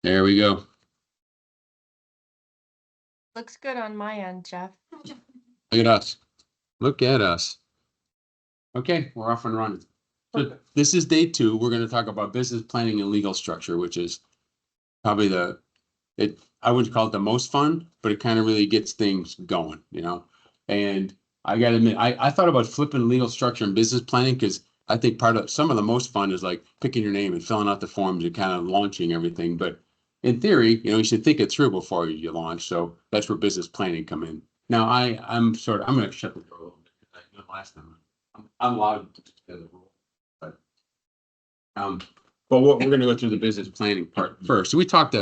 There we go. Looks good on my end, Jeff. Look at us. Look at us. Okay, we're off and running. So this is day 2. We're going to talk about business planning and legal structure, which is probably I would call it the most fun, but it kind of really gets things going, And I got to admit, I thought about flipping legal structure and business planning because I think some of the most fun is like picking your name and filling out the forms and kind of launching everything. But in theory, you should think it through before you launch. So that's where business planning come in. Now I'm going to shut the door a little bit because I did last time. I'm allowed to do the rule, but what we're going to go through the business planning part first. So we kind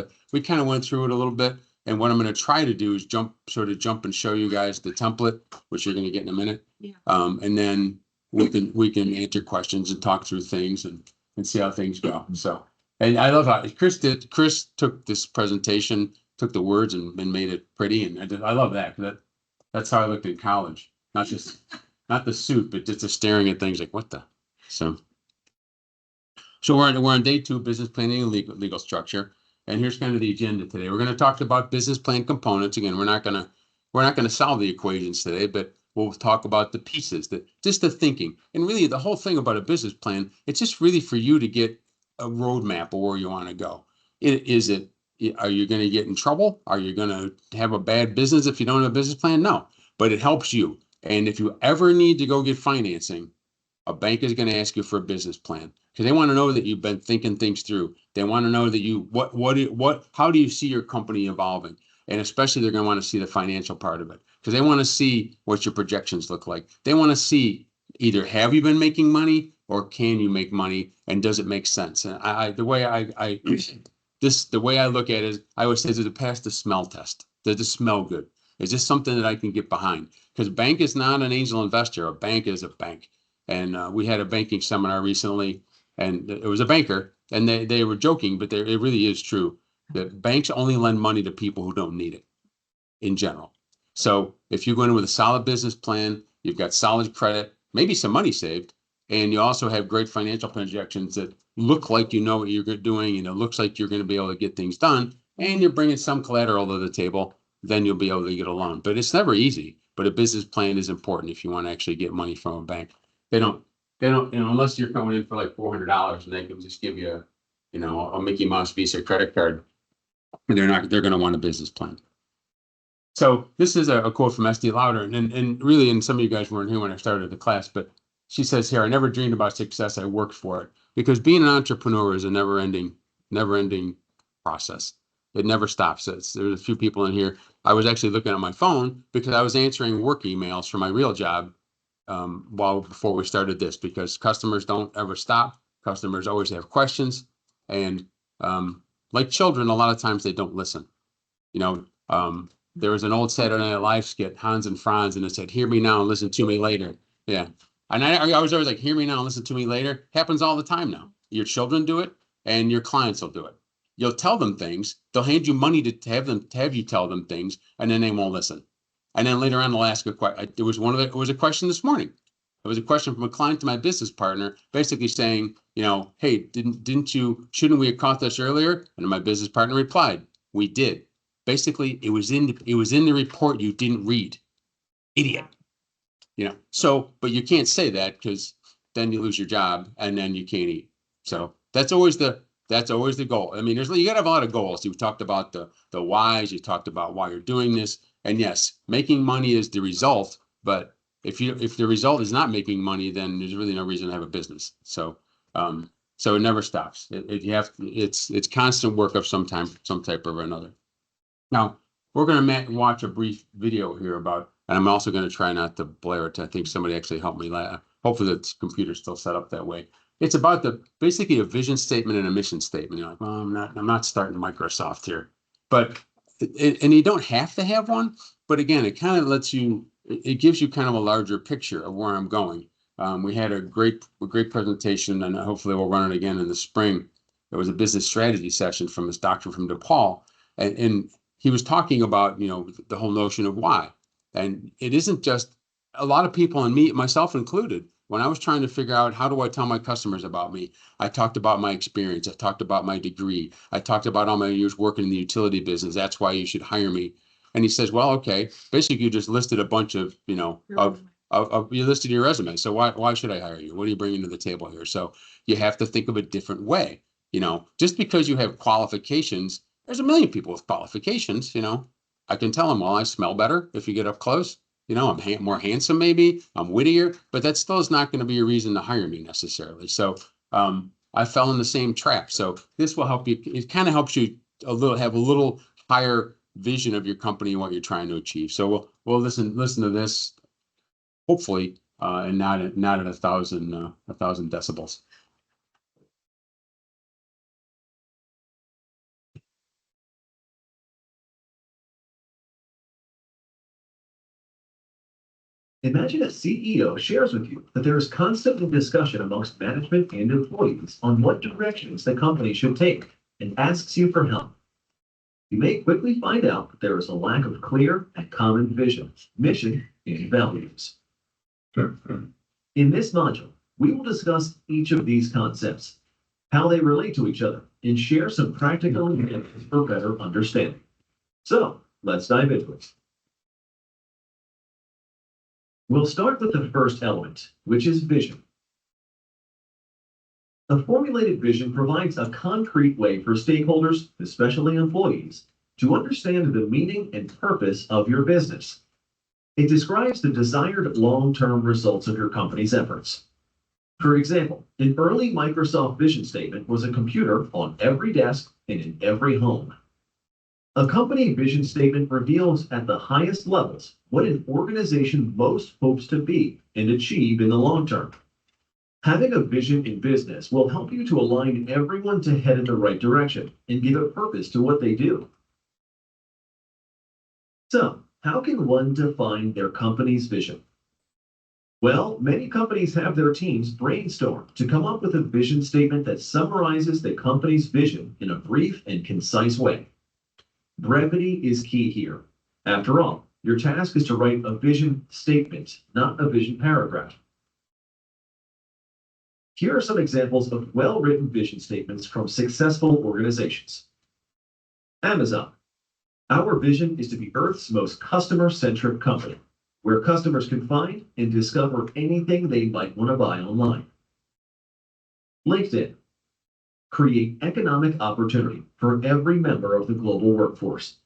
of went through it a little bit, and what I'm going to try to do is jump and show you guys the template, which you're going to get in a minute. Yeah. And then we can answer questions and talk through things and see how things go. So, and I love how Chris took this presentation, took the words and made it pretty, and I love that. That's how I looked in college. Not the suit, but just staring at things like what the. So we're on day 2, business planning and legal structure. And here's kind of the agenda today. We're going to talk about business plan components. Again, we're not going to solve the equations today, but we'll talk about the pieces, just the thinking. And really the whole thing about a business plan, it's just really for you to get a roadmap of where you want to go. Are you going to get in trouble? Are you going to have a bad business if you don't have a business plan? No, but it helps you. And if you ever need to go get financing, a bank is going to ask you for a business plan because they want to know that you've been thinking things through. They want to know that how do you see your company evolving? And especially they're going to want to see the financial part of it because they want to see what your projections look like. They want to see either have you been making money or can you make money and does it make sense? And the way I look at it is I always say, does it pass the smell test? Does it smell good? Is this something that I can get behind? Because bank is not an angel investor. A bank is a bank. And we had a banking seminar recently, and it was a banker, and they were joking, but it really is true that banks only lend money to people who don't need it in general. So if you go in with a solid business plan, you've got solid credit, maybe some money saved, and you also have great financial projections that look like you know what you're doing, and it looks like you're going to be able to get things done, and you're bringing some collateral to the table, then you'll be able to get a loan. But it's never easy, but a business plan is important if you want to actually get money from a bank. They don't, unless you're coming in for like $400 and they can just give you a Mickey Mouse Visa credit card. They're going to want a business plan. So this is a quote from Estee Lauder. And really, and some of you guys weren't here when I started the class, but she says here, I never dreamed about success. I worked for it because being an entrepreneur is a never ending process. It never stops. There's a few people in here. I was actually looking at my phone because I was answering work emails for my real job before we started this, because customers don't ever stop. Customers always have questions, and like children, a lot of times they don't listen. There was an old Saturday Night Live skit, Hans and Franz, and it said, "Hear me now and listen to me later." Yeah, and I was always like, "Hear me now and listen to me later." Happens all the time now. Your children do it, and your clients will do it. You'll tell them things. They'll hand you money to have you tell them things, and then they won't listen. And then later on, they'll ask a question. It was a question this morning. It was a question from a client to my business partner, basically saying, hey, shouldn't we have caught this earlier? And my business partner replied, "We did." Basically, it was in the report you didn't read. Idiot. So, but you can't say that because then you lose your job and then you can't eat. So that's always the goal. I mean, you got to have a lot of goals. You talked about the whys. You talked about why you're doing this. And yes, making money is the result. But if the result is not making money, then there's really no reason to have a business. So it never stops. It's constant work of some type or another. Now we're going to watch a brief video here about, and I'm also going to try not to blare it. I think somebody actually helped me. Hopefully the computer's still set up that way. It's about basically a vision statement and a mission statement. You're like, well, I'm not starting Microsoft here, but and you don't have to have one. But again, it kind of it gives you kind of a larger picture of where I'm going. We had a great presentation, and hopefully we'll run it again in the spring. It was a business strategy session from this doctor from DePaul, and he was talking about the whole notion of why. And it isn't just, a lot of people, and myself included, when I was trying to figure out how do I tell my customers about me, I talked about my experience. I talked about my degree. I talked about all my years working in the utility business. That's why you should hire me. And he says, well, okay, basically you just listed a bunch of, you listed your resume. So why should I hire you? What are you bringing to the table here? So you have to think of a different way. Just because you have qualifications, there's a million people with qualifications. I can tell them, well, I smell better if you get up close. I'm more handsome, maybe I'm wittier, but that still is not going to be a reason to hire me necessarily. So I fell in the same trap. So this will help you. It kind of helps you have a little higher vision of your company and what you're trying to achieve. So we'll listen to this, hopefully, and not at 1,000 decibels. Imagine a CEO shares with you that there is constant discussion amongst management and employees on what directions the company should take and asks you for help. You may quickly find out that there is a lack of clear and common vision, mission, and values. In this module, we will discuss each of these concepts, how they relate to each other, and share some practical examples for better understanding. So let's dive into it. We'll start with the first element, which is vision. A formulated vision provides a concrete way for stakeholders, especially employees, to understand the meaning and purpose of your business. It describes the desired long-term results of your company's efforts. For example, an early Microsoft vision statement was a computer on every desk and in every home. A company vision statement reveals at the highest levels what an organization most hopes to be and achieve in the long term. Having a vision in business will help you to align everyone to head in the right direction and give a purpose to what they do. So, how can one define their company's vision? Well, many companies have their teams brainstorm to come up with a vision statement that summarizes the company's vision in a brief and concise way. Brevity is key here. After all, your task is to write a vision statement, not a vision paragraph. Here are some examples of well-written vision statements from successful organizations. Amazon. Our vision is to be Earth's most customer-centric company, where customers can find and discover anything they might want to buy online. LinkedIn. Create economic opportunity for every member of the global workforce.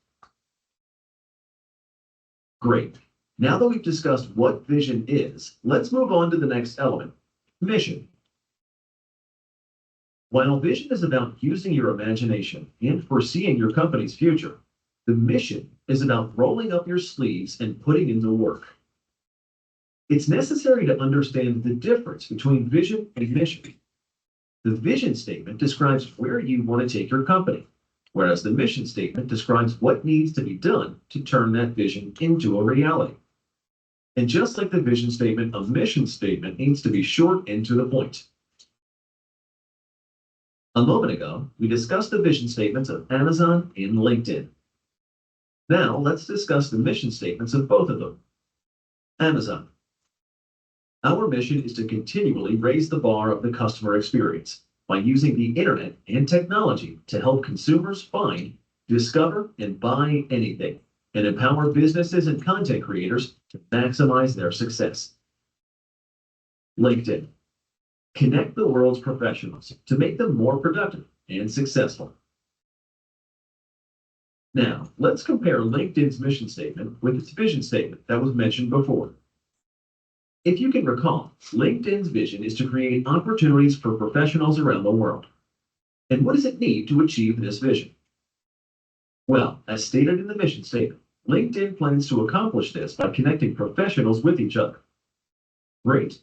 Great. Now that we've discussed what vision is, let's move on to the next element, mission. While vision is about using your imagination and foreseeing your company's future, the mission is about rolling up your sleeves and putting in the work. It's necessary to understand the difference between vision and mission. The vision statement describes where you want to take your company, whereas the mission statement describes what needs to be done to turn that vision into a reality. And just like the vision statement, a mission statement needs to be short and to the point. A moment ago, we discussed the vision statements of Amazon and LinkedIn. Now, let's discuss the mission statements of both of them. Amazon. Our mission is to continually raise the bar of the customer experience by using the internet and technology to help consumers find, discover, and buy anything, and empower businesses and content creators to maximize their success. LinkedIn. Connect the world's professionals to make them more productive and successful. Now, let's compare LinkedIn's mission statement with its vision statement that was mentioned before. If you can recall, LinkedIn's vision is to create opportunities for professionals around the world. And what does it need to achieve this vision? Well, as stated in the mission statement, LinkedIn plans to accomplish this by connecting professionals with each other. Great.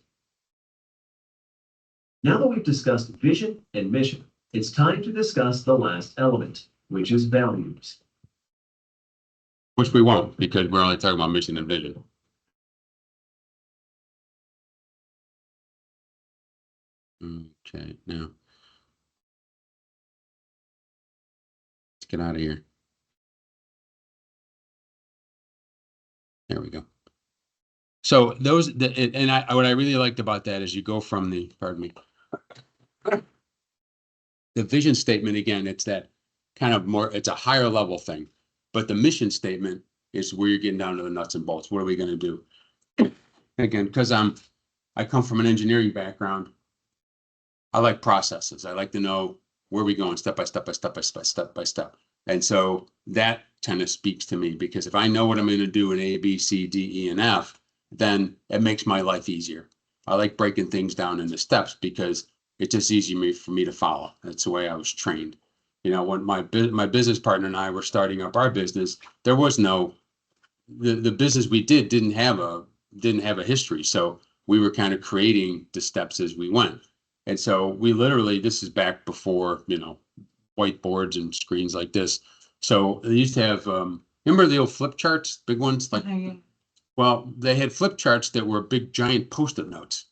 Now that we've discussed vision and mission, it's time to discuss the last element, which is values. Which we won't, because we're only talking about mission and vision. Okay, now let's get out of here. There we go. So what I really liked about that is you go from the vision statement, again, it's that kind of more, it's a higher level thing. But the mission statement is where you're getting down to the nuts and bolts. What are we going to do? Again, because I come from an engineering background. I like processes. I like to know where we're going step by step by step by step, step by step. And so that kind of speaks to me, because if I know what I'm going to do in A, B, C, D, E, and F, then it makes my life easier. I like breaking things down into steps because it's just easier for me to follow. That's the way I was trained. You know, when my business partner and I were starting up our business, there was no, the business we didn't have a history. So we were kind of creating the steps as we went. And so we literally, this is back before, you know, whiteboards and screens like this. So they used to have, remember the old flip charts, big ones? Like, well, they had flip charts that were big, giant Post-it notes.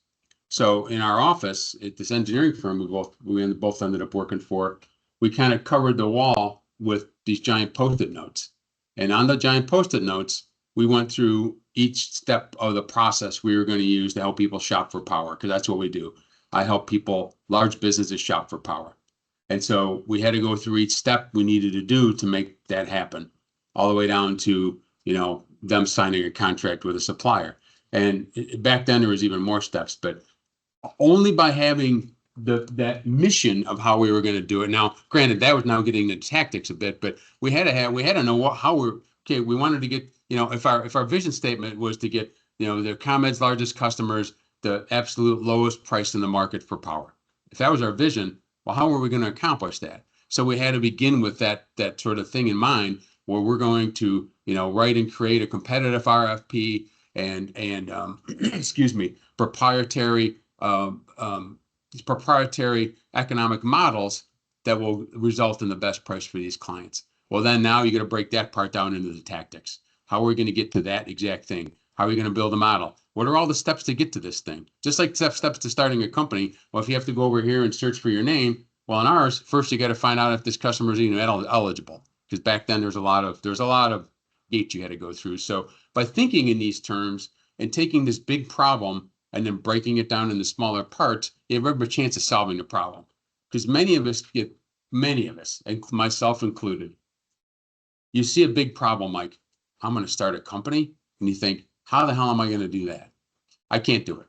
So in our office at this engineering firm we both ended up working for, we kind of covered the wall with these giant Post-it notes. And on the giant Post-it notes, we went through each step of the process we were going to use to help people shop for power, because that's what we do. I help people, large businesses, shop for power. And so we had to go through each step we needed to do to make that happen, all the way down to, you know, them signing a contract with a supplier. And back then there was even more steps, but only by having that mission of how we were going to do it. Now, granted, that was now getting the tactics a bit, but we had to know how we wanted to get, you know, if our vision statement was to get, you know, the ComEd's largest customers the absolute lowest price in the market for power. If that was our vision, well, how were we going to accomplish that? So we had to begin with that sort of thing in mind, where we're going to, you know, write and create a competitive RFP and excuse me, proprietary economic models that will result in the best price for these clients. Well, then now you're going to break that part down into the tactics. How are we going to get to that exact thing? How are we going to build a model? What are all the steps to get to this thing? Just like steps to starting a company. Well, if you have to go over here and search for your name, well, in ours, first you got to find out if this customer is even eligible. Because back then there's a lot of gates you had to go through. So by thinking in these terms and taking this big problem and then breaking it down into smaller parts, you have a chance of solving the problem. Because many of us, and myself included, you see a big problem like, I'm going to start a company, and you think, how the hell am I going to do that? I can't do it.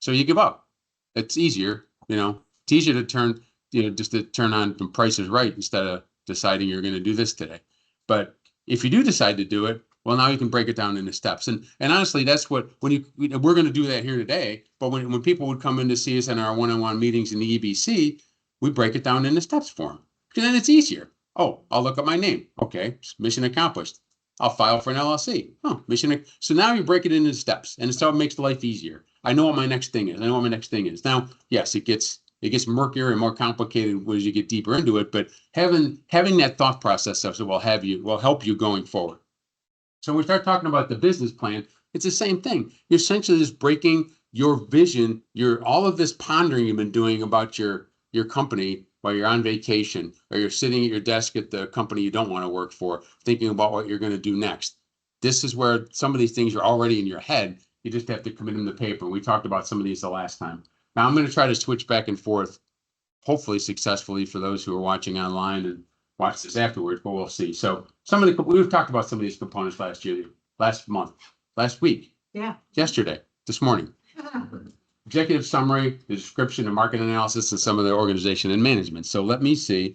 So you give up. It's easier, you know, it's easier to turn, you know, just to turn on the Price is Right instead of deciding you're going to do this today. But if you do decide to do it, well, now you can break it down into steps. And honestly, that's what, we're going to do that here today. But when people would come in to see us in our one-on-one meetings in the EBC, we break it down into steps for them. Because then it's easier. Oh, I'll look up my name. Okay, mission accomplished. I'll file for an LLC. Oh, mission. So now you break it into steps, and so it makes life easier. I know what my next thing is. Now, yes, it gets murkier and more complicated as you get deeper into it. But having that thought process will help you going forward. So when we start talking about the business plan, it's the same thing. You're essentially just breaking your vision, all of this pondering you've been doing about your company while you're on vacation, or you're sitting at your desk at the company you don't want to work for, thinking about what you're going to do next. This is where some of these things are already in your head. You just have to commit them to paper. We talked about some of these the last time. Now I'm going to try to switch back and forth, hopefully successfully for those who are watching online and watch this afterwards, but we'll see. So we've talked about some of these components last month, last week. Yeah. Yesterday, this morning. Executive summary, the description, and market analysis, and some of the organization and management. So let me see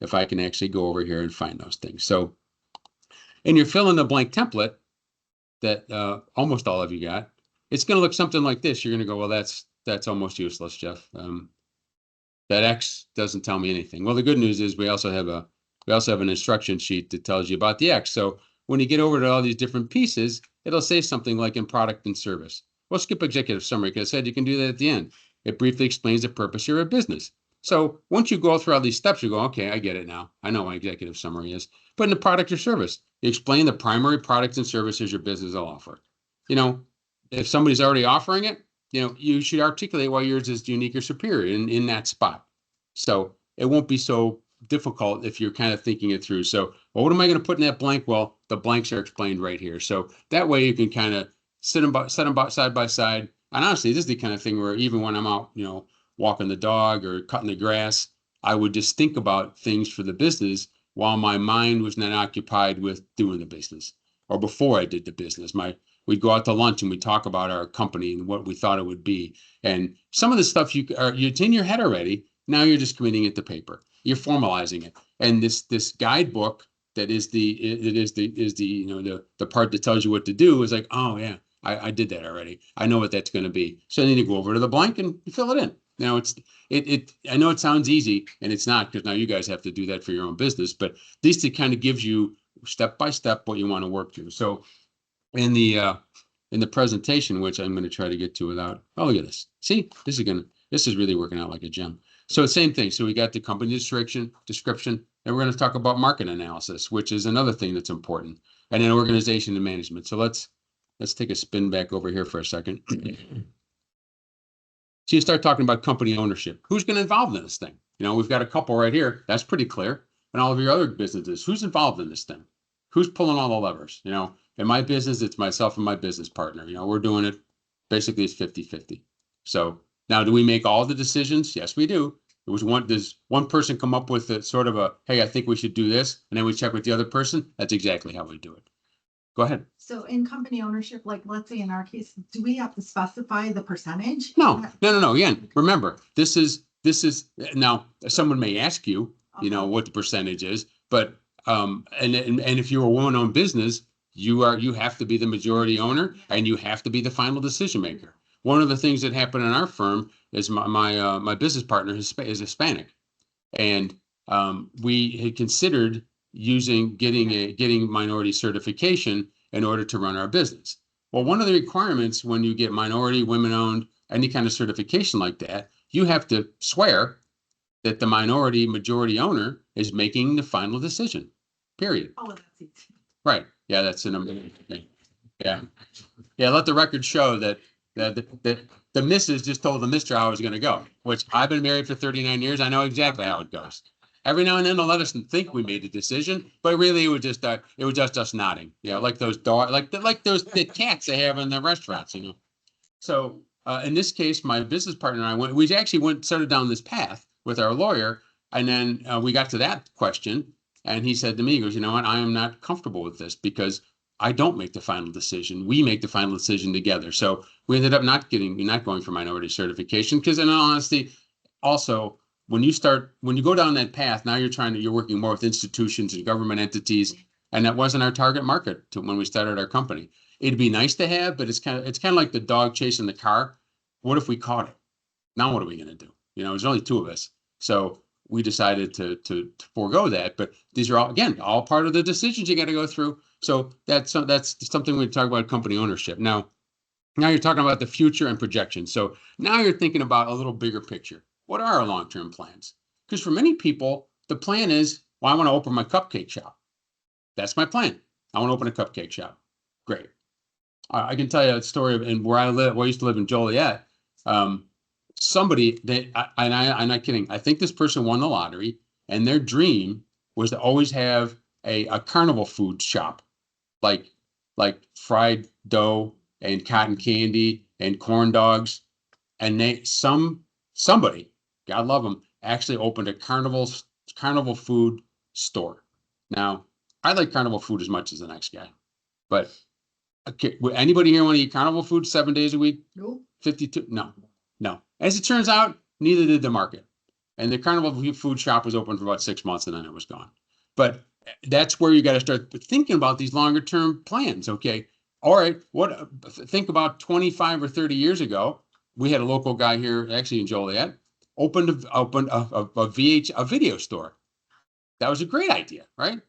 if I can actually go over here and find those things. So in your fill in the blank template that almost all of you got, it's going to look something like this. You're going to go, well, that's almost useless, Jeff. That X doesn't tell me anything. Well, the good news is we also have an instruction sheet that tells you about the X. So when you get over to all these different pieces, it'll say something like in product and service. We'll skip executive summary because I said you can do that at the end. It briefly explains the purpose of your business. So once you go through all these steps, you go, okay, I get it now. I know what executive summary is. But in the product or service, you explain the primary products and services your business will offer. You know, if somebody's already offering it, you know, you should articulate why yours is unique or superior in that spot. So it won't be so difficult if you're kind of thinking it through. So, well, what am I going to put in that blank? Well, the blanks are explained right here. So that way you can kind of set them side by side. And honestly, this is the kind of thing where even when I'm out, walking the dog or cutting the grass, I would just think about things for the business while my mind was not occupied with doing the business, or before I did the business. We'd go out to lunch and we'd talk about our company and what we thought it would be. And some of the stuff it's in your head already. Now you're just committing it to paper. You're formalizing it. And this guidebook that is the part that tells you what to do is like, oh yeah, I did that already. I know what that's going to be. So then you go over to the blank and you fill it in. Now I know it sounds easy, and it's not, because now you guys have to do that for your own business, but at least it kind of gives you step by step what you want to work through. So in the presentation, which I'm going to try to get to without, oh, look at this. See, this is really working out like a gem. So same thing. So we got the company description, and we're going to talk about market analysis, which is another thing that's important, and then organization and management. So let's take a spin back over here for a second. So you start talking about company ownership. Who's going to involve in this thing? We've got a couple right here. That's pretty clear. And all of your other businesses, who's involved in this thing? Who's pulling all the levers? In my business, it's myself and my business partner. We're doing it. Basically, it's 50-50. So now, do we make all the decisions? Yes, we do. Does one person come up with hey, I think we should do this, and then we check with the other person? That's exactly how we do it. Go ahead. So in company ownership, like let's say in our case, do we have to specify the percentage? No. Again, remember, this is now someone may ask you, what the percentage is, but and if you're a woman-owned business, you have to be the majority owner, and you have to be the final decision maker. One of the things that happened in our firm is my business partner is Hispanic, and we had considered getting minority certification in order to run our business. Well, one of the requirements when you get minority, women-owned, any kind of certification like that, you have to swear that the majority owner is making the final decision, period. Oh, that's easy. Right. Yeah, that's an amazing thing. Yeah. Let the record show that the missus just told the mister how it was going to go, which I've been married for 39 years. I know exactly how it goes. Every now and then they'll let us think we made a decision, but really it was just us nodding. Like those dogs, like those the cats they have in the restaurants, So in this case, my business partner and I we actually started down this path with our lawyer, and then we got to that question, and he said to me, he goes, you know what, I am not comfortable with this because I don't make the final decision. We make the final decision together. So we ended up not going for minority certification, because in all honesty, also, when you go down that path, now you're working more with institutions and government entities, and that wasn't our target market when we started our company. It'd be nice to have, but it's kind of like the dog chasing the car. What if we caught it? Now what are we going to do? There's only two of us, so we decided to forego that. But these are all part of the decisions you got to go through. So that's something we talk about company ownership. Now you're talking about the future and projections. So now you're thinking about a little bigger picture. What are our long-term plans? Because for many people, the plan is, well, I want to open my cupcake shop. That's my plan. I want to open a cupcake shop. Great. I can tell you a story of where I live. Where I used to live in Joliet. Somebody I'm not kidding. I think this person won the lottery, and their dream was to always have a carnival food shop, like fried dough and cotton candy and corn dogs, and somebody, God love them, actually opened a carnival food store. Now, I like carnival food as much as the next guy, but okay, anybody here want to eat carnival food 7 days a week? Nope. 52? No. As it turns out, neither did the market. And the carnival food shop was open for about 6 months, and then it was gone. But that's where you got to start thinking about these longer term plans. Okay. All right. Think about 25 or 30 years ago, we had a local guy here, actually in Joliet, opened a video store. That was a great idea, right?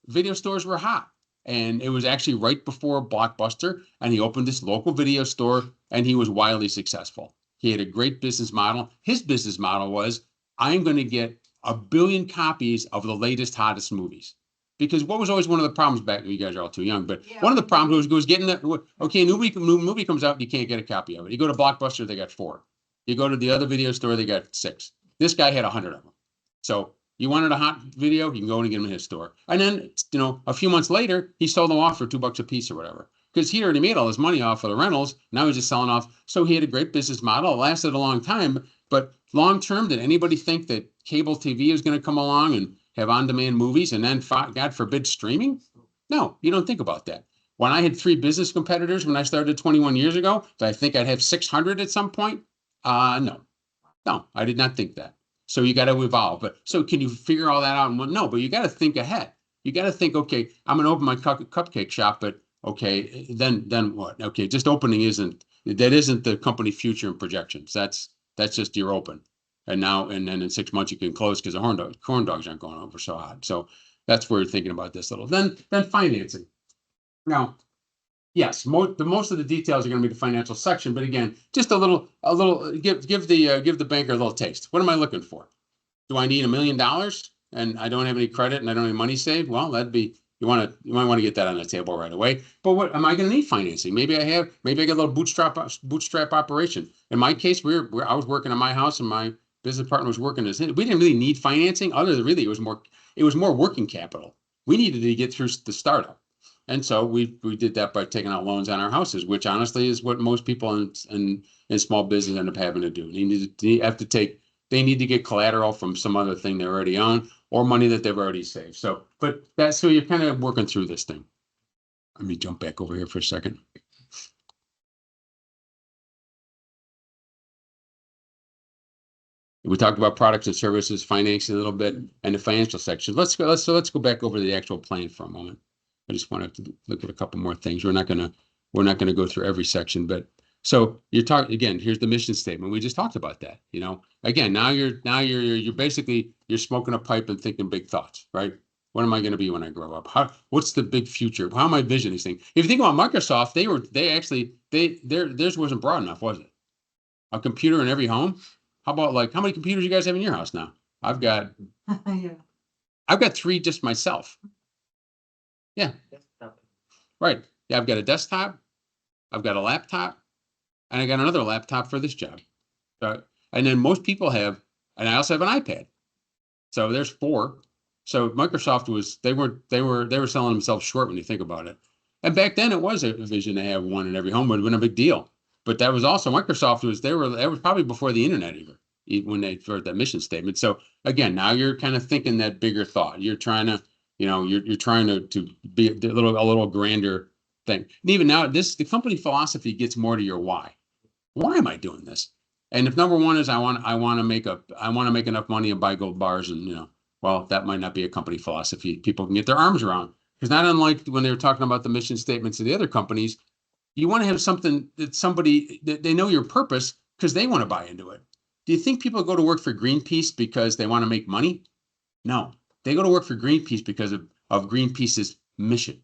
Video stores were hot, and it was actually right before Blockbuster, and he opened this local video store, and he was wildly successful. He had a great business model. His business model was, I'm going to get 1 billion copies of the latest, hottest movies. Because what was always one of the problems back then, you guys are all too young, but one of the problems was getting that, okay, a new movie comes out, you can't get a copy of it. You go to Blockbuster, they got 4. You go to the other video store, they got 6. This guy had 100 of them. So you wanted a hot video, you can go and get them in his store. And then, a few months later, he sold them off for $2 a piece or whatever. because he already made all his money off of the rentals. Now he's just selling off. So he had a great business model. It lasted a long time, but long term, did anybody think that cable TV is going to come along and have on-demand movies and then, God forbid, streaming? No, you don't think about that. When I had 3 business competitors when I started 21 years ago, did I think I'd have 600 at some point? No, I did not think that. So you got to evolve. But so can you figure all that out? No, but you got to think ahead. You got to think, okay, I'm going to open my cupcake shop, but okay, then what? Okay, just opening isn't the company future and projections. That's just you're open. And now, and then in 6 months you can close because the corn dogs aren't going over so hot. So that's where you're thinking about this little. Then financing. Now, yes, most of the details are going to be the financial section, but again, just a little give the banker a little taste. What am I looking for? Do I need $1 million and I don't have any credit and I don't have any money saved? Well, that'd be you might want to get that on the table right away. But what am I going to need financing? Maybe I get a little bootstrap operation. In my case, I was working on my house and my business partner was working as we didn't really need financing. Other than really, it was more working capital. We needed to get through the startup. And so we did that by taking out loans on our houses, which honestly is what most people in small business end up having to do. They need to get collateral from some other thing they already own or money that they've already saved. So, but that's so you're kind of working through this thing. Let me jump back over here for a second. We talked about products and services, financing a little bit, and the financial section. Let's go back over the actual plan for a moment. I just want to look at a couple more things. We're not gonna go through every section, but so you're talking again. Here's the mission statement. We just talked about that. Again, now you're basically smoking a pipe and thinking big thoughts, right? What am I going to be when I grow up? What's the big future? How am I visioning these things? If you think about Microsoft, theirs wasn't broad enough, was it? A computer in every home. How about how many computers you guys have in your house now? I've got 3 just myself. Yeah. Right. Yeah, I've got a desktop, I've got a laptop, and I got another laptop for this job. And then most people have, and I also have an iPad. So there's 4. So Microsoft they were selling themselves short when you think about it. And back then it was a vision to have one in every home. Would have been a big deal. But that was also Microsoft that was probably before the internet even when they wrote that mission statement. So again, now you're kind of thinking that bigger thought. You're trying to you're trying to be a little grander thing. And even now, the company philosophy gets more to your why. Why am I doing this? And if number one is I want to make enough money and buy gold bars, and well, that might not be a company philosophy people can get their arms around. Because not unlike when they were talking about the mission statements of the other companies, you want to have something that they know your purpose because they want to buy into it. Do you think people go to work for Greenpeace because they want to make money? No. They go to work for Greenpeace because of Greenpeace's mission,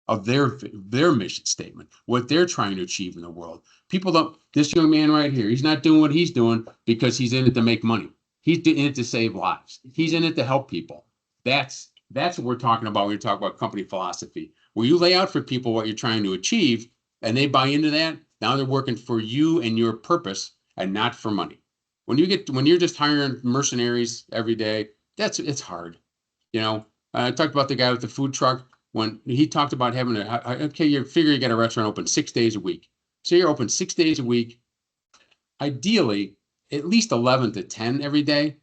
of their mission statement, what they're trying to achieve in the world. People don't, this young man right here, he's not doing what he's doing because he's in it to make money. He's in it to save lives. He's in it to help people. That's what we're talking about when we talk about company philosophy, where you lay out for people what you're trying to achieve and they buy into that. Now they're working for you and your purpose and not for money. When you're just hiring mercenaries every day, it's hard. I talked about the guy with the food truck when he talked about having you figure you got a restaurant open 6 days a week. So you're open 6 days a week, ideally at least 11 to 10 every day.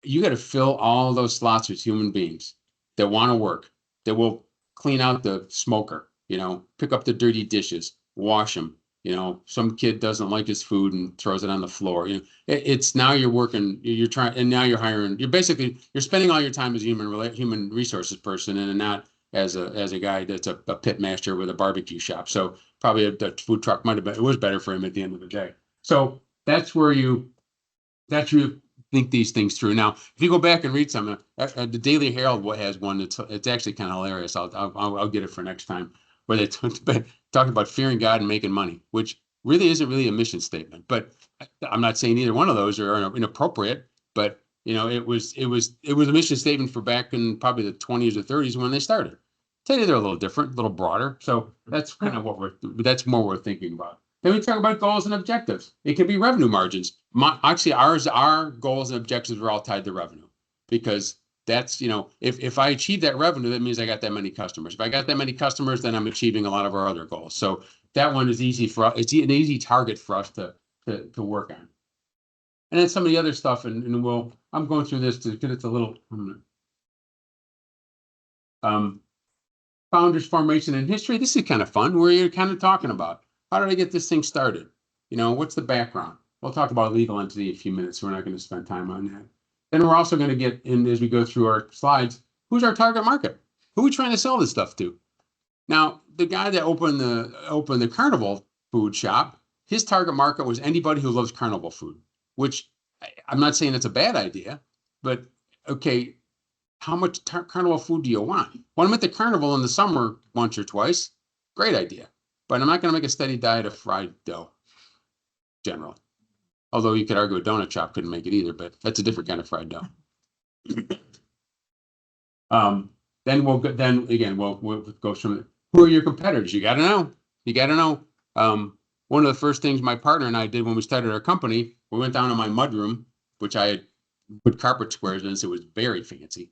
You got to fill all those slots with human beings that want to work, that will clean out the smoker, pick up the dirty dishes, wash them. Some kid doesn't like his food and throws it on the floor. It's now you're working, you're trying, and now you're hiring. You're spending all your time as a human resources person and not as a guy that's a pit master with a barbecue shop. So probably the food truck it was better for him at the end of the day. So that's where you think these things through. Now, if you go back and read some, the Daily Herald has one it's actually kind of hilarious. I'll get it for next time, where they talk about fearing God and making money, which really isn't really a mission statement. But I'm not saying either one of those are inappropriate. But it was a mission statement for back in probably the 20s or 30s when they started. Today they're a little different, a little broader. So that's kind of that's more we're thinking about. Then we talk about goals and objectives. It could be revenue margins. Actually, our goals and objectives are all tied to revenue because that's, if I achieve that revenue, that means I got that many customers. If I got that many customers, then I'm achieving a lot of our other goals. So that one is easy for us. It's an easy target for us to work on. And then some of the other stuff, and I'm going through this because it's a little, founders formation and history. This is kind of fun. Where you're kind of talking about, how did I get this thing started? What's the background? We'll talk about legal entity in a few minutes. We're not going to spend time on that. Then we're also going to get in, as we go through our slides, who's our target market? Who are we trying to sell this stuff to? Now, the guy that opened the carnival food shop, his target market was anybody who loves carnival food, which I'm not saying it's a bad idea, but okay, how much carnival food do you want? When I'm at the carnival in the summer once or twice, great idea. But I'm not going to make a steady diet of fried dough, generally. Although you could argue a donut shop couldn't make it either, but that's a different kind of fried dough. Then we'll go from who are your competitors? You got to know. You got to know. One of the first things my partner and I did when we started our company, we went down to my mudroom, which I had put carpet squares in, so it was very fancy.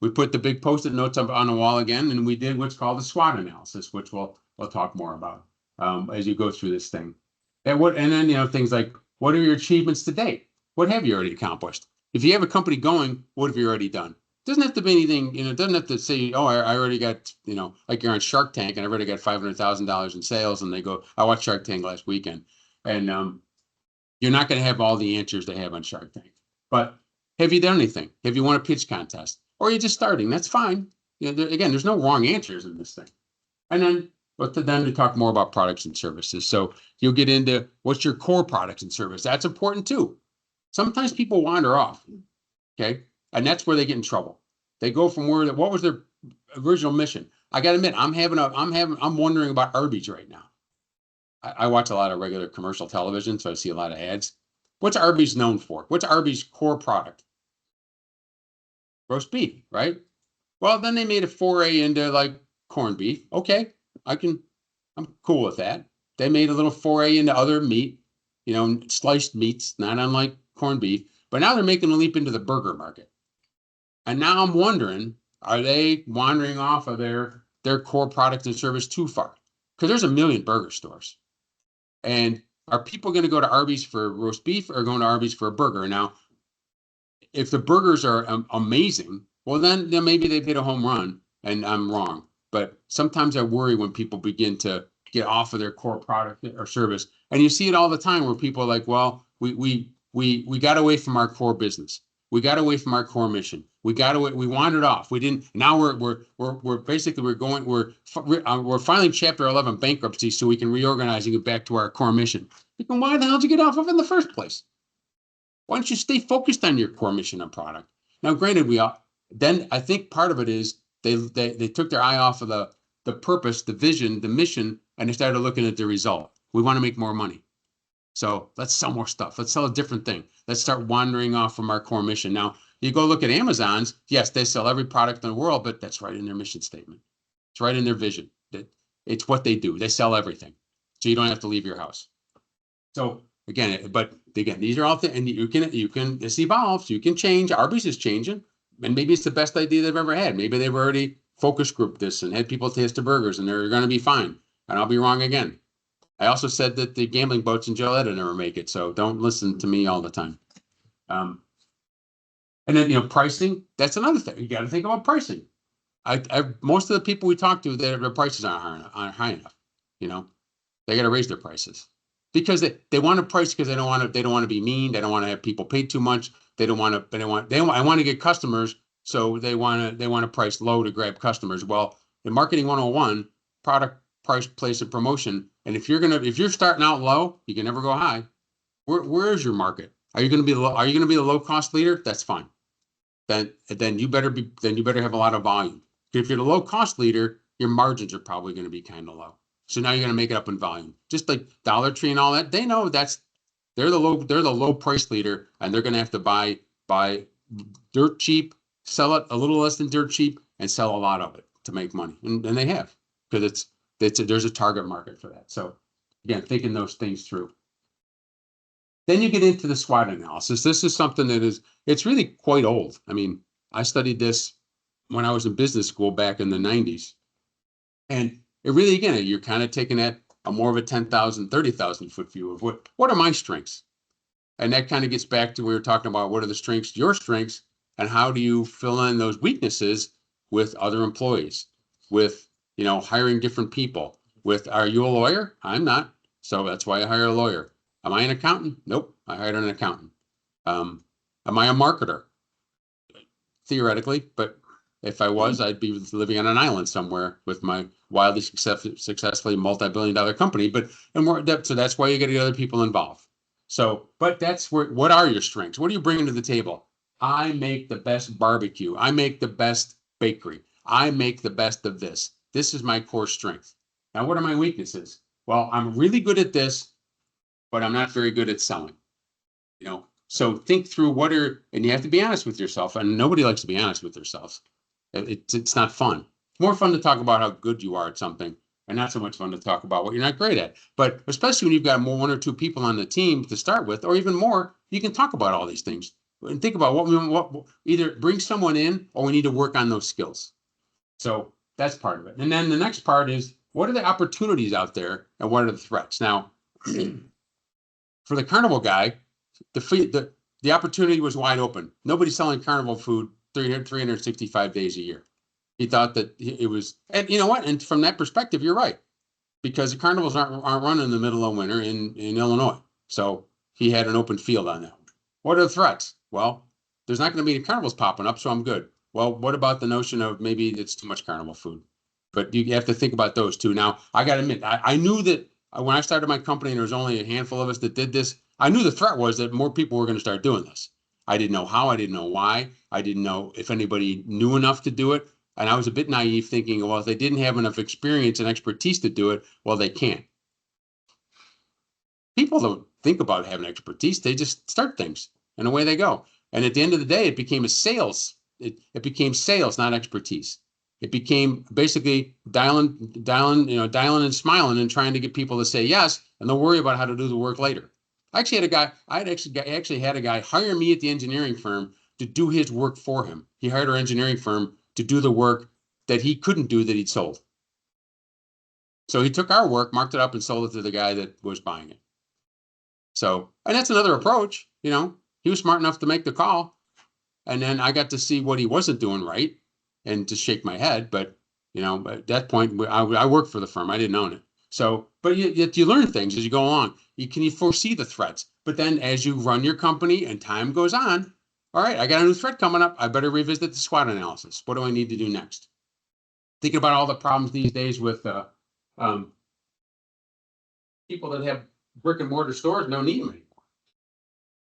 We put the big Post-it notes up on the wall again, and we did what's called the SWOT analysis, which we'll talk more about as you go through this thing. And then things like, what are your achievements to date? What have you already accomplished? If you have a company going, what have you already done? It doesn't have to be anything, it doesn't have to say, oh, I already got, like you're on Shark Tank and I've already got $500,000 in sales, and they go, I watched Shark Tank last weekend, and you're not going to have all the answers they have on Shark Tank. But have you done anything? Have you won a pitch contest? Or are you just starting? That's fine. Again, there's no wrong answers in this thing. And then, we talk more about products and services. So you'll get into what's your core products and service. That's important too. Sometimes people wander off, okay? And that's where they get in trouble. They go from what was their original mission? I got to admit, I'm wondering about Arby's right now. I watch a lot of regular commercial television, so I see a lot of ads. What's Arby's known for? What's Arby's core product? Roast beef, right? Well, then they made a foray into like corned beef. Okay, I'm cool with that. They made a little foray into other meat, sliced meats, not unlike corned beef. But now they're making a leap into the burger market. And now I'm wondering, are they wandering off of their core product and service too far? Because there's a million burger stores. And are people going to go to Arby's for roast beef or going to Arby's for a burger? Now, if the burgers are amazing, well, then maybe they've hit a home run and I'm wrong. But sometimes I worry when people begin to get off of their core product or service. And you see it all the time where people are like, well, we got away from our core business. We got away from our core mission. We wandered off. We didn't. Now we're filing Chapter 11 bankruptcy so we can reorganize and get back to our core mission. Because why the hell did you get off of it in the first place? Why don't you stay focused on your core mission and product? Now, granted, then I think part of it is they took their eye off of the purpose, the vision, the mission, and they started looking at the result. We want to make more money. So let's sell more stuff. Let's sell a different thing. Let's start wandering off from our core mission. Now, you go look at Amazon's, yes, they sell every product in the world, but that's right in their mission statement. It's right in their vision. It's what they do. They sell everything. So you don't have to leave your house. So again, these are all things, and you can, this evolves, you can change. Arby's is changing, and maybe it's the best idea they've ever had. Maybe they've already focus grouped this and had people taste the burgers and they're going to be fine. And I'll be wrong again. I also said that the gambling boats in Joliet never make it. So don't listen to me all the time. And then, pricing, that's another thing. You got to think about pricing. Most of the people we talk to, their prices aren't high enough. They got to raise their prices because they want to price because they don't want to be mean. They don't want to have people pay too much. I want to get customers. So they want to price low to grab customers. Well, in marketing 101, product, price, place, and promotion. And if you're starting out low, you can never go high. Where is your market? Are you going to be the low cost leader? That's fine. Then you better have a lot of volume. If you're the low cost leader, your margins are probably going to be kind of low. So now you're going to make it up in volume. Just like Dollar Tree and all that, they know they're the low price leader, and they're going to have to buy dirt cheap, sell it a little less than dirt cheap, and sell a lot of it to make money. And they have, because there's a target market for that. So again, thinking those things through. Then you get into the SWOT analysis. This is something it's really quite old. I mean, I studied this when I was in business school back in the 90s. And it really, again, you're kind of taking at a more of a 10,000, 30,000 foot view of what are my strengths? And that kind of gets back to we were talking about what are the strengths, your strengths, and how do you fill in those weaknesses with other employees, with, hiring different people, with, are you a lawyer? I'm not. So that's why I hire a lawyer. Am I an accountant? Nope. I hired an accountant. Am I a marketer? Theoretically, but if I was, I'd be living on an island somewhere with my wildly successfully multi-billion-dollar company. So that's why you got to get other people involved. So, but that's what are your strengths? What are you bringing to the table? I make the best barbecue. I make the best bakery. I make the best of this. This is my core strength. Now, what are my weaknesses? Well, I'm really good at this, but I'm not very good at selling. So think through and you have to be honest with yourself, and nobody likes to be honest with themselves. It's not fun. It's more fun to talk about how good you are at something, and not so much fun to talk about what you're not great at. But especially when you've got one or two people on the team to start with, or even more, you can talk about all these things and think about what either bring someone in, or we need to work on those skills. So that's part of it. And then the next part is, what are the opportunities out there, and what are the threats? Now, for the carnival guy, the opportunity was wide open. Nobody's selling carnival food 365 days a year. He thought that it was, and you know what? And from that perspective, you're right, because the carnivals aren't run in the middle of winter in Illinois. So he had an open field on that. What are the threats? Well, there's not going to be any carnivals popping up, so I'm good. Well, what about the notion of maybe it's too much carnival food? But you have to think about those too. Now, I got to admit, I knew that when I started my company and there was only a handful of us that did this, I knew the threat was that more people were going to start doing this. I didn't know how, I didn't know why, I didn't know if anybody knew enough to do it. And I was a bit naive thinking, well, if they didn't have enough experience and expertise to do it, well, they can't. People don't think about having expertise, they just start things and away they go. And at the end of the day, it became a sales. It became sales, not expertise. It became basically dialing and smiling and trying to get people to say yes, and they'll worry about how to do the work later. I actually had a guy hire me at the engineering firm to do his work for him. He hired our engineering firm to do the work that he couldn't do that he'd sold. So he took our work, marked it up, and sold it to the guy that was buying it. So, and that's another approach. He was smart enough to make the call, and then I got to see what he wasn't doing right, and to shake my head. But at that point, I worked for the firm. I didn't own it. So, but you learn things as you go along. You foresee the threats, but then as you run your company and time goes on, all right, I got a new threat coming up. I better revisit the SWOT analysis. What do I need to do next? Thinking about all the problems these days with people that have brick and mortar stores don't need them anymore.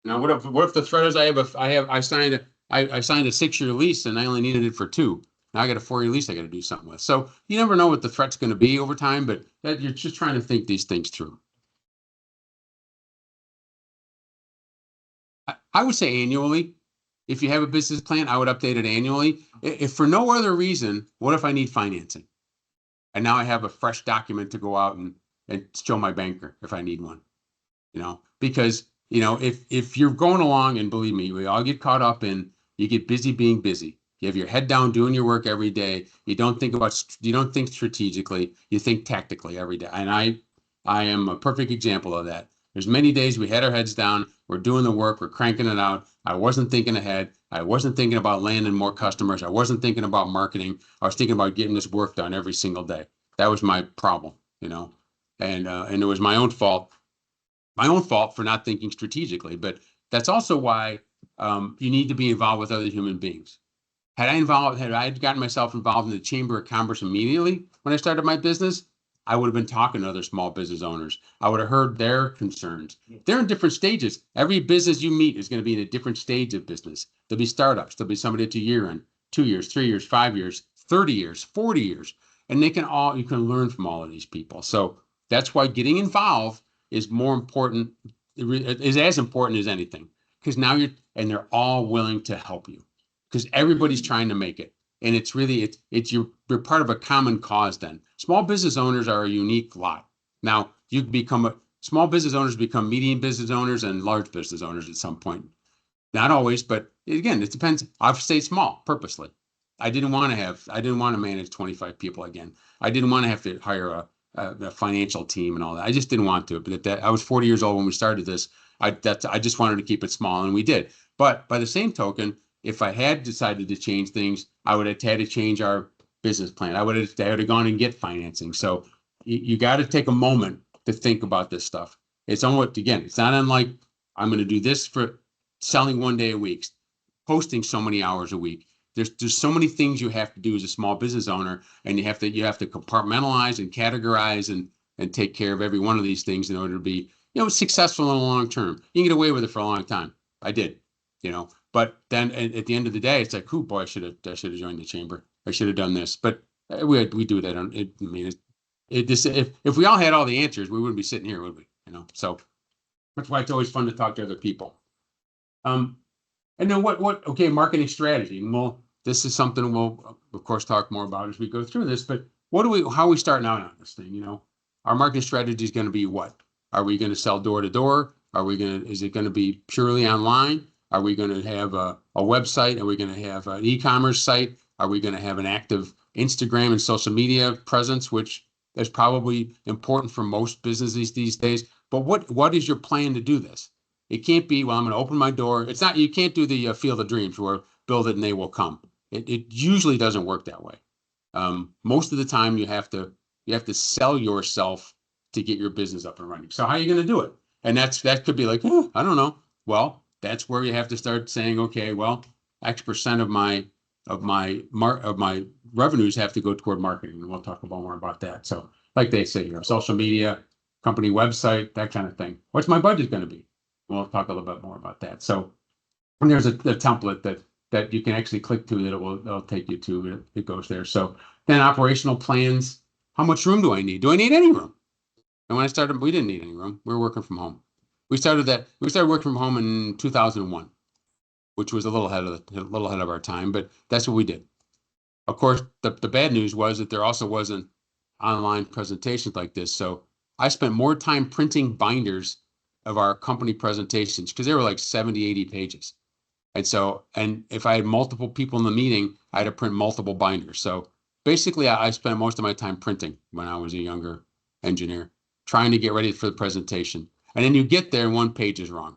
Now, what if the threat is I signed a 6-year lease and I only needed it for 2. Now I got a 4-year lease I got to do something with. So you never know what the threat's going to be over time, but you're just trying to think these things through. I would say annually. If you have a business plan, I would update it annually. If for no other reason, what if I need financing? And now I have a fresh document to go out and show my banker if I need one. Because if you're going along, and believe me, we all get caught up in, you get busy being busy. You have your head down doing your work every day. You don't think strategically, you think tactically every day. And I am a perfect example of that. There's many days we had our heads down, we're doing the work, we're cranking it out. I wasn't thinking ahead. I wasn't thinking about landing more customers. I wasn't thinking about marketing. I was thinking about getting this work done every single day. That was my problem, and it was my own fault for not thinking strategically. But that's also why you need to be involved with other human beings. Had I gotten myself involved in the Chamber of Commerce immediately when I started my business, I would have been talking to other small business owners. I would have heard their concerns. They're in different stages. Every business you meet is going to be in a different stage of business. There'll be startups. There'll be somebody at 2 years, 3 years, 5 years, 30 years, 40 years. And you can learn from all of these people. So that's why getting involved is more important, is as important as anything. Because now they're all willing to help you. Because everybody's trying to make it. And it's really, you're part of a common cause then. Small business owners are a unique lot. Now, small business owners become medium business owners and large business owners at some point. Not always, but again, it depends. I've stayed small purposely. I didn't want to manage 25 people again. I didn't want to have to hire a financial team and all that. I just didn't want to. But I was 40 years old when we started this. I just wanted to keep it small, and we did. But by the same token, if I had decided to change things, I would have had to change our business plan. I would have gone and get financing. So you got to take a moment to think about this stuff. It's almost, again, it's not unlike I'm going to do this for selling 1 day a week, posting so many hours a week. There's so many things you have to do as a small business owner, and you have to compartmentalize and categorize and take care of every one of these things in order to be, successful in the long term. You can get away with it for a long time. I did, but then at the end of the day, it's like, oh boy, I should have joined the chamber. I should have done this, but we do that. If we all had all the answers, we wouldn't be sitting here, would we? So that's why it's always fun to talk to other people. And then okay, marketing strategy. And this is something we'll of course talk more about as we go through this, but how are we starting out on this thing? Our marketing strategy is going to be what? Are we going to sell door to door? Is it going to be purely online? Are we going to have a website? Are we going to have an e-commerce site? Are we going to have an active Instagram and social media presence, which is probably important for most businesses these days? But what is your plan to do this? It can't be, well, I'm going to open my door. It's not, you can't do the Field of Dreams where build it and they will come. It usually doesn't work that way. Most of the time you have to sell yourself to get your business up and running. So how are you going to do it? And that could be like, I don't know. Well, that's where you have to start saying, okay, well, X% of my revenues have to go toward marketing, and we'll talk about more about that. So like they say, social media, company website, that kind of thing. What's my budget going to be? We'll talk a little bit more about that. So, and there's a template that you can actually click to that'll take you to it goes there. So then operational plans. How much room do I need? Do I need any room? And when I started, we didn't need any room. We were working from home. We started working from home in 2001, which was a little ahead of our time, but that's what we did. Of course, the bad news was that there also wasn't online presentations like this. So I spent more time printing binders of our company presentations because they were like 70, 80 pages. And if I had multiple people in the meeting, I had to print multiple binders. So basically I spent most of my time printing when I was a younger engineer, trying to get ready for the presentation. And then you get there and one page is wrong.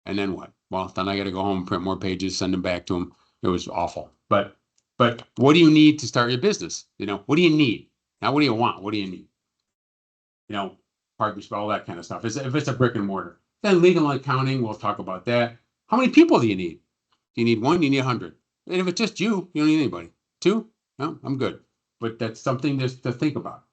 And then what? Well, then I got to go home, print more pages, send them back to them. It was awful. But what do you need to start your business? What do you need? Now, what do you want? What do you need? Parking spot, all that kind of stuff. If it's a brick and mortar. Then legal and accounting, we'll talk about that. How many people do you need? Do you need one? You need 100. And if it's just you don't need anybody. 2? No, I'm good. But that's something to think about.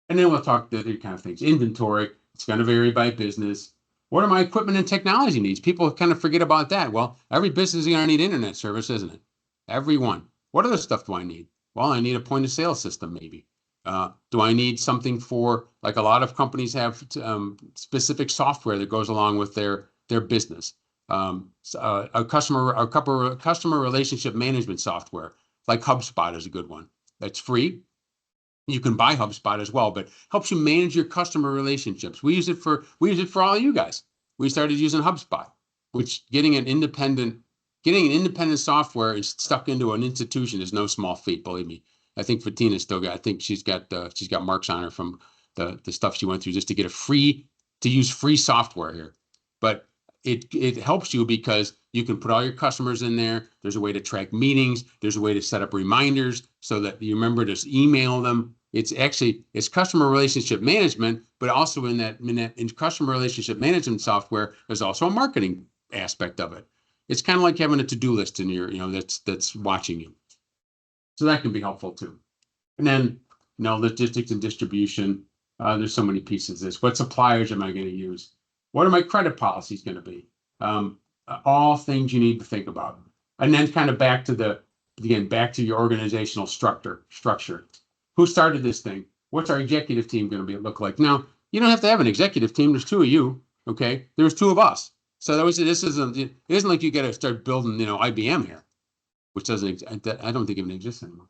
And then we'll talk the kind of things. Inventory, it's going to vary by business. What are my equipment and technology needs? People kind of forget about that. Well, every business is going to need internet service, isn't it? Every one. What other stuff do I need? Well, I need a point of sale system, maybe. Do I need something for, like a lot of companies have specific software that goes along with their business. A customer relationship management software, like HubSpot is a good one. That's free. You can buy HubSpot as well, but helps you manage your customer relationships. We use it for all you guys. We started using HubSpot, which getting an independent software and stuck into an institution is no small feat, believe me. I think Fatina's still got, I think she's got marks on her from the stuff she went through just to get to use free software here. But it helps you because you can put all your customers in there. There's a way to track meetings. There's a way to set up reminders so that you remember to email them. It's customer relationship management, but also in customer relationship management software, there's also a marketing aspect of it. It's kind of like having a to-do list in your, that's watching you. So that can be helpful too. And then, logistics and distribution. There's so many pieces of this. What suppliers am I going to use? What are my credit policies going to be? All things you need to think about. And then kind of back to your organizational structure. Who started this thing? What's our executive team going to look like? Now, you don't have to have an executive team. There's 2 of you. Okay. There's 2 of us. So it isn't like you got to start building, IBM here, which doesn't, I don't think even exists anymore.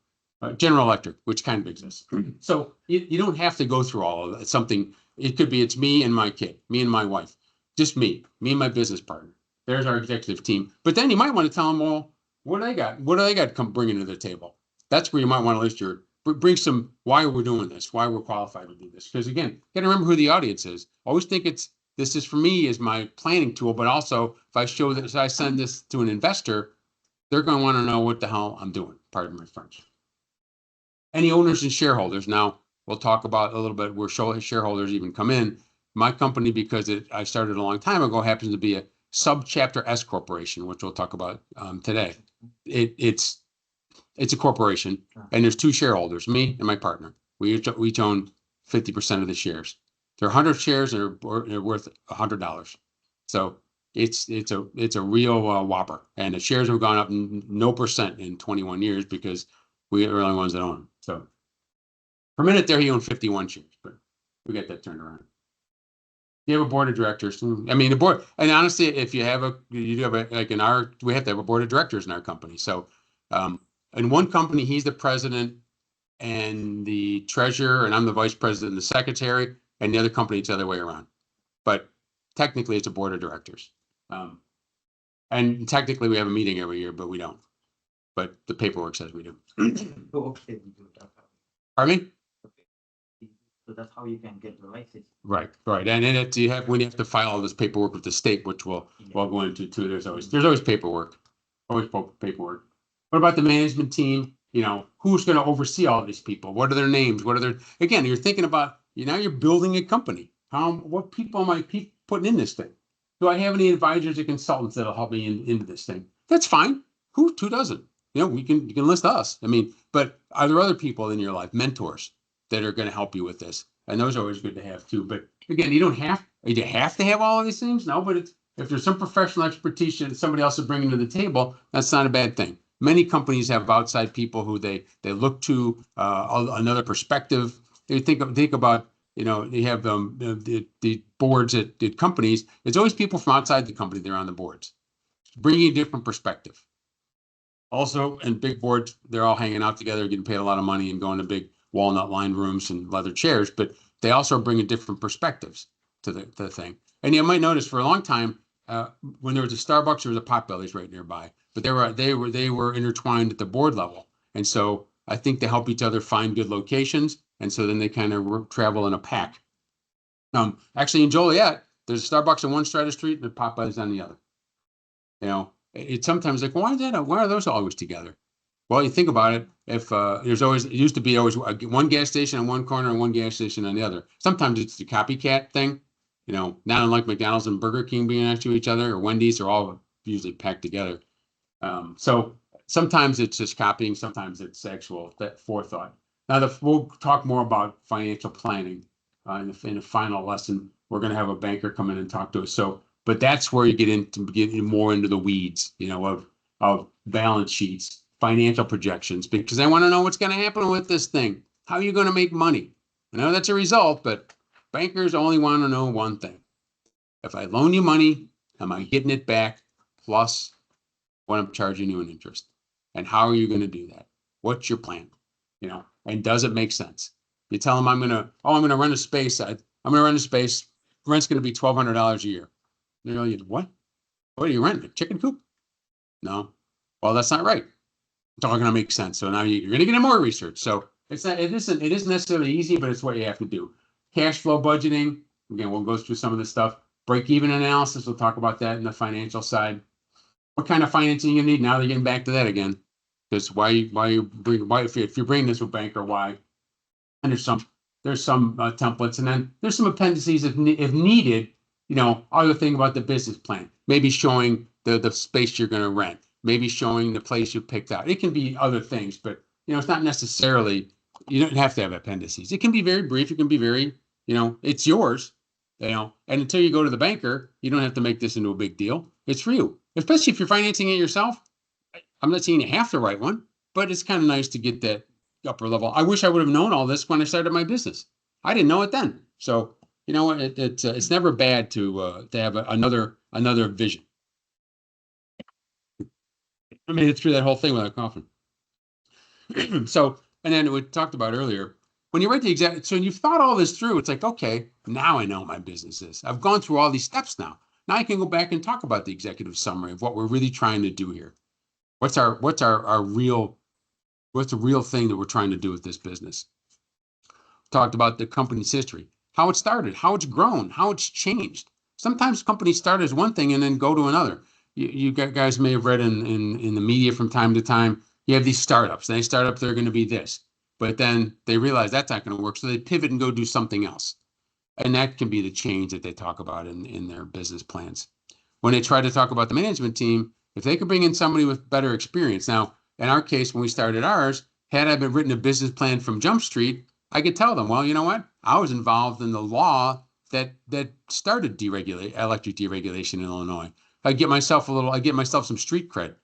General Electric, which kind of exists. So you don't have to go through all of that. Something, it could be, it's me and my kid, me and my wife, just me and my business partner. There's our executive team. But then you might want to tell them, well, what do they got? What do they got come bringing to the table? That's where you might want to list your, bring some, why we're doing this, why we're qualified to do this. Because again, you got to remember who the audience is. Always think this is for me as my planning tool, but also if I show this, I send this to an investor, they're going to want to know what the hell I'm doing. Pardon my French. Any owners and shareholders. Now we'll talk about a little bit where shareholders even come in. My company, because I started a long time ago, happens to be a subchapter S corporation, which we'll talk about today. It's a corporation, and there's two shareholders, me and my partner. We each own 50% of the shares. There are 100 shares, and they're worth $100. So it's a real whopper. And the shares have gone up no percent in 21 years because we are the only ones that own them. So per minute there, he owned 51 shares, but we got that turned around. You have a board of directors. I mean, the board, and honestly, if you have like we have to have a board of directors in our company. So in one company, he's the president and the treasurer, and I'm the vice president and the secretary, and the other company, it's the other way around. But technically, it's a board of directors. And technically, we have a meeting every year, but we don't. But the paperwork says we do. Okay. Pardon me? So that's how you can get the license. Right. And then when you have to file all this paperwork with the state, which we'll go into too. There's always paperwork. Always paperwork. What about the management team? You know, who's going to oversee all these people? What are their names? Again, you're thinking about, now you're building a company. What people am I putting in this thing? Do I have any advisors or consultants that'll help me into this thing? That's fine. Who doesn't? You can list us. I mean, but are there other people in your life, mentors, that are going to help you with this? And those are always good to have too. But again, you have to have all of these things. No, but if there's some professional expertise that somebody else is bringing to the table, that's not a bad thing. Many companies have outside people who they look to another perspective. They think about, they have the boards at companies. It's always people from outside the company that are on the boards, bringing a different perspective. Also, in big boards, they're all hanging out together, getting paid a lot of money and going to big walnut-lined rooms and leather chairs, but they also bring different perspectives to the thing. And you might notice for a long time, when there was a Starbucks, there was a Potbelly's right nearby, but they were intertwined at the board level. And so I think they help each other find good locations. And so then they kind of travel in a pack. Actually, in Joliet, there's a Starbucks on one side of the street and a Potbelly's on the other. It's sometimes like, why are those always together? Well, you think about it, if it used to be always one gas station on one corner and one gas station on the other. Sometimes it's the copycat thing, not unlike McDonald's and Burger King being next to each other, or Wendy's, are all usually packed together. So sometimes it's just copying, sometimes it's actual that forethought. Now, we'll talk more about financial planning in the final lesson. We're going to have a banker come in and talk to us. But that's where you get more into the weeds, of balance sheets, financial projections, because I want to know what's going to happen with this thing. How are you going to make money? I know that's a result, but bankers only want to know one thing. If I loan you money, am I getting it back plus what I'm charging you in interest? And how are you going to do that? What's your plan? And does it make sense? You tell them I'm going to rent a space. I'm going to rent a space. Rent's going to be $1,200 a year. What? What are you renting? A chicken coop? No. Well, that's not right. It's all going to make sense. So now you're going to get in more research. So it isn't necessarily easy, but it's what you have to do. Cash flow budgeting. Again, we'll go through some of this stuff. Break-even analysis. We'll talk about that in the financial side. What kind of financing you need? Now they're getting back to that again. Because if you're bringing this to a banker, why? And there's some templates, and then there's some appendices if needed. Other thing about the business plan, maybe showing the space you're going to rent, maybe showing the place you picked out. It can be other things, but it's not necessarily, you don't have to have appendices. It can be very brief. It can be very, it's yours, and until you go to the banker, you don't have to make this into a big deal. It's for you, especially if you're financing it yourself. I'm not saying you have to write one, but it's kind of nice to get that upper level. I wish I would have known all this when I started my business. I didn't know it then. So, it's never bad to have another vision. I made it through that whole thing without coughing. So, and then we talked about earlier, when you write the exact, so you've thought all this through, it's like, okay, now I know what my business is. I've gone through all these steps now. Now I can go back and talk about the executive summary of what we're really trying to do here. What's the real thing that we're trying to do with this business? Talked about the company's history, how it started, how it's grown, how it's changed. Sometimes companies start as one thing and then go to another. You guys may have read in the media from time to time, you have these startups. They start up, they're going to be this, but then they realize that's not going to work. So they pivot and go do something else. And that can be the change that they talk about in their business plans. When they try to talk about the management team, if they could bring in somebody with better experience. Now, in our case, when we started ours, had I been written a business plan from Jump Street, I could tell them, well, you know what? I was involved in the law that started electric deregulation in Illinois. I get myself some street cred,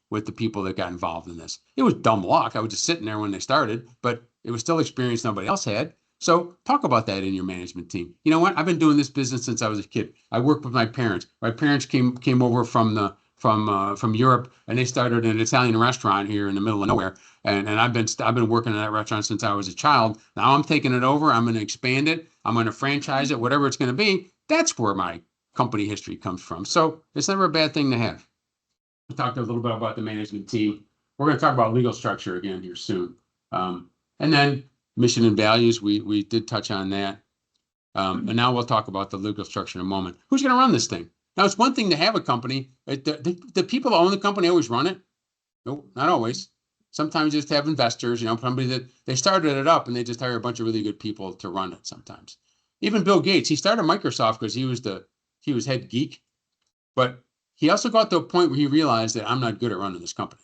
with the people that got involved in this. It was dumb luck. I was just sitting there when they started, but it was still experience nobody else had. So talk about that in your management team. You know what? I've been doing this business since I was a kid. I worked with my parents. My parents came over from Europe, and they started an Italian restaurant here in the middle of nowhere. And I've been working in that restaurant since I was a child. Now I'm taking it over. I'm going to expand it. I'm going to franchise it, whatever it's going to be. That's where my company history comes from. So it's never a bad thing to have. We talked a little bit about the management team. We're going to talk about legal structure again here soon. And then mission and values, we did touch on that. And now we'll talk about the legal structure in a moment. Who's going to run this thing? Now, it's one thing to have a company. The people that own the company always run it. Nope, not always. Sometimes you just have investors, somebody that they started it up and they just hire a bunch of really good people to run it sometimes. Even Bill Gates, he started Microsoft because he was head geek, but he also got to a point where he realized that I'm not good at running this company.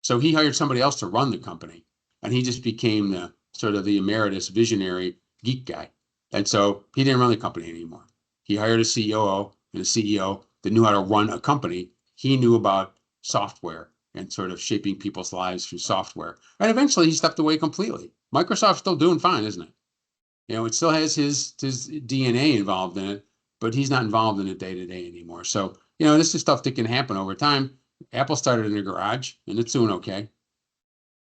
So he hired somebody else to run the company, and he just became the sort of the emeritus visionary geek guy. And so he didn't run the company anymore. He hired a COO and a CEO that knew how to run a company. He knew about software and sort of shaping people's lives through software. And eventually he stepped away completely. Microsoft's still doing fine, isn't it? It still has his DNA involved in it, but he's not involved in it day to day anymore. So, this is stuff that can happen over time. Apple started in a garage and it's doing okay.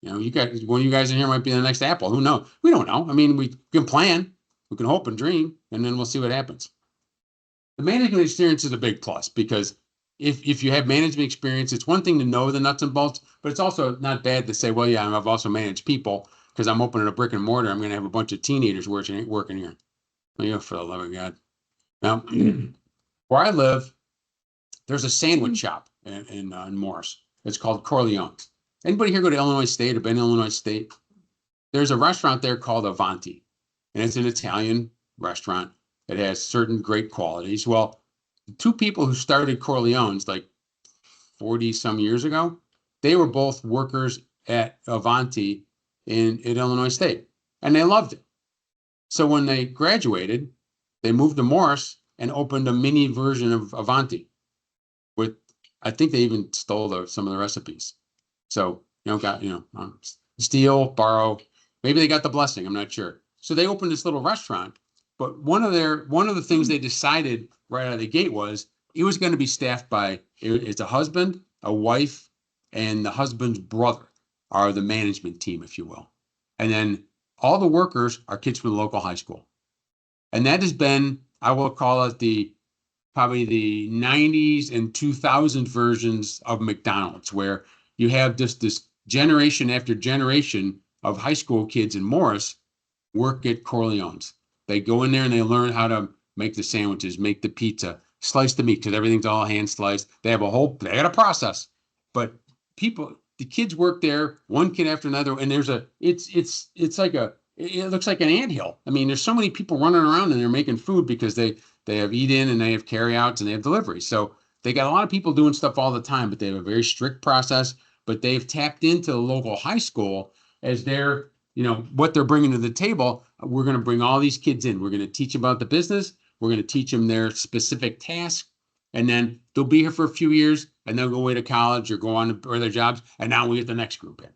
You guys, one of you guys in here might be the next Apple. Who knows? We don't know. I mean, we can plan, we can hope and dream, and then we'll see what happens. The management experience is a big plus because if you have management experience, it's one thing to know the nuts and bolts, but it's also not bad to say, well, yeah, I've also managed people because I'm opening a brick and mortar. I'm going to have a bunch of teenagers working here. For the love of God. Now, where I live, there's a sandwich shop in Morris. It's called Corleone's. Anybody here go to Illinois State or been to Illinois State? There's a restaurant there called Avanti, and it's an Italian restaurant that has certain great qualities. Well, the two people who started Corleone's like 40 some years ago, they were both workers at Avanti in Illinois State, and they loved it. So when they graduated, they moved to Morris and opened a mini version of Avanti. I think they even stole some of the recipes. So, steal, borrow. Maybe they got the blessing. I'm not sure. So they opened this little restaurant. But one of the things they decided right out of the gate was it was going to be staffed by it's a husband, a wife, and the husband's brother are the management team, if you will. And then all the workers are kids from the local high school. And that has been, I will call it probably the 90s and 2000 versions of McDonald's, where you have just this generation after generation of high school kids in Morris work at Corleone's. They go in there and they learn how to make the sandwiches, make the pizza, slice the meat, because everything's all hand sliced. They got a process. But the kids work there, one kid after another, and it looks like an anthill. I mean, there's so many people running around and they're making food because they have eat-in and they have carry-outs and they have delivery. So they got a lot of people doing stuff all the time, but they have a very strict process. But they've tapped into the local high school as their, what they're bringing to the table. We're going to bring all these kids in. We're going to teach about the business. We're going to teach them their specific task. And then they'll be here for a few years and they'll go away to college or go on to their jobs. And now we get the next group in.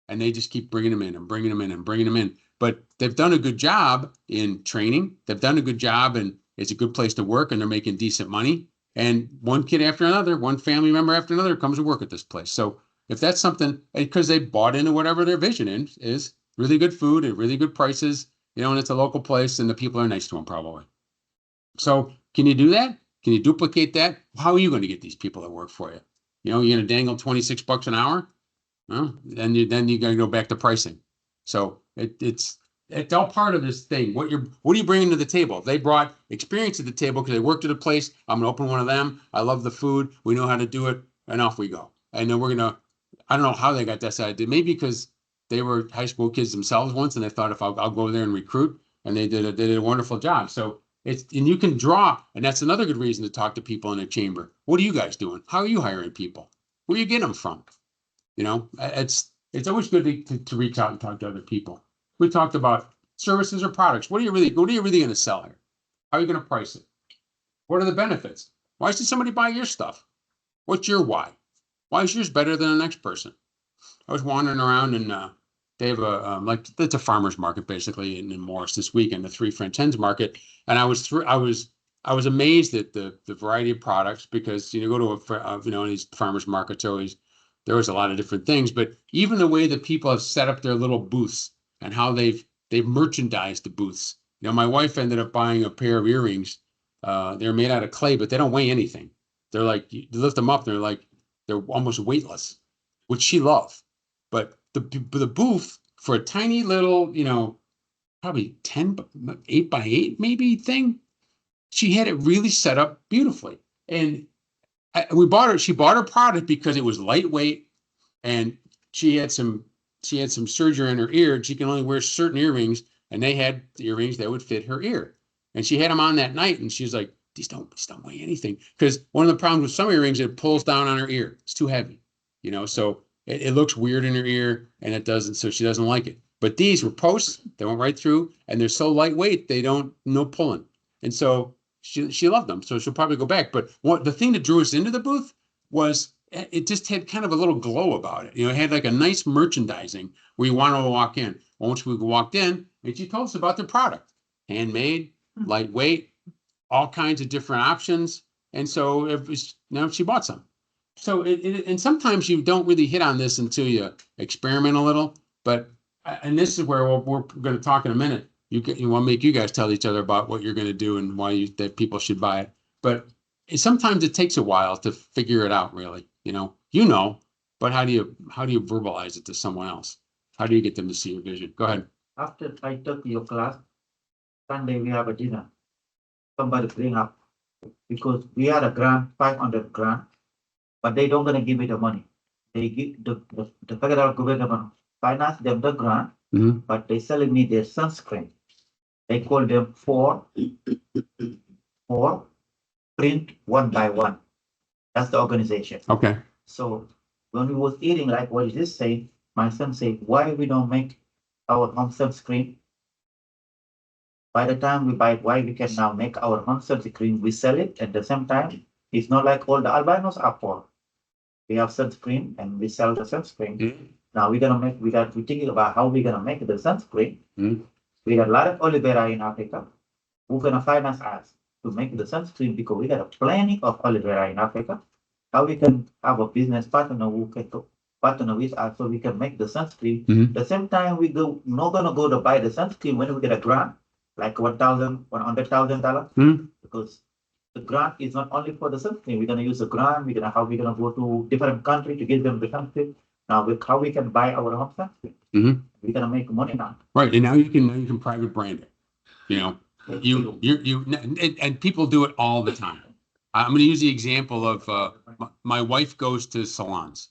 And they just keep bringing them in and bringing them in and bringing them in. But they've done a good job in training. They've done a good job, and it's a good place to work, and they're making decent money. And one kid after another, one family member after another comes to work at this place. So if that's something, because they bought into whatever their vision is really good food at really good prices, and it's a local place and the people are nice to them probably. So can you do that? Can you duplicate that? How are you going to get these people to work for you? You know, you're going to dangle $26 an hour. Well, then you got to go back to pricing. So it's all part of this thing. What are you bringing to the table? They brought experience to the table because they worked at a place. I'm going to open one of them. I love the food. We know how to do it, and off we go. And then I don't know how they got this idea. Maybe because they were high school kids themselves once, and they thought if I'll go there and recruit, and they did a wonderful job. So and you can draw, and that's another good reason to talk to people in a chamber. What are you guys doing? How are you hiring people? Where are you getting them from? You know, it's always good to reach out and talk to other people. We talked about services or products. What are you really going to sell here? How are you going to price it? What are the benefits? Why should somebody buy your stuff? What's your why? Why is yours better than the next person? I was wandering around and they have it's a farmer's market basically in Morris this weekend, the Three French Hens market, and I was amazed at the variety of products because you go to these farmers markets there was a lot of different things, but even the way that people have set up their little booths and how they've merchandised the booths. You know, my wife ended up buying a pair of earrings. They're made out of clay, but they don't weigh anything. They're like, you lift them up, they're almost weightless, which she loved. But the booth for a tiny little, probably 8 by 8 maybe thing, she had it really set up beautifully. And she bought her product because it was lightweight, and she had some surgery in her ear, and she can only wear certain earrings, and they had the earrings that would fit her ear. And she had them on that night, and she's like, these don't weigh anything. Because one of the problems with some earrings, it pulls down on her ear. It's too heavy, so it looks weird in her ear, and it doesn't, so she doesn't like it. But these were posts, they went right through, and they're so lightweight, no pulling. And so she loved them, so she'll probably go back. But the thing that drew us into the booth was it just had kind of a little glow about it. It had like a nice merchandising where you wanted to walk in. Once we walked in, and she told us about their product. Handmade, lightweight, all kinds of different options. And so she bought some. So and sometimes you don't really hit on this until you experiment a little. And this is where we're going to talk in a minute. You want to make you guys tell each other about what you're going to do and why that people should buy it. But sometimes it takes a while to figure it out, really. But how do you verbalize it to someone else? How do you get them to see your vision? Go ahead. After I took your class, Sunday we have a dinner. Somebody bring up, because we had a grant, 500 grant, but they don't gonna give me the money. They give the federal government finance them the grant, but they selling me their sunscreen. They call them for print 1 by 1. That's the organization. Okay. So when we was eating, like what is this saying? My son said, why we don't make our home sunscreen? By the time we buy it, why we can now make our home sunscreen, we sell it at the same time. It's not like all the albinos are poor. We have sunscreen and we sell the sunscreen. Now we're thinking about how we're gonna make the sunscreen. We got a lot of aloe vera in Africa. Who's gonna finance us to make the sunscreen, because we got a plenty of aloe vera in Africa. How we can have a business partner who can partner with us so we can make the sunscreen. The same time not gonna go to buy the sunscreen when we get a grant, like $100,000, because the grant is not only for the sunscreen. We're gonna use the grant. We're gonna go to different countries to give them the sunscreen. Now how we can buy our home sunscreen. We're gonna make money now. Right, and now you can private brand it. And people do it all the time. I'm going to use the example of my wife goes to salons.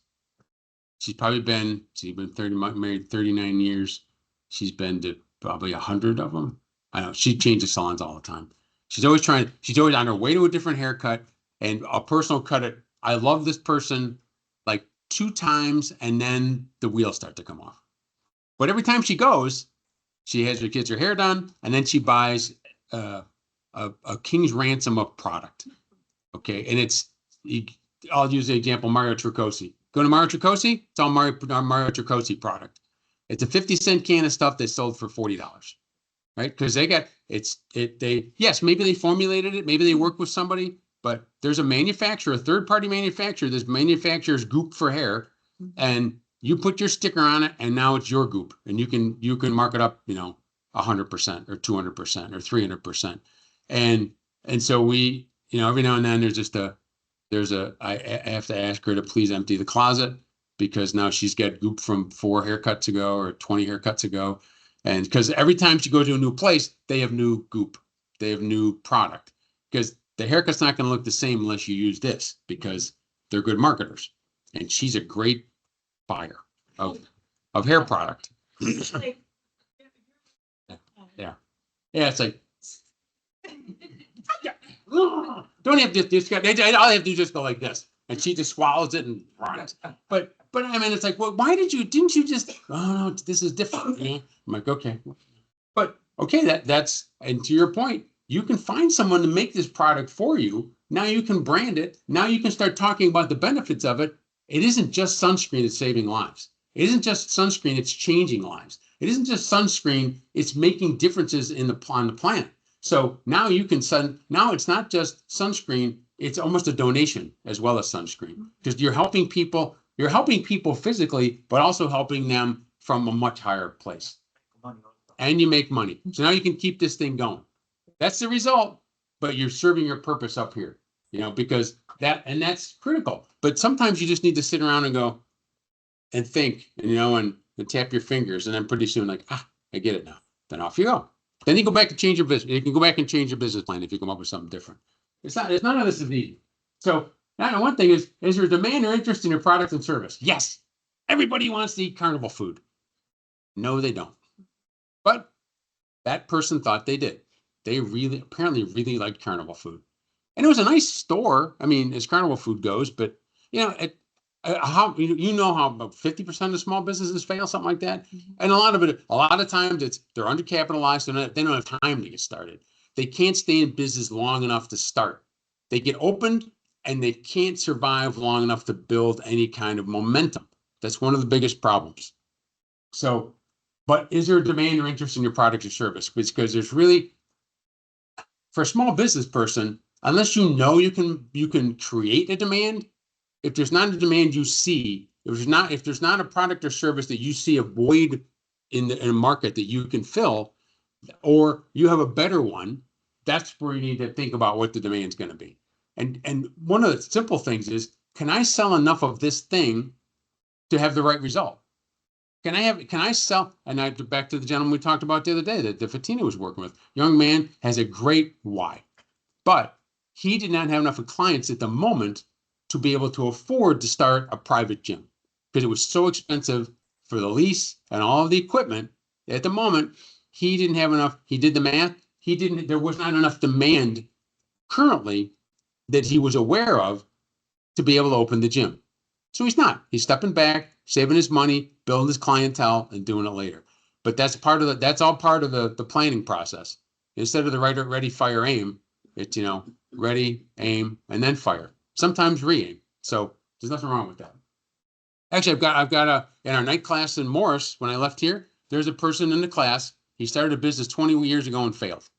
She's been married 39 years. She's been to probably 100 of them. I know she changes salons all the time. She's always on her way to a different haircut and a personal cut. I love this person like 2 times, and then the wheels start to come off. But every time she goes, she gets her hair done, and then she buys a king's ransom of product. Okay, and I'll use the example Mario Tricosi. Go to Mario Tricosi, it's all Mario Tricosi product. It's a 50-cent can of stuff that's sold for $40, right? Because maybe they formulated it, maybe they work with somebody, but there's a manufacturer, a third-party manufacturer. This manufacturer's goop for hair, and you put your sticker on it, and now it's your goop, and you can mark it up, 100% or 200% or 300%, and so every now and then I have to ask her to please empty the closet because now she's got goop from 4 haircuts ago or 20 haircuts ago. And because every time she goes to a new place, they have new goop. They have new product because the haircut's not going to look the same unless you use this because they're good marketers. And she's a great buyer of hair product. Yeah. Yeah, it's like, don't have to just all I have to do is just go like this. And she just swallows it and runs. But I mean, it's like, well, didn't you just, oh no, this is different. You know? I'm like, okay. But okay, that's, and to your point, you can find someone to make this product for you. Now you can brand it. Now you can start talking about the benefits of it. It isn't just sunscreen, it's saving lives. It isn't just sunscreen, it's changing lives. It isn't just sunscreen, it's making differences on the planet. So now you can now it's not just sunscreen, it's almost a donation as well as sunscreen. Because you're helping people physically, but also helping them from a much higher place. And you make money. So now you can keep this thing going. That's the result, but you're serving your purpose up here, because that's critical. But sometimes you just need to sit around and go and think, and tap your fingers, and then pretty soon, like, I get it now. Then off you go. Then you go back and change your business. You can go back and change your business plan if you come up with something different. None of this is easy. So now one thing is there demand or interest in your product and service? Yes. Everybody wants to eat carnival food. No, they don't. But that person thought they did. They apparently really liked carnival food. And it was a nice store. I mean, as carnival food goes, but how about 50% of small businesses fail, something like that. Mm-hmm. And a lot of times they're undercapitalized, so they don't have time to get started. They can't stay in business long enough to start. They get opened and they can't survive long enough to build any kind of momentum. That's one of the biggest problems. So, but is there a demand or interest in your product or service? Because there's really, for a small business person, unless you can create a demand. If there's not a demand you see, if there's not a product or service that you see a void in a market that you can fill, or you have a better one, that's where you need to think about what the demand is going to be. And one of the simple things is, can I sell enough of this thing to have the right result? Can I sell? And I back to the gentleman we talked about the other day that Fatina was working with. Young man has a great why, but he did not have enough clients at the moment to be able to afford to start a private gym because it was so expensive for the lease and all of the equipment. At the moment, he didn't have enough. He did the math. There was not enough demand currently that he was aware of to be able to open the gym. So he's stepping back, saving his money, building his clientele, and doing it later. But that's all part of the planning process. Instead of the ready, fire, aim, it's, ready, aim, and then fire. Sometimes re-aim. So there's nothing wrong with that. Actually, I've got in our night class in Morris, when I left here, there's a person in the class. He started a business 20 years ago and failed.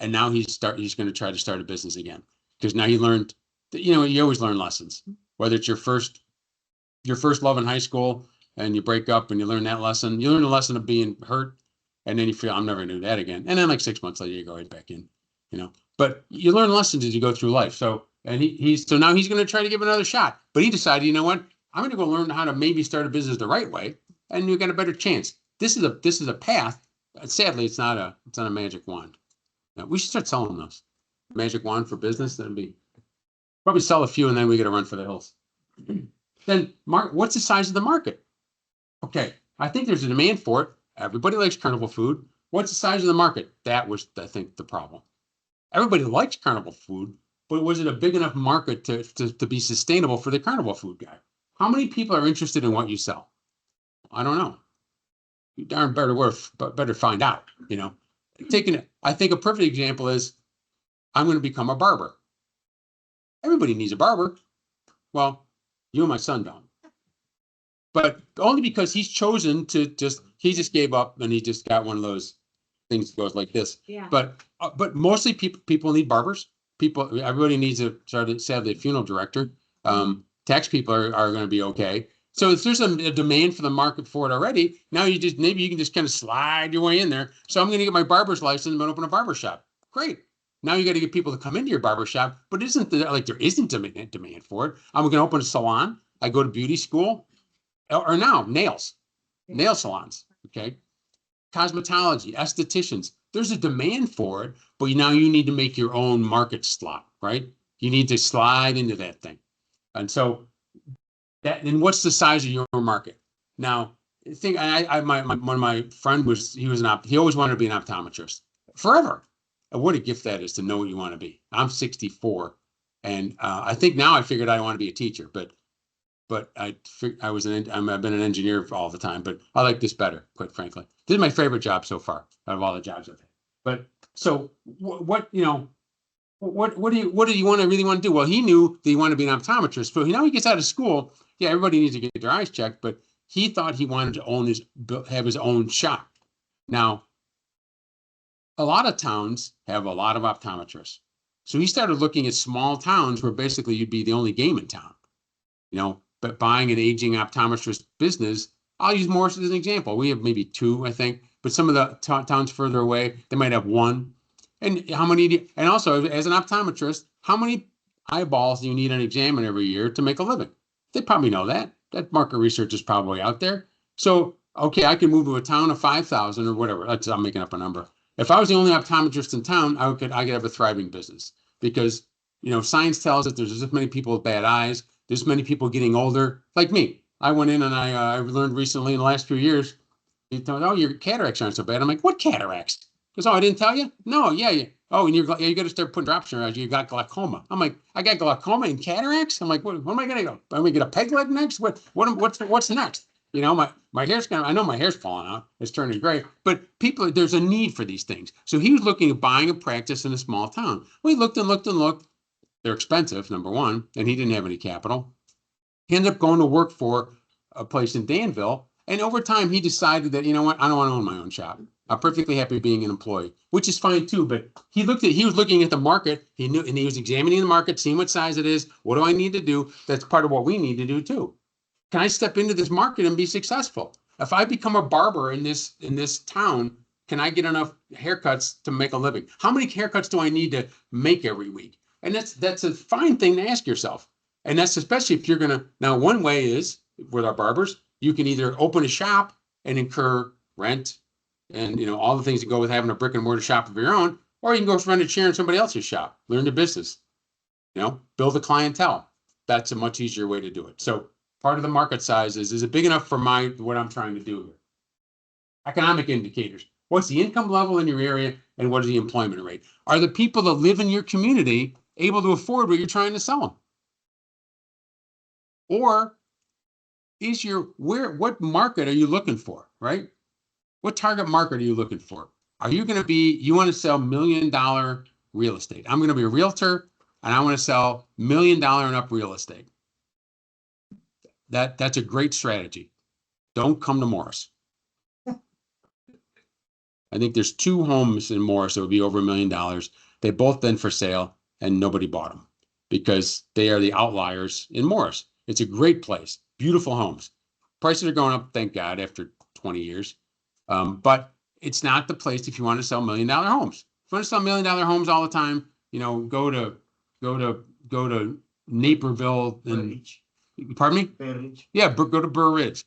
And now he's going to try to start a business again. Because now he learned that, you always learn lessons. Whether it's your first love in high school and you break up and you learn that lesson. You learn the lesson of being hurt. And then you feel, I'm never going to do that again. And then like 6 months later, you go right back in, But you learn lessons as you go through life. So now he's going to try to give it another shot. But he decided, you know what? I'm going to go learn how to maybe start a business the right way, and you got a better chance. This is a path. Sadly, it's not a magic wand. Now, we should start selling those. Magic wand for business. That'd be probably sell a few, and then we get to run for the hills. Then, what's the size of the market? Okay, I think there's a demand for it. Everybody likes carnival food. What's the size of the market? That was, I think, the problem. Everybody likes carnival food, but was it a big enough market to be sustainable for the carnival food guy? How many people are interested in what you sell? I don't know. You darn better find out, I think a perfect example is, I'm going to become a barber. Everybody needs a barber. Well, you and my son don't. But only because he's chosen to he just gave up and he just got one of those things that goes like this. Yeah. But mostly people need barbers. Everybody needs sadly a funeral director. Tax people are going to be okay. So if there's a demand for the market for it already, now maybe you can just kind of slide your way in there. So I'm going to get my barber's license and open a barber shop. Great. Now you got to get people to come into your barbershop, but there isn't demand for it. I'm going to open a salon. I go to beauty school, or now nail salons. Okay. Cosmetology, estheticians. There's a demand for it, but now you need to make your own market slot, right? You need to slide into that thing. And so and what's the size of your market? Now, one of my friend he always wanted to be an optometrist forever. And what a gift that is to know what you want to be. I'm 64, and I think now I figured I want to be a teacher, but I've been an engineer all the time, but I like this better, quite frankly. This is my favorite job so far out of all the jobs I've had. But so what do you really want to do? Well, he knew that he wanted to be an optometrist, but he gets out of school. Yeah, everybody needs to get their eyes checked, but he thought he wanted to have his own shop. Now, a lot of towns have a lot of optometrists. So he started looking at small towns where basically you'd be the only game in town, but buying an aging optometrist business. I'll use Morris as an example. We have maybe 2, I think, but some of the towns further away, they might have 1. And and also as an optometrist, how many eyeballs do you need an examine every year to make a living? They probably know that. That market research is probably out there. So, okay, I can move to a town of 5,000 or whatever. I'm making up a number. If I was the only optometrist in town, I could have a thriving business because, science tells us there's this many people with bad eyes. There's many people getting older, like me. I went in and I learned recently in the last few years, he told me, oh, your cataracts aren't so bad. I'm like, what cataracts? Because, I didn't tell you? No, yeah. Oh, and you got to start putting drops in your eyes. You got glaucoma. I'm like, I got glaucoma and cataracts? I'm like, what am I going to go? Am I going to get a peg leg next? What's next? My hair's I know my hair's falling out. It's turning gray. But there's a need for these things. So he was looking at buying a practice in a small town. We looked and looked and looked. They're expensive, number one, and he didn't have any capital. He ended up going to work for a place in Danville. And over time, he decided that, I don't want to own my own shop. I'm perfectly happy being an employee, which is fine too. But he was looking at the market. He knew, and he was examining the market, seeing what size it is. What do I need to do? That's part of what we need to do too. Can I step into this market and be successful? If I become a barber in this town, can I get enough haircuts to make a living? How many haircuts do I need to make every week? And that's a fine thing to ask yourself. And that's especially if you're now one way is with our barbers, you can either open a shop and incur rent and all the things that go with having a brick and mortar shop of your own, or you can go rent a chair in somebody else's shop, learn the business, build a clientele. That's a much easier way to do it. So part of the market size is it big enough for what I'm trying to do here? Economic indicators. What's the income level in your area and what is the employment rate? Are the people that live in your community able to afford what you're trying to sell them? Or what market are you looking for, right? What target market are you looking for? Are you going to you want to sell $1 million real estate? I'm going to be a realtor and I want to sell $1 million and up real estate. That's a great strategy. Don't come to Morris. I think there's 2 homes in Morris that would be over $1 million. They've both been for sale and nobody bought them because they are the outliers in Morris. It's a great place, beautiful homes. Prices are going up, thank God, after 20 years. But it's not the place if you want to sell $1 million homes. If you want to sell $1 million homes all the time, go to Naperville and pardon me? Burr Ridge. Yeah, go to Burr Ridge.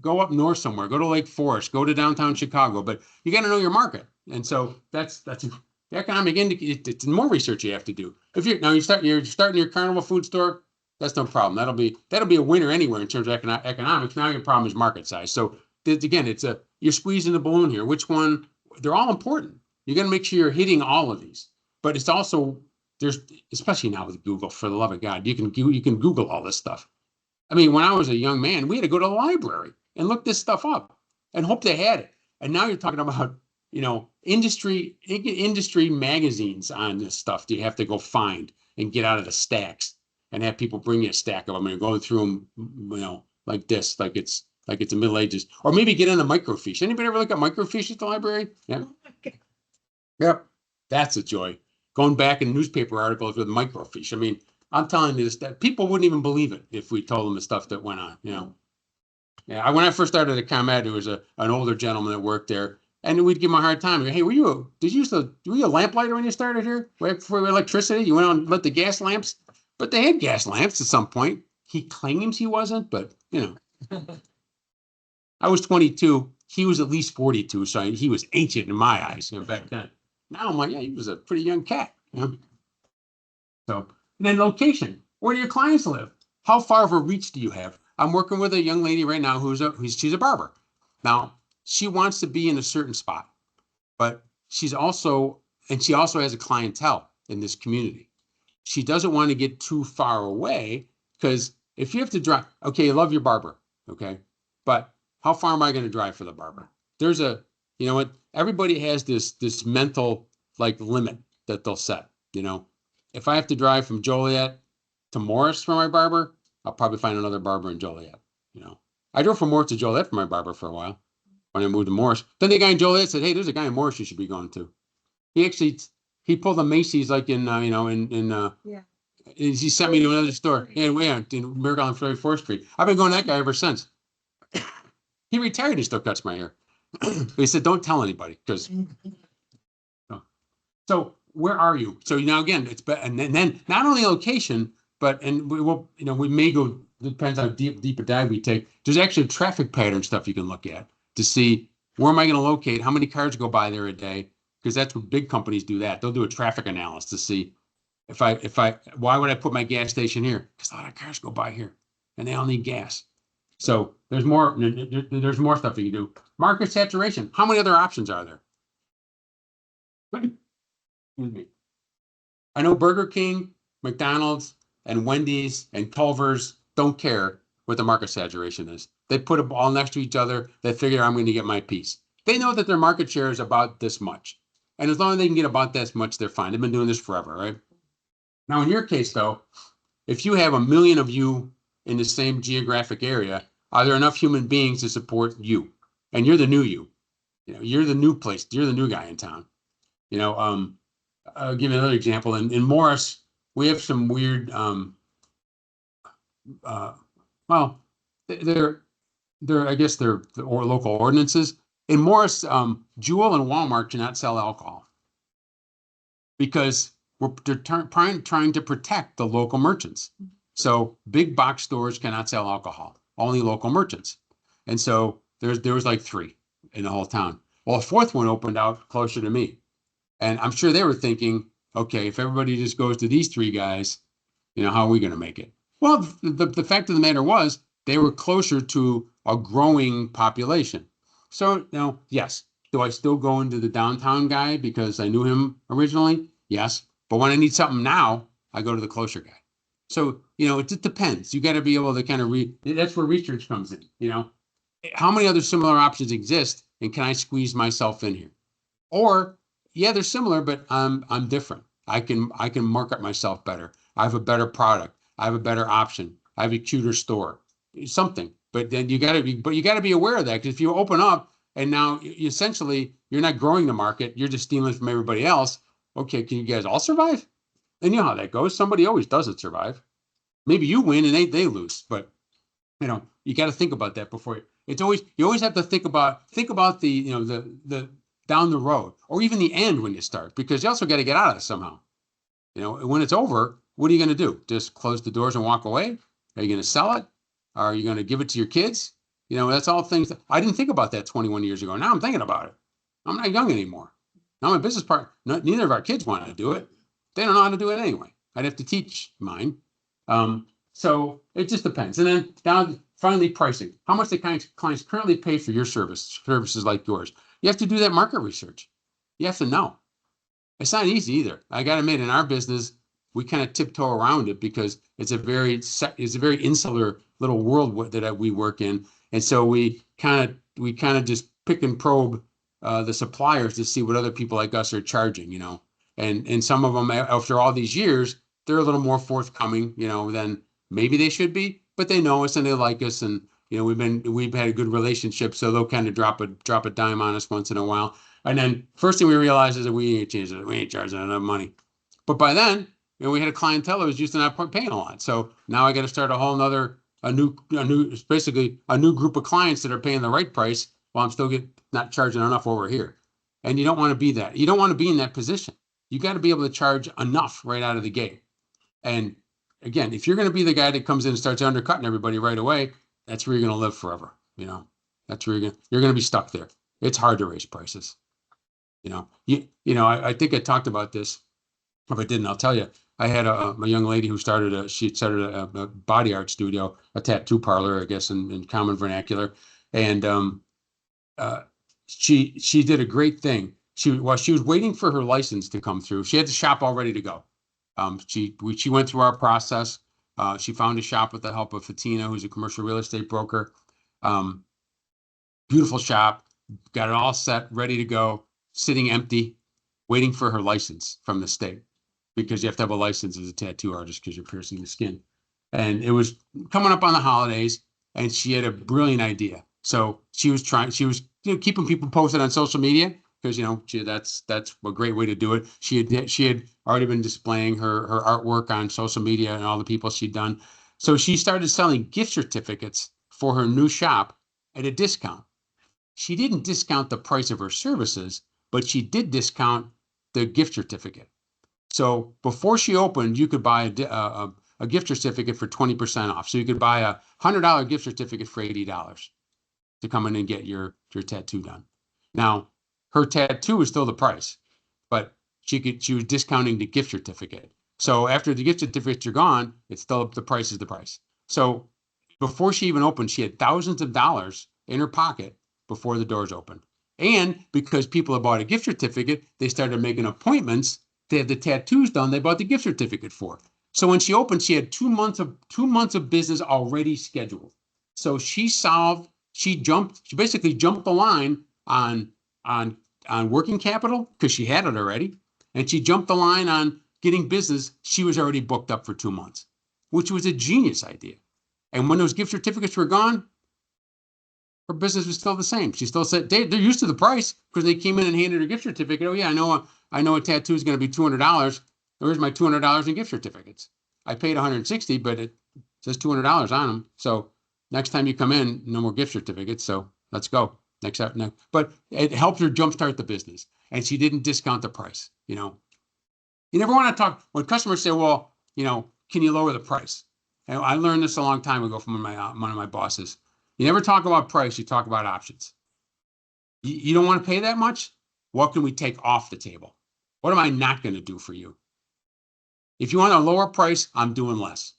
Go up north somewhere. Go to Lake Forest. Go to downtown Chicago. But you got to know your market, and so that's the economic indicator. It's more research you have to do. If you're starting your Carnival food store, that's no problem. That'll be a winner anywhere in terms of economics. Now your problem is market size. So again, you're squeezing the balloon here. Which one? They're all important. You got to make sure you're hitting all of these. But it's also especially now with Google. For the love of God, you can Google all this stuff. I mean, when I was a young man, we had to go to the library and look this stuff up and hope they had it. And now you're talking about, industry magazines on this stuff. Do you have to go find and get out of the stacks and have people bring you a stack of them and going through them, like this, like it's the Middle Ages, or maybe get into microfiche. Anybody ever look at microfiche at the library? Yeah. Yep. That's a joy. Going back in newspaper articles with microfiche. I mean, I'm telling you this, that people wouldn't even believe it if we told them the stuff that went on, Yeah, when I first started at ComEd, there was an older gentleman that worked there, And we'd give him a hard time. Hey, were you a lamplighter when you started here? Right before electricity? You went on and lit the gas lamps? But they had gas lamps at some point. He claims he wasn't, but you know. I was 22. He was at least 42. So he was ancient in my eyes, you know, back then. Now I'm like, yeah, he was a pretty young cat. You know? So, and then location. Where do your clients live? How far of a reach do you have? I'm working with a young lady right now she's a barber. Now, she wants to be in a certain spot, but she also has a clientele in this community. She doesn't want to get too far away because if you have to drive, okay, you love your barber, okay, but how far am I going to drive for the barber? There's you know what, everybody has this mental like limit that they'll set, you know. If I have to drive from Joliet to Morris for my barber, I'll probably find another barber in Joliet, you know. I drove from Morris to Joliet for my barber for a while when I moved to Morris. Then the guy in Joliet said, hey, there's a guy in Morris you should be going to. He pulled a Macy's like in Yeah. he sent me to another store in Miracle on 34th Street. I've been going to that guy ever since. He retired and still cuts my hair. He said, don't tell anybody because. So where are you? So now again, it's and then not only location, but and we will, you know, we may go, depends how deep a dive we take. There's actually traffic pattern stuff you can look at to see where am I going to locate, how many cars go by there a day, because that's what big companies do that. They'll do a traffic analysis to see why would I put my gas station here? Because a lot of cars go by here and they all need gas. So there's more stuff you can do. Market saturation. How many other options are there? Excuse me. I know Burger King, McDonald's, and Wendy's and Culver's don't care what the market saturation is. They put them all next to each other. They figure I'm going to get my piece. They know that their market share is about this much. And as long as they can get about this much, they're fine. They've been doing this forever, right? Now, in your case, though, if you have 1 million of you in the same geographic area, are there enough human beings to support you? And you're the new you. You know, you're the new place. You're the new guy in town. You know, I'll give you another example. In Morris, we have some weird, well, they're I guess they're local ordinances. In Morris, Jewel and Walmart do not sell alcohol because they're trying to protect the local merchants. So big box stores cannot sell alcohol, only local merchants. And so there was like 3 in the whole town. Well, a 4th one opened out closer to me. And I'm sure they were thinking, okay, if everybody just goes to these 3 guys, you know, how are we going to make it? Well, the fact of the matter was they were closer to a growing population. So now, yes, do I still go into the downtown guy because I knew him originally? Yes. But when I need something now, I go to the closer guy. So, you know, it depends. You got to be able to kind of that's where research comes in. You know, how many other similar options exist and can I squeeze myself in here? Or, yeah, they're similar, but I'm different. I can market myself better. I have a better product. I have a better option. I have a cuter store, something. But then you got to be aware of that, because if you open up and now essentially you're not growing the market, you're just stealing from everybody else. Okay, can you guys all survive? And you know how that goes. Somebody always doesn't survive. Maybe you win and they lose, but you know, you got to think about that before you always have to think about the, you know, the down the road or even the end when you start, because you also got to get out of it somehow. You know, when it's over, what are you going to do? Just close the doors and walk away? Are you going to sell it? Are you going to give it to your kids? You know, that's all things I didn't think about that 21 years ago. Now I'm thinking about it. I'm not young anymore. Now my business partner, neither of our kids want to do it. They don't know how to do it anyway. I'd have to teach mine. So it just depends. And then down finally pricing. How much the clients currently pay for your services like yours. You have to do that market research. You have to know. It's not easy either. I got to admit, in our business, we kind of tiptoe around it because it's a very insular little world that we work in, and so we kind of just pick and probe the suppliers to see what other people like us are charging, you know, and some of them after all these years they're a little more forthcoming, you know, than maybe they should be, but they know us and they like us, and you know we've had a good relationship, so they'll kind of drop a dime on us once in a while, and then first thing we realize is that we ain't charging enough money, but by then. You know, we had a clientele that was used to not paying a lot. So now I got to start a whole nother, basically a new group of clients that are paying the right price well, I'm still not charging enough over here. And you don't want to be that. You don't want to be in that position. You got to be able to charge enough right out of the gate. And again, if you're going to be the guy that comes in and starts undercutting everybody right away, that's where you're going to live forever. You know, that's where you're going to be stuck there. It's hard to raise prices. You know, I think I talked about this. If I didn't, I'll tell you. I had a young lady who started a body art studio, a tattoo parlor, I guess, in common vernacular. And she did a great thing. While she was waiting for her license to come through, she had the shop all ready to go. She went through our process. She found a shop with the help of Fatina, who's a commercial real estate broker. Beautiful shop, got it all set, ready to go, sitting empty, waiting for her license from the state, because you have to have a license as a tattoo artist because you're piercing the skin. And it was coming up on the holidays, and she had a brilliant idea. So she was keeping people posted on social media, because that's a great way to do it. She had already been displaying her artwork on social media and all the people she'd done. So she started selling gift certificates for her new shop at a discount. She didn't discount the price of her services, but she did discount the gift certificate. So before she opened, you could buy a gift certificate for 20% off. So you could buy a $100 gift certificate for $80 to come in and get your tattoo done. Now, her tattoo is still the price, but she was discounting the gift certificate. So after the gift certificates are gone, it's still the price is the price. So before she even opened, she had thousands of dollars in her pocket before the doors opened. And because people had bought a gift certificate, they started making appointments to have the tattoos done they bought the gift certificate for. So when she opened, she had 2 months of business already scheduled. So she basically jumped the line on working capital because she had it already. And she jumped the line on getting business. She was already booked up for 2 months, which was a genius idea. And when those gift certificates were gone, her business was still the same. She still said they're used to the price because they came in and handed her a gift certificate. Oh yeah, I know a tattoo is going to be $200. Where's my $200 in gift certificates? I paid $160, but it says $200 on them. So next time you come in, no more gift certificates. So let's go. Next. But it helped her jumpstart the business, and she didn't discount the price. You never want to talk when customers say, "Well, can you lower the price?" And I learned this a long time ago from one of my bosses. You never talk about price, you talk about options. You don't want to pay that much? What can we take off the table? What am I not going to do for you? If you want a lower price, I'm doing less.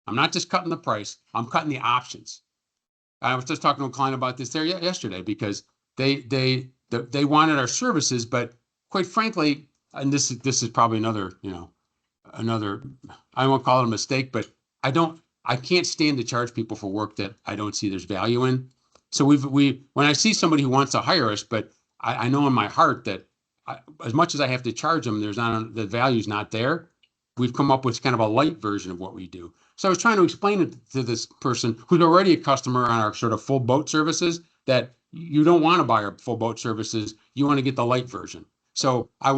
I'm not just cutting the price, I'm cutting the options. I was just talking to a client about this there yesterday because they wanted our services, but quite frankly, and this is probably another, I won't call it a mistake, but I can't stand to charge people for work that I don't see there's value in. So when I see somebody who wants to hire us, but I know in my heart that as much as I have to charge them, the value's not there. We've come up with kind of a light version of what we do. So I was trying to explain it to this person who's already a customer on our sort of full boat services that you don't want to buy our full boat services. You want to get the light version. So I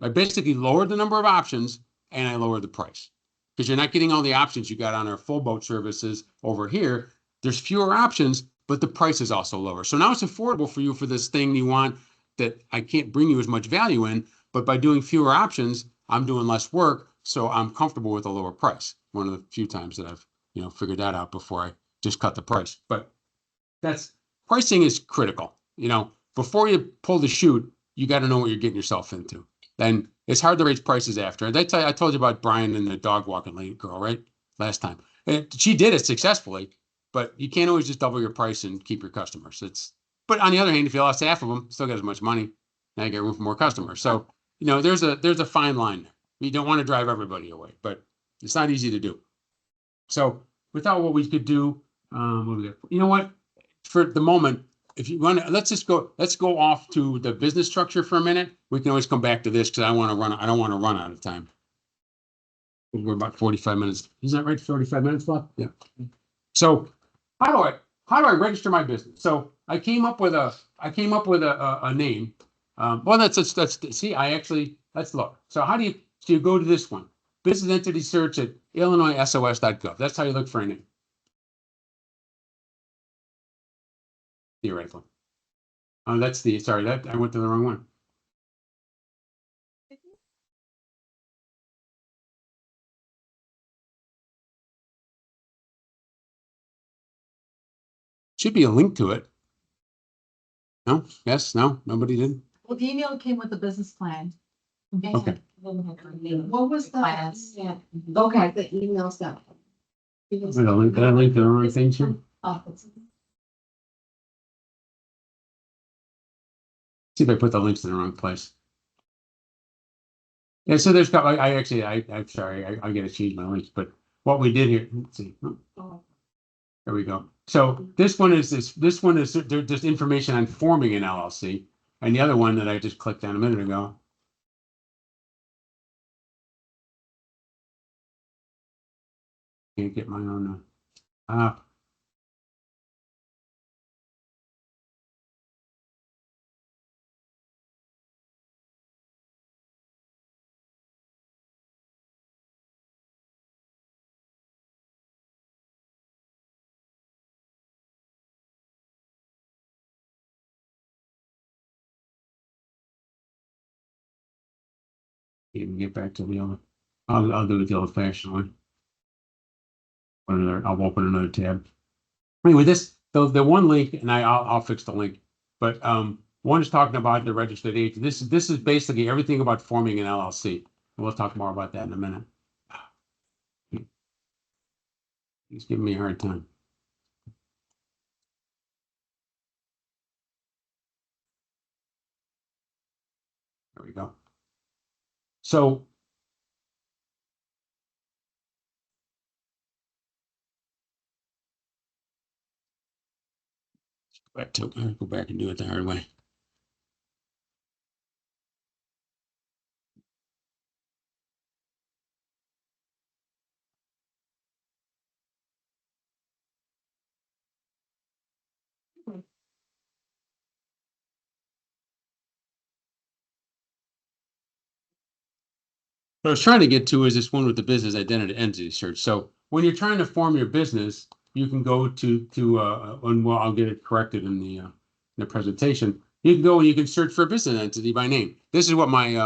basically lowered the number of options and I lowered the price. Because you're not getting all the options you got on our full boat services over here. There's fewer options, but the price is also lower. So now it's affordable for you for this thing you want that I can't bring you as much value in, but by doing fewer options, I'm doing less work, so I'm comfortable with a lower price. One of the few times that I've, figured that out before I just cut the price. But pricing is critical. Before you pull the chute, you got to know what you're getting yourself into. Then it's hard to raise prices after. And I told you about Brian and the dog walking lady girl, right? Last time. And she did it successfully, but you can't always just double your price and keep your customers. But on the other hand, if you lost half of them, still got as much money. Now you get room for more customers. So, there's a fine line there. You don't want to drive everybody away, but it's not easy to do. So we thought what we could do, what? For the moment, if you want to, let's go off to the business structure for a minute. We can always come back to this because I don't want to run out of time. We're about 45 minutes. Is that right? 45 minutes left? Yeah. So how do I register my business? So I came up with a name. Let's look. So you go to this one, business entity search at illinoisos.gov. That's how you look for a name. Theoretically. Oh, that's the, sorry, that, I went to the wrong one. Should be a link to it. No, yes, no, nobody did. Well, the email came with the business plan. Okay. What was the? Yeah. Okay, the emails that. Did I link to the wrong thing here? See if I put the links in the wrong place. Yeah, so there's, I actually, I'm sorry, I gotta change my links, but what we did here, let's see. There we go. So this one is just information on forming an LLC. And the other one that I just clicked on a minute ago. Can't get my own, even get back to the other. I'll do it the old fashioned way. I'll open another tab. Anyway, the one link, and I'll fix the link. But one is talking about the registered agent. This is basically everything about forming an LLC. We'll talk more about that in a minute. He's giving me a hard time. There we go. So I'll go back and do it the hard way. What I was trying to get to is this one with the business identity entity search. So when you're trying to form your business, you can go to and well, I'll get it corrected in the presentation. You can go and you can search for a business entity by name. This is what my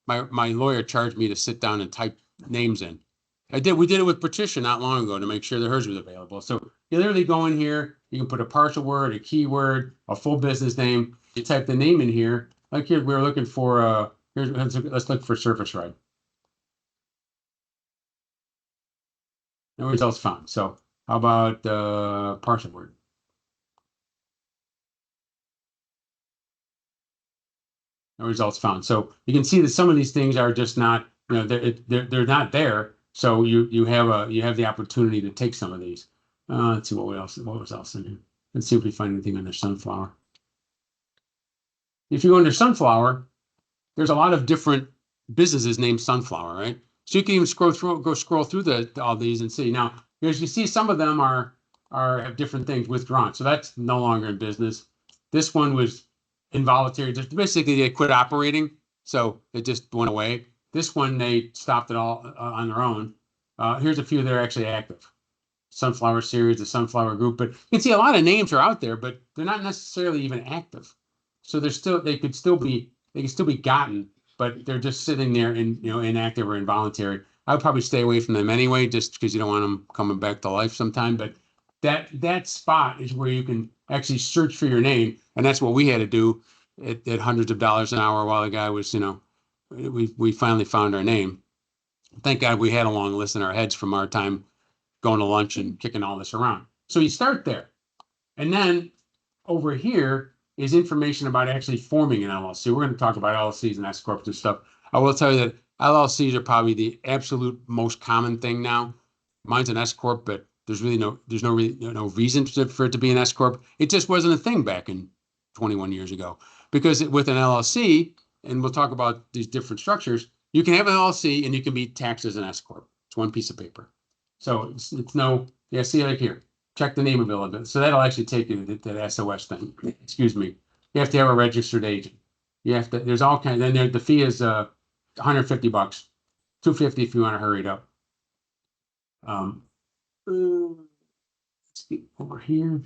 lawyer charged me to sit down and type names in. We did it with Patricia not long ago to make sure that hers was available. So you literally go in here, you can put a partial word, a keyword, a full business name. You type the name in here. Like here, we're looking for let's look for Surface Ride. No results found. So how about partial word? No results found. So you can see that some of these things are just not, they're not there. So you have the opportunity to take some of these. Let's see what was else in here. Let's see if we find anything under sunflower. If you go under sunflower, there's a lot of different businesses named Sunflower, right? So you can even scroll through all these and see. Now, as you see, some of them have different things withdrawn. So that's no longer in business. This one was involuntary. Just basically they quit operating, so it just went away. This one they stopped it all on their own. Here's a few that are actually active. Sunflower Series, the Sunflower Group, but you can see a lot of names are out there, but they're not necessarily even active. So they can still be gotten, but they're just sitting there in inactive or involuntary. I would probably stay away from them anyway, just because you don't want them coming back to life sometime. But that spot is where you can actually search for your name, and that's what we had to do at hundreds of dollars an hour while the guy was, we finally found our name. Thank God we had a long list in our heads from our time going to lunch and kicking all this around. So you start there, and then over here is information about actually forming an LLC. We're going to talk about LLCs and S corps and stuff. I will tell you that LLCs are probably the absolute most common thing now. Mine's an S corp, but there's no reason for it to be an S corp. It just wasn't a thing back in 21 years ago, because with an LLC, and we'll talk about these different structures, you can have an LLC and you can be taxed as an S corp. It's one piece of paper. So it's no, yeah, see like here. Check the name availability. So that'll actually take you to that SOS thing. Excuse me. You have to have a registered agent. You have to, there's all kinds, then the fee is $150, $250 if you want to hurry it up. Let's get over here.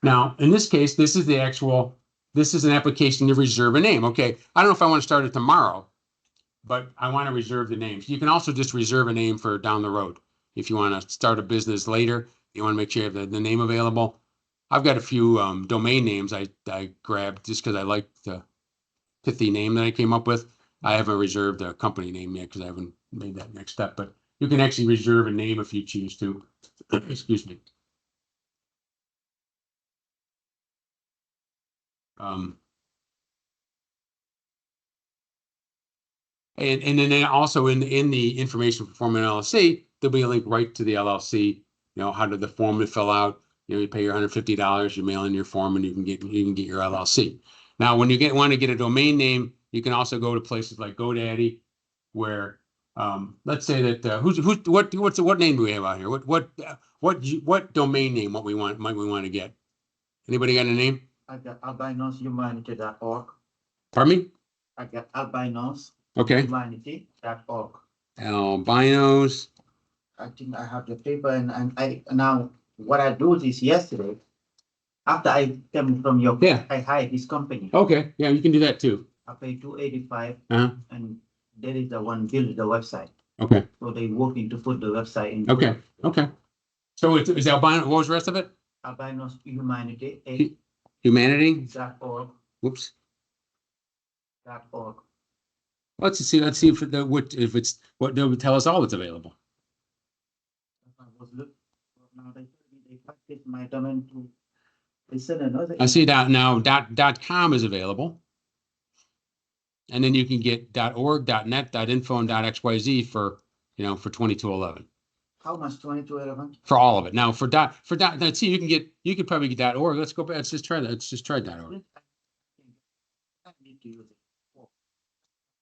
Now, in this case, this is an application to reserve a name. Okay, I don't know if I want to start it tomorrow, but I want to reserve the names. You can also just reserve a name for down the road. If you want to start a business later, you want to make sure you have the name available. I've got a few domain names I grabbed just because I like the pithy name that I came up with. I haven't reserved a company name yet because I haven't made that next step, but you can actually reserve a name if you choose to. Excuse me. And then also in the information for forming an LLC, there'll be a link right to the LLC. You know, how to the form to fill out. You know, you pay your $150, you mail in your form, and you can get your LLC. Now, when you want to get a domain name, you can also go to places like GoDaddy, where let's say that what name do we have out here? What domain name might we want to get? Anybody got a name? I got albinoshumanity.org. Pardon me? I got albinos. Okay. Humanity.org. Albinos. I think I have the paper and I now what I do is yesterday, after I came from your I hired this company. Okay, yeah, you can do that too. I pay $285 Uh-huh. and there is the one build the website. Okay. So they working to put the website in. Okay. Okay. So is albino, what was the rest of it? Albinos Humanity. Humanity.org. Whoops. .org. Let's see if what they would tell us all that's available. I was looking now they packaged my domain to they send another. I see that now .com is available. And then you can get .org, .net, .info, and .xyz for $22.11. How much? $22.11? For all of it. Now for let's see, you could probably get .org. Let's go back. Let's just try that. Let's just try .org. I need to use it.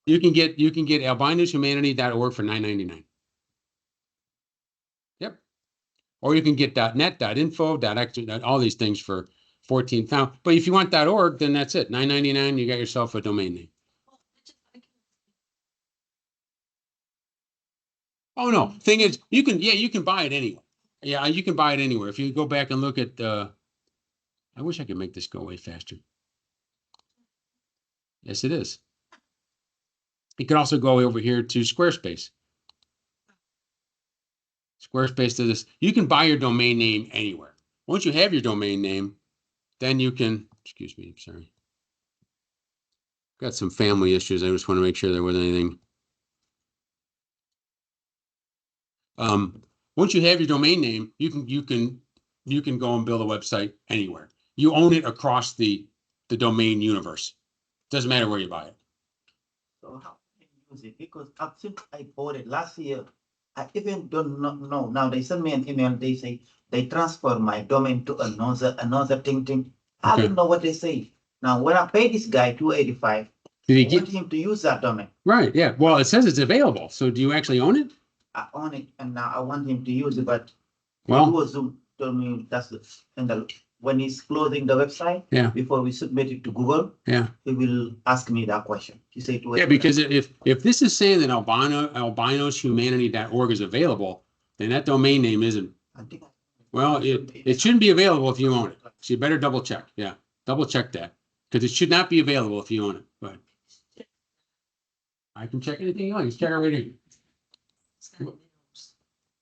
You can get albinoshumanity.org for $9.99. Yep. Or you can get .net, .info, all these things for £14. But if you want .org, then that's it. $9.99. You got yourself a domain name. Oh no. Thing is, you can buy it anywhere. Yeah, you can buy it anywhere. If you go back and look at I wish I could make this go way faster. Yes, it is. You can also go over here to Squarespace. Squarespace does this. You can buy your domain name anywhere. Once you have your domain name, then you can, excuse me, I'm sorry. Got some family issues. I just want to make sure there wasn't anything. Once you have your domain name, you can go and build a website anywhere. You own it across the domain universe. Doesn't matter where you buy it. So how can I use it? Because since I bought it last year, I even don't know. Now they send me an email. They say they transfer my domain to another thing. I don't know what they say. Now when I pay this guy $285, I want him to use that domain. Right. Yeah. Well, it says it's available. So do you actually own it? I own it, and now I want him to use it. But well, he was told me that's when he's closing the website, before we submit it to Google, he will ask me that question. He said, because if this is saying that albinoshumanity.org is available, then that domain name isn't. Well, it shouldn't be available if you own it. So you better double check. Yeah, double check that, because it should not be available if you own it. But I can check anything else. Check it right here.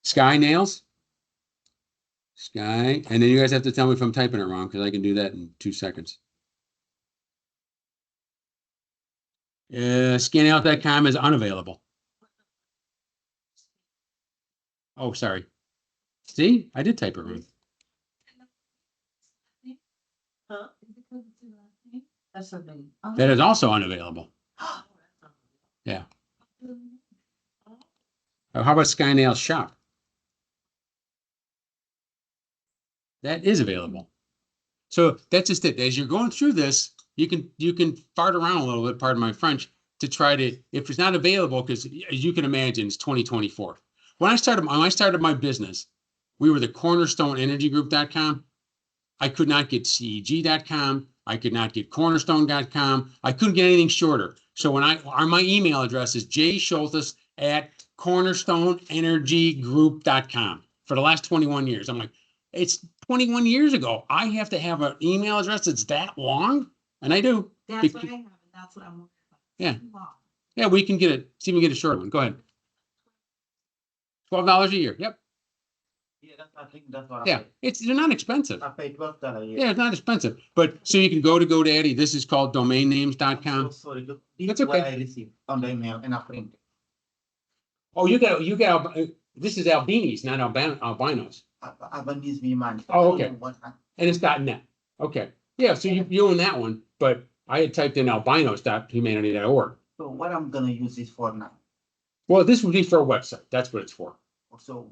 Sky Nails. Sky, and then you guys have to tell me if I'm typing it wrong, because I can do that in 2 seconds. Scannails.com is unavailable. Oh, sorry. See, I did type it wrong. Huh? That's a name. That is also unavailable. Yeah. How about Sky Nails Shop? That is available. So that's just it. As you're going through this, you can fart around a little bit, pardon my French, to try to, if it's not available, because as you can imagine, it's 2024. When I started my business, we were the cornerstoneenergygroup.com. I could not get CEG.com. I could not get cornerstone.com. I couldn't get anything shorter. So my email address is jschultes@cornerstoneenergygroup.com for the last 21 years. I'm like, it's 21 years ago. I have to have an email address that's that long? And I do. That's what I have, and that's what I'm worried about. Yeah. Too long. Yeah, we can get it. See if we can get a short one. Go ahead. $12 a year. Yep. Yeah, I think that's what Yeah. They're not expensive. I pay $12 a year. Yeah, it's not expensive. But so you can go to GoDaddy. This is called domainnames.com. Sorry, look, this That's is what okay. I received on the email and I print it. Oh, you got, this is Albini's, not albinos. Albanese man. Oh, okay. And it's .net. Okay. Yeah, so you own that one, but I had typed in albinos.humanity.org. So what I'm gonna use this for now? Well, this would be for a website. That's what it's for. So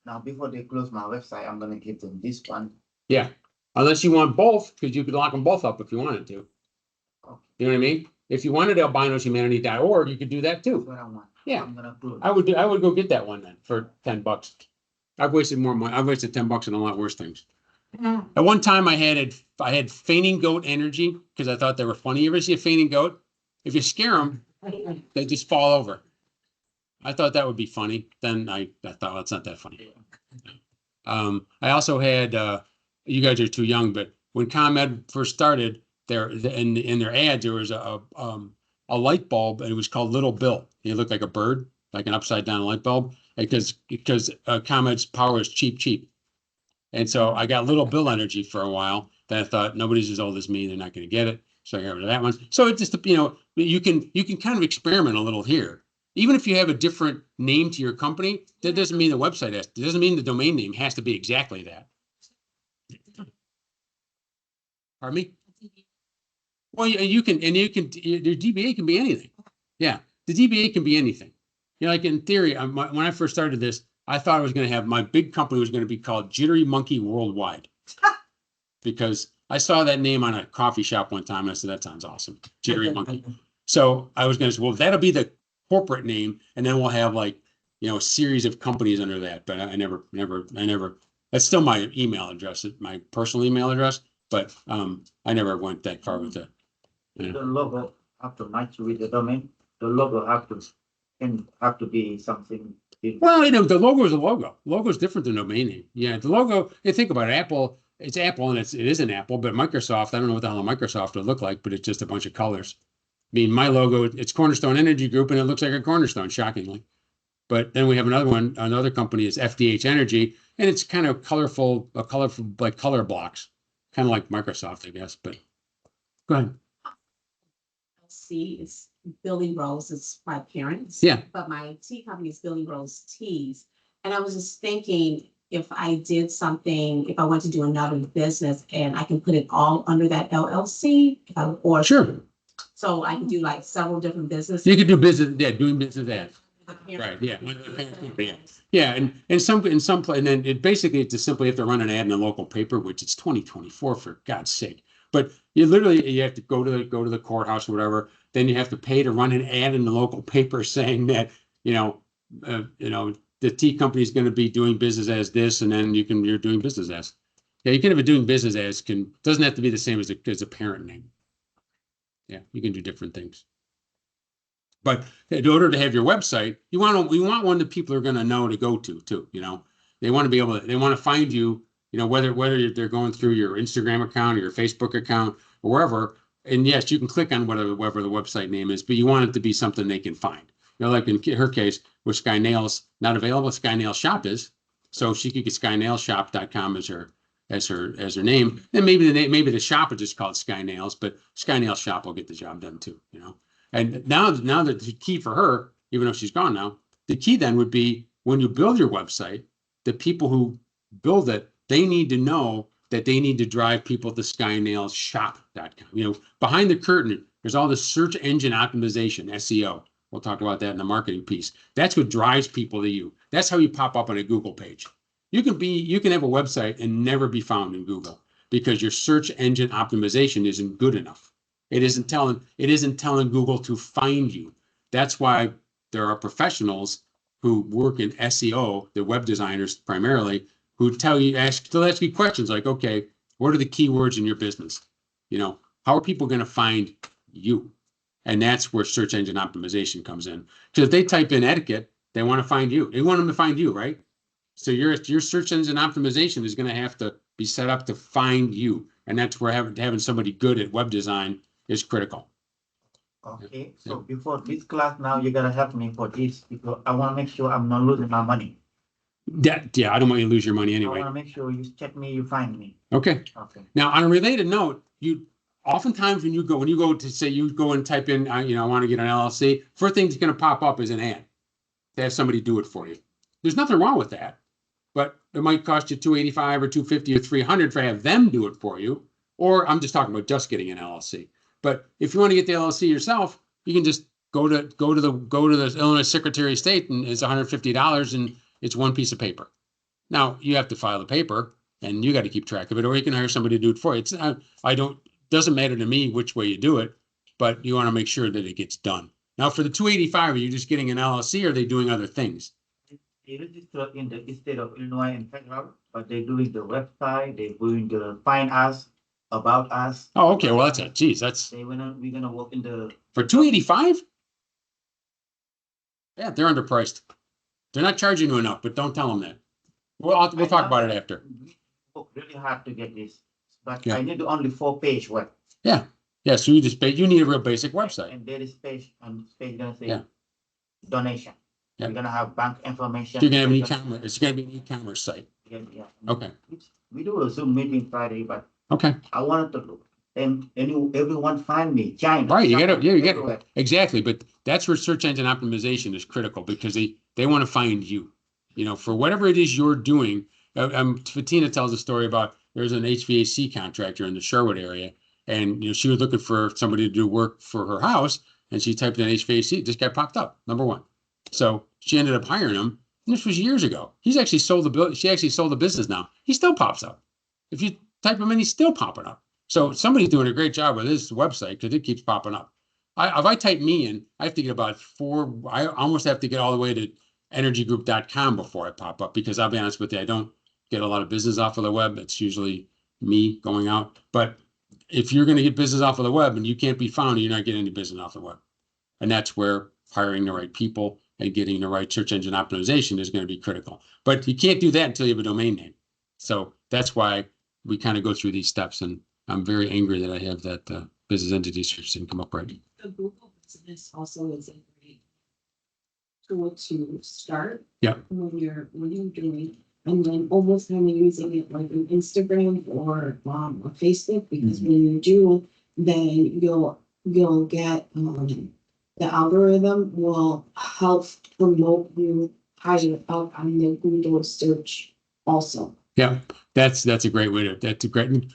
now before they close my website, I'm gonna give them this one. Yeah. Unless you want both, because you could lock them both up if you wanted to. Okay. You know what I mean? If you wanted albinoshumanity.org, you could do that That's too. what I want. Yeah. I'm gonna close. I would go get that one then for $10. I've wasted more money. I've wasted $10 on a lot worse things. At one time I had fainting goat energy because I thought they were funny. You ever see a fainting goat? If you scare them, they just fall over. I thought that would be funny. Then I thought, well, it's not that funny. I also had, you guys are too young, but when ComEd first started, in their ads, there was a light bulb, and it was called Little Bill. He looked like a bird, like an upside down light bulb, because ComEd's power is cheap. And so I got Little Bill energy for a while. Then I thought nobody's as old as me; they're not going to get it. So I got rid of that one. So it just, you can kind of experiment a little here. Even if you have a different name to your company, that doesn't mean the website it doesn't mean the domain name has to be exactly that. Pardon me? Well, your DBA can be anything. Yeah, the DBA can be anything. Like in theory, when I first started this, I thought I was going to have my big company was going to be called Jittery Monkey Worldwide, because I saw that name on a coffee shop one time and I said, that sounds awesome, Jittery Monkey. So I was going to say, well, that'll be the corporate name, and then we'll have a series of companies under that. But I never. That's still my email address, my personal email address. But I never went that far with it. The logo have to match with the domain. The logo have to be something. Well, the logo is a logo. Logo is different than domain name. Yeah, the logo. You think about it, Apple. It's Apple, and it is an Apple. But Microsoft, I don't know what the hell a Microsoft would look like, but it's just a bunch of colors. I mean, my logo, it's Cornerstone Energy Group, and it looks like a cornerstone, shockingly. But then we have another company is FDH Energy, and it's kind of colorful like color blocks, kind of like Microsoft, I guess. But go ahead. LLC is Billy Rose, it's my parents. Yeah. But my tea company is Billy Rose Teas. And I was just thinking, if I did something, if I went to do another business and I can put it all under that LLC, or Sure. so I can do like several different businesses. You could do business, doing business ads. The parent- Right, yeah. Yeah, and then it basically just simply have to run an ad in a local paper, which it's 2024 for God's sake. But you have to go to the courthouse or whatever. Then you have to pay to run an ad in the local paper saying that the tea company is going to be doing business as this, and then you're doing business as. Yeah, you can have a doing business as doesn't have to be the same as a parent name. Yeah, you can do different things. But in order to have your website, you want one that people are going to know to go to too. They want to find you. Whether they're going through your Instagram account or your Facebook account or wherever. And yes, you can click on whatever the website name is, but you want it to be something they can find. Like in her case, with Sky Nails not available, Sky Nail Shop is, so she could get SkyNailShop.com as her name. And maybe the shop is just called Sky Nails, but Sky Nail Shop will get the job done too. And now that the key for her, even though she's gone now, the key then would be when you build your website, the people who build it, they need to know that they need to drive people to SkyNailShop.com. Behind the curtain, there's all the search engine optimization, SEO. We'll talk about that in the marketing piece. That's what drives people to you. That's how you pop up on a Google page. You can have a website and never be found in Google because your search engine optimization isn't good enough. It isn't telling Google to find you. That's why there are professionals who work in SEO, the web designers primarily, who they'll ask you questions like, okay, what are the keywords in your business? How are people going to find you? And that's where search engine optimization comes in. Because if they type in etiquette, they want to find you. They want them to find you, right? So your search engine optimization is going to have to be set up to find you. And that's where having somebody good at web design is critical. Okay, so before this class now, you gotta help me for this because I wanna make sure I'm not losing my money. Yeah, I don't want you to lose your money I anyway. wanna make sure you check me, you find me. Okay. Okay. Now, on a related note, you oftentimes when you go to say you go and type in, I want to get an LLC, first thing that's going to pop up is an ad to have somebody do it for you. There's nothing wrong with that, but it might cost you $285 or $250 or $300 for have them do it for you. Or I'm just talking about just getting an LLC. But if you want to get the LLC yourself, you can just go to the Illinois Secretary of State and it's $150 and it's one piece of paper. Now you have to file the paper and you got to keep track of it, or you can hire somebody to do it for you. It's doesn't matter to me which way you do it, but you want to make sure that it gets done. Now for the 285, are you just getting an LLC or are they doing other things? They register in the state of Illinois and federal, but they're doing the website, they're doing the find us, about us. Oh, okay. Well, that's it. Geez, that's We're gonna work in the. for 285. Yeah, they're underpriced. They're not charging you enough, but don't tell them that. We'll talk about it after. We work really hard to get this, but Yeah. I need only 4-page web. Yeah. So you need a real basic website. And there is page, and page gonna say Yeah. donation. Yeah. We're gonna have bank information. You're gonna have an e-commerce. It's gonna be an e-commerce site. Yeah. Okay. We do a Zoom meeting Friday, but Okay. I wanted to look. And everyone find me, China. Right. You gotta. everywhere. Exactly. But that's where search engine optimization is critical because they want to find you. For whatever it is you're doing. Fatina tells a story about there's an HVAC contractor in the Sherwood area, and she was looking for somebody to do work for her house, and she typed in HVAC. This guy popped up, number one. So she ended up hiring him. And this was years ago. She actually sold the business now. He still pops up. If you type him in, he's still popping up. So somebody's doing a great job with this website because it keeps popping up. If I type me in, I have to get about I almost have to get all the way to energygroup.com before I pop up because I'll be honest with you, I don't get a lot of business off of the web. It's usually me going out. But if you're going to get business off of the web and you can't be found, you're not getting any business off the web. And that's where hiring the right people and getting the right search engine optimization is going to be critical. But you can't do that until you have a domain name. So that's why we kind of go through these steps. And I'm very angry that I have that business entity search didn't come up right. The Google business also is a great tool to start. Yeah. When you're doing, and then almost kind of using it like an Instagram or Facebook, because when you do, then you'll get the algorithm will help promote you higher up on the Google search also. Yeah, that's a great way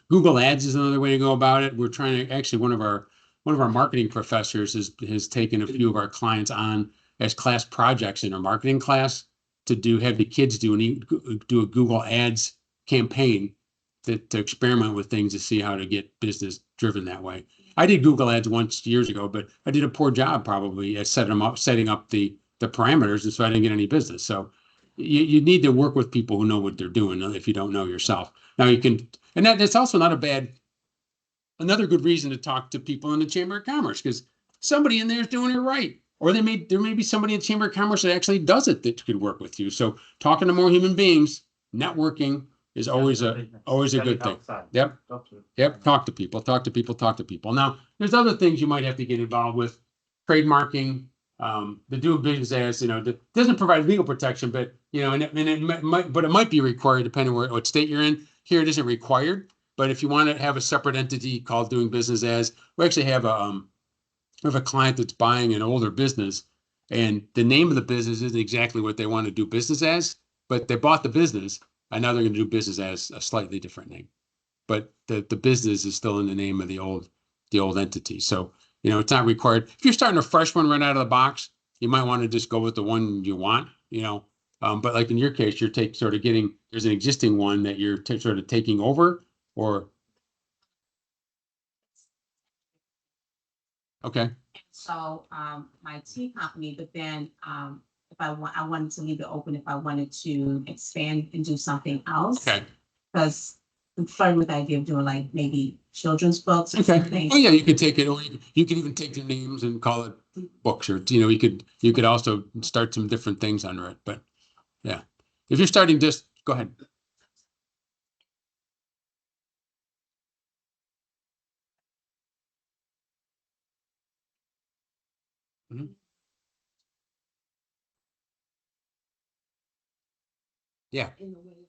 Google Ads is another way to go about it. We're trying to actually one of our marketing professors has taken a few of our clients on as class projects in our marketing class to have the kids do a Google Ads campaign to experiment with things to see how to get business driven that way. I did Google Ads once years ago, but I did a poor job probably at setting up the parameters, and so I didn't get any business. So you need to work with people who know what they're doing if you don't know yourself. Now you can, and that's also not another good reason to talk to people in the Chamber of Commerce because somebody in there is doing it right. Or there may be somebody in the Chamber of Commerce that actually does it that could work with you. So talking to more human beings, networking is always a good thing. Yep. Talk to people. Now, there's other things you might have to get involved with. Trademarking, the doing business as, that doesn't provide legal protection, but, it might be required depending on what state you're in. Here, it isn't required. But if you want to have a separate entity called doing business as, we actually have a client that's buying an older business, and the name of the business isn't exactly what they want to do business as, but they bought the business, and now they're going to do business as a slightly different name. But the business is still in the name of the old entity. So, it's not required. If you're starting a fresh one right out of the box, you might want to just go with the one you want, but like in your case, you're there's an existing one that you're sort of taking over or. Okay. So my tea company, but then if I wanted to leave it open if I wanted to expand and do something else. Okay. Because I'm starting with the idea of doing like maybe children's books or something. Oh yeah, you could take it, or you could even take the names and call it books, or you could also start some different things under it. But yeah, if you're starting, just go ahead. Mhm. Yeah. In a way,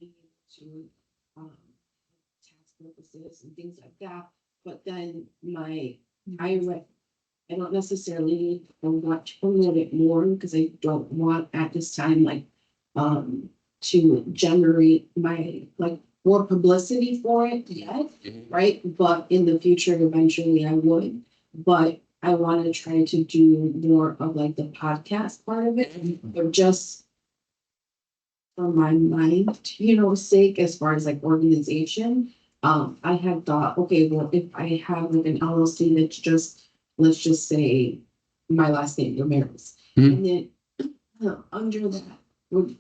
being able to, tax purposes and things like that, but then I don't necessarily want to promote it more because I don't want at this time, like, to generate more publicity for it yet, right? But in the future, eventually I would, but I want to try to do more of like the podcast part of it, or just for my mind, sake, as far as like organization. I had thought, okay, well, if I have like an LLC that's just, let's just say my last name, Ramirez. Mhm. And then under that, would,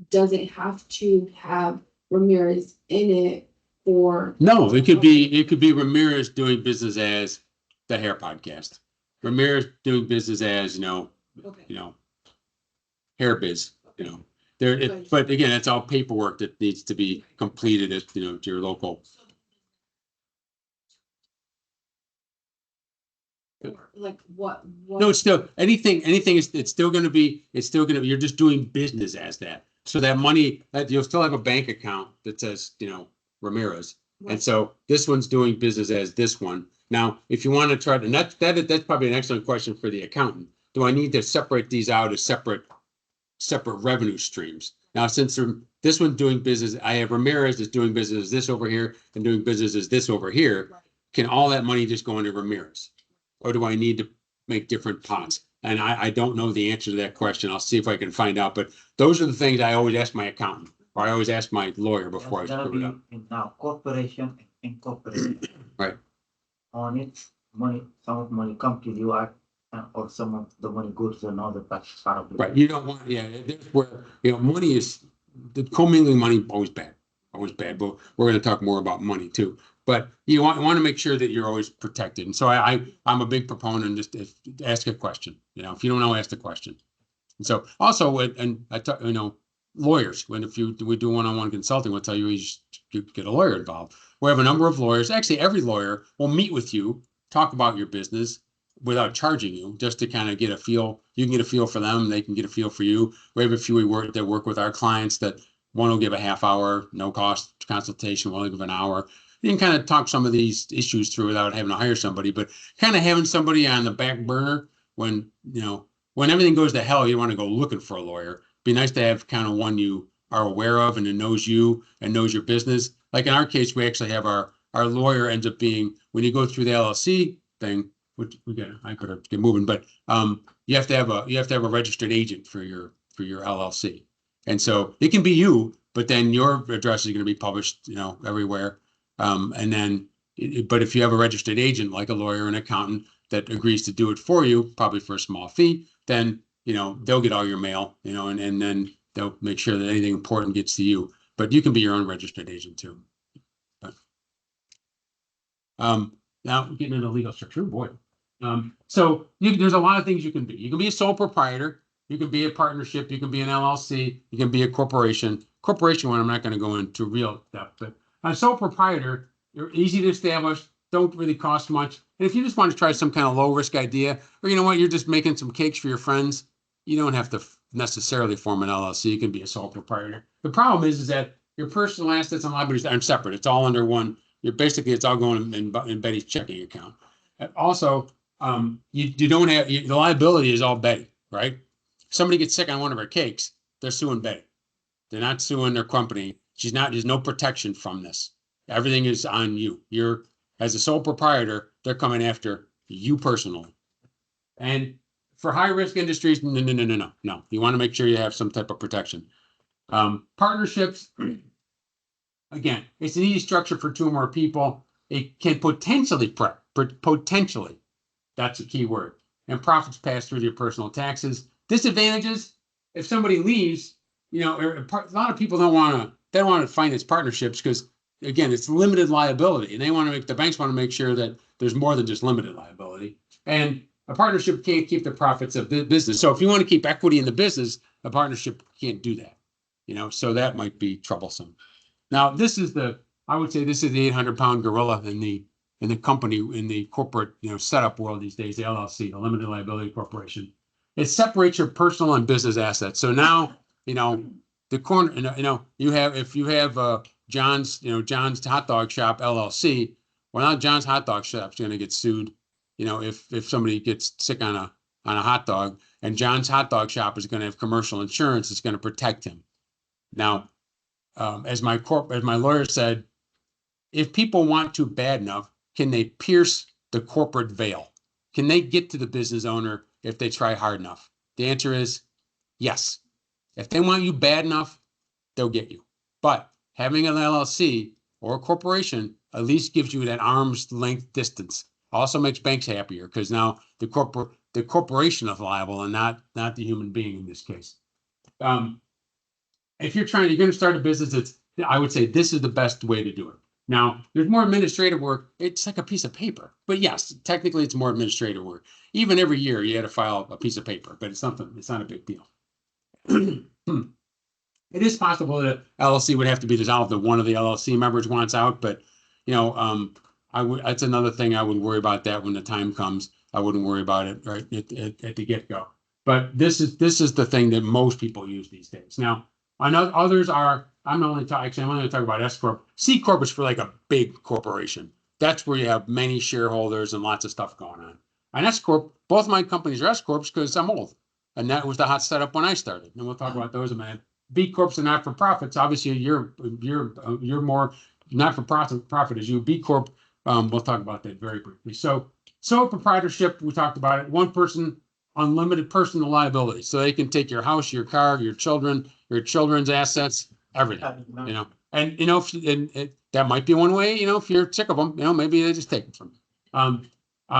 does it have to have Ramirez in it for? No, it could be Ramirez doing business as the Hair Podcast. Ramirez doing business as, Okay. Hair Biz, There, but again, it's all paperwork that needs to be completed at, to your local. Or, like what? No, it's still, anything is, it's still gonna be, you're just doing business as that. So that money, that you'll still have a bank account that says, Ramirez. And Right. so this one's doing business as this one. Now, if you want to try to, and that's probably an excellent question for the accountant. Do I need to separate these out as separate revenue streams? Now, since this one's doing business, I have Ramirez is doing business as this over here and doing business as this over here. Right. Can all that money just go into Ramirez? Or do I need to make different pots? And I don't know the answer to that question. I'll see if I can find out. But those are the things I always ask my accountant, or I always ask my lawyer before I There's gonna screw it be up. now corporation, incorporation. Right. On it, some of money come to you, or some of the money goes to another part of the. Right. You don't want, that's where, money is, the commingling money, always bad, but we're going to talk more about money too. But you want to make sure that you're always protected. And so I'm a big proponent, just ask a question, if you don't know, ask the question. And so also, and I talk, lawyers, if we do one-on-one consulting, we'll tell you, you get a lawyer involved. We have a number of lawyers. Actually, every lawyer will meet with you, talk about your business without charging you, just to kind of get a feel. You can get a feel for them. They can get a feel for you. We have a few that work with our clients that one will give a half hour, no cost consultation, one will give an hour. You can kind of talk some of these issues through without having to hire somebody, but kind of having somebody on the back burner when everything goes to hell, you want to go looking for a lawyer. Be nice to have kind of one you are aware of and who knows you and knows your business. Like in our case, we actually have our lawyer ends up being, when you go through the LLC thing, which I could have get moving, but you have to have a registered agent for your LLC. And so it can be you, but then your address is going to be published, everywhere. And then, but if you have a registered agent, like a lawyer, an accountant that agrees to do it for you, probably for a small fee, then, they'll get all your mail, and then they'll make sure that anything important gets to you, but you can be your own registered agent too. But, now getting into legal structure, boy. So there's a lot of things you can be. You can be a sole proprietor. You can be a partnership. You can be an LLC. You can be a corporation. Corporation one, I'm not going to go into real depth, but a sole proprietor, you're easy to establish, don't really cost much. And if you just want to try some kind of low risk idea, or you're just making some cakes for your friends, you don't have to necessarily form an LLC. You can be a sole proprietor. The problem is that your personal assets and liabilities aren't separate. It's all under one. It's all going in Betty's checking account. And also, you don't have the liability is all Betty, right? If somebody gets sick on one of her cakes, they're suing Betty. They're not suing their company. There's no protection from this. Everything is on you. You're, as a sole proprietor, they're coming after you personally. And for high risk industries, no. You want to make sure you have some type of protection. Partnerships, again, it's an easy structure for two or more people. It can potentially, that's a key word. And profits pass through your personal taxes. Disadvantages, if somebody leaves, a lot of people don't want to finance partnerships because, again, it's limited liability, and the banks want to make sure that there's more than just limited liability. And a partnership can't keep the profits of the business. So if you want to keep equity in the business, a partnership can't do that. So that might be troublesome. Now, I would say this is the 800-pound gorilla in in the company, in the corporate, setup world these days, the LLC, the limited liability corporation. It separates your personal and business assets. So now, the corner, you have, if you have John's Hot Dog Shop LLC, well, now John's Hot Dog Shop's going to get sued. If somebody gets sick on a hot dog, and John's Hot Dog Shop is going to have commercial insurance, it's going to protect him. Now, as my lawyer said, if people want to bad enough, can they pierce the corporate veil? Can they get to the business owner if they try hard enough? The answer is yes. If they want you bad enough, they'll get you. But having an LLC or a corporation at least gives you that arm's length distance. Also makes banks happier because now the corporation is liable and not the human being in this case. If you're going to start a business, I would say this is the best way to do it. Now, there's more administrative work. It's like a piece of paper, but yes, technically it's more administrative work. Even every year you had to file a piece of paper, but it's not a big deal. It is possible that LLC would have to be dissolved if one of the LLC members wants out, but that's another thing I would worry about that when the time comes. I wouldn't worry about it right at the get-go. But this is the thing that most people use these days. Now, I know others are. I'm only going to talk about S Corp. C Corp is for like a big corporation. That's where you have many shareholders and lots of stuff going on. And S Corp, both my companies are S Corps because I'm old, and that was the hot setup when I started. And we'll talk about those in a minute. B Corps and not for profits. Obviously, you're more not for profit as you. B Corp. We'll talk about that very briefly. So sole proprietorship, we talked about it. One person, unlimited personal liability, so they can take your house, your car, your children, your children's assets, everything. And that might be one way. If you're sick of them, maybe they just take it from you.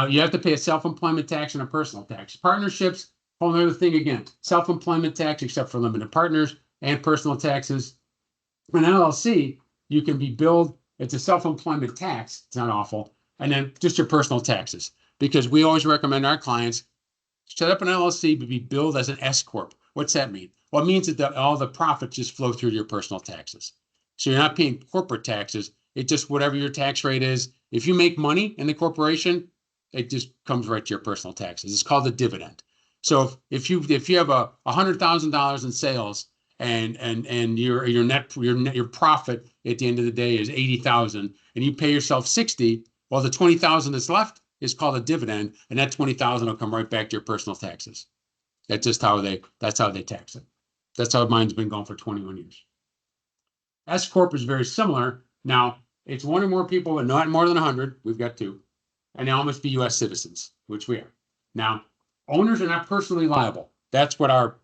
You have to pay a self-employment tax and a personal tax. Partnerships, whole other thing again. Self-employment tax, except for limited partners, and personal taxes. An LLC, you can be billed. It's a self-employment tax. It's not awful. And then just your personal taxes, because we always recommend our clients set up an LLC to be billed as an S Corp. What's that mean? Well, it means that all the profits just flow through your personal taxes. So you're not paying corporate taxes. It's just whatever your tax rate is. If you make money in the corporation, it just comes right to your personal taxes. It's called a dividend. So if you have $100,000 in sales and your profit at the end of the day is 80,000, and you pay yourself 60, well, the 20,000 that's left is called a dividend, and that 20,000 will come right back to your personal taxes. That's just how they tax it. That's how mine's been going for 21 years. S Corp is very similar. Now, it's one or more people, but not more than 100. We've got 2. And they all must be U.S. citizens, which we are. Now, owners are not personally liable. That was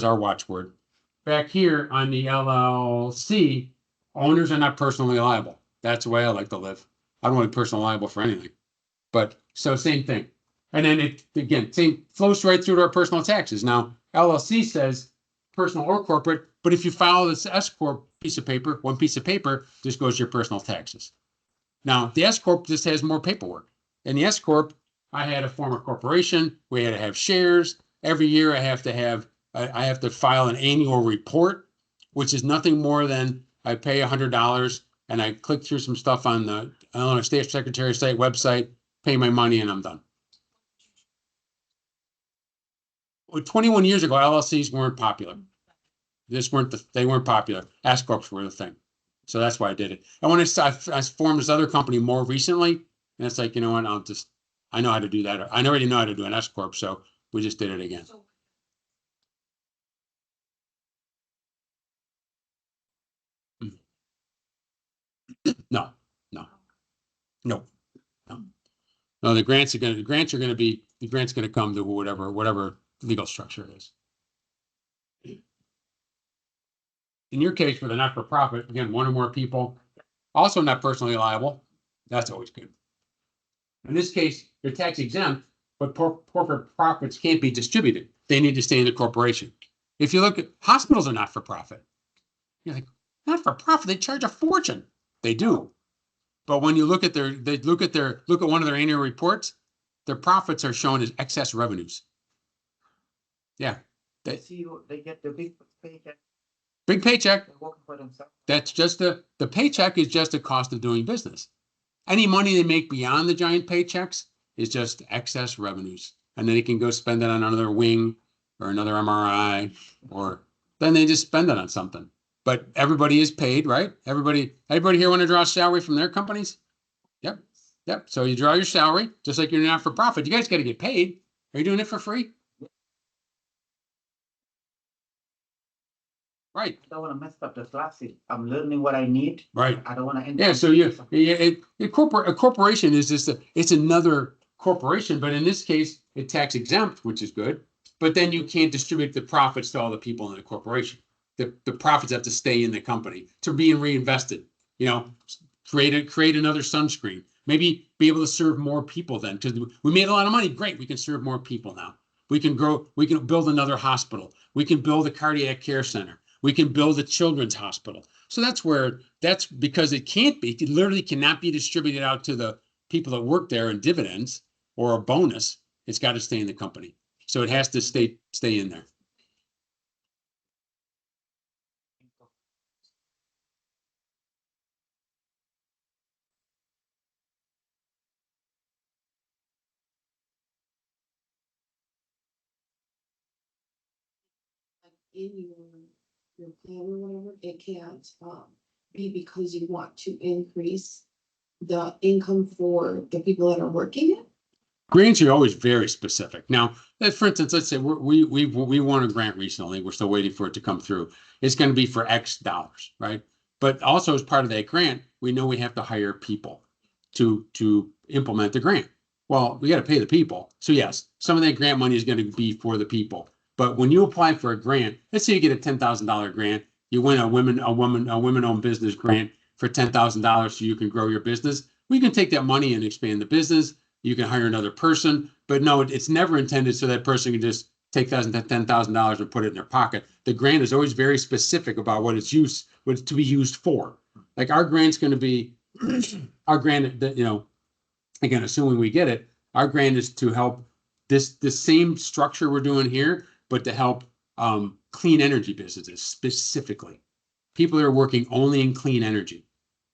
our watchword. Back here on the LLC, owners are not personally liable. That's the way I like to live. I don't want to be personally liable for anything. But so same thing. And then same flows right through to our personal taxes. Now, LLC says personal or corporate, but if you file this S Corp piece of paper, one piece of paper just goes to your personal taxes. Now, the S Corp just has more paperwork. In the S Corp, I had to form a corporation. We had to have shares. Every year I have to file an annual report, which is nothing more than I pay $100 and I click through some stuff on the Illinois State Secretary of State website, pay my money, and I'm done. Well, 21 years ago, LLCs weren't popular. They weren't popular. S Corps were the thing. So that's why I did it. And when I formed this other company more recently, and it's like, you know what, I know how to do that. I already know how to do an S Corp, so we just did it again. No. The grants are going to come to whatever legal structure it is. In your case, for the not-for-profit, again, one or more people, also not personally liable. That's always good. In this case, you're tax exempt, but corporate profits can't be distributed. They need to stay in the corporation. If you look at hospitals are not-for-profit, you're like, not-for-profit, they charge a fortune. They do. But when you look at one of their annual reports, their profits are shown as excess revenues. Yeah. They get the big paycheck. Big paycheck. They're working for themselves. That's just the paycheck is just a cost of doing business. any money they make beyond the giant paychecks is just excess revenues. And then they can go spend it on another wing or another MRI, or then they just spend it on something. But everybody is paid, right? Everybody here want to draw a salary from their companies? Yep. Yep. So you draw your salary, just like you're not for profit. You guys got to get paid. Are you doing it for free? Right. I don't want to mess up the classes. I'm learning what I need. Right. I don't want to. Yeah. So a corporation is just it's another corporation, but in this case, it's tax exempt, which is good. But then you can't distribute the profits to all the people in the corporation. The profits have to stay in the company to be reinvested. You know, create another sunscreen. Maybe be able to serve more people then, because we made a lot of money. Great, we can serve more people now. We can grow. We can build another hospital. We can build a cardiac care center. We can build a children's hospital. So that's because it can't be. It literally cannot be distributed out to the people that work there in dividends or a bonus. It's got to stay in the company. So it has to stay in there. In your plan or whatever, it can't be because you want to increase the income for the people that are working it. Grants are always very specific. Now, for instance, let's say we won a grant recently. We're still waiting for it to come through. It's going to be for X dollars, right? But also as part of that grant, we know we have to hire people to implement the grant. Well, we got to pay the people. So yes, some of that grant money is going to be for the people. But when you apply for a grant, let's say you get a $10,000 grant, you win a women-owned business grant for $10,000 so you can grow your business. We can take that money and expand the business. You can hire another person, but no, it's never intended so that person can just take $10,000 and put it in their pocket. The grant is always very specific about what it's to be used for. Like our grant's going to be our grant that, you know, again, assuming we get it, our grant is to help the same structure we're doing here, but to help clean energy businesses specifically. People that are working only in clean energy.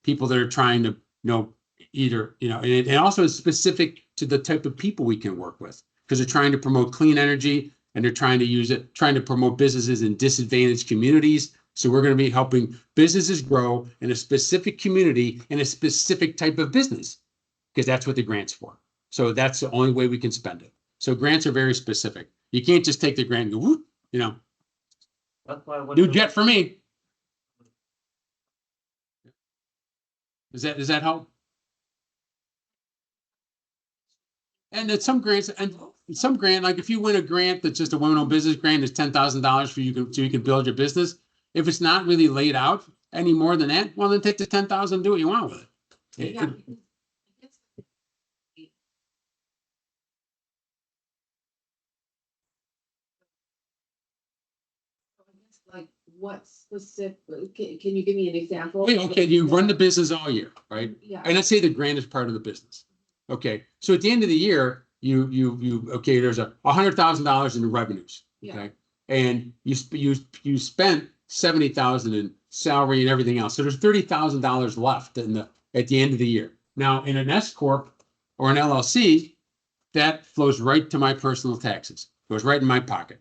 People that are trying to, and also it's specific to the type of people we can work with, because they're trying to promote clean energy and they're trying to promote businesses in disadvantaged communities. So we're going to be helping businesses grow in a specific community in a specific type of business, because that's what the grant's for. So that's the only way we can spend it. So grants are very specific. You can't just take the grant and go, whoop, That's why new jet for me. Does that help? And then some grants, like if you win a grant that's just a women-owned business grant, it's $10,000 for you so you can build your business. If it's not really laid out any more than that, well, then take the $10,000 and do what you want with it. Yeah. Like what specific, can you give me an example? Okay, you run the business all year, right? Yeah. And let's say the grant is part of the business. Okay, so at the end of the year, there's $100,000 in revenues. Okay, and you spent $70,000 in salary and everything else. So there's $30,000 left at the end of the year. Now in an S corp or an LLC, that flows right to my personal taxes. Goes right in my pocket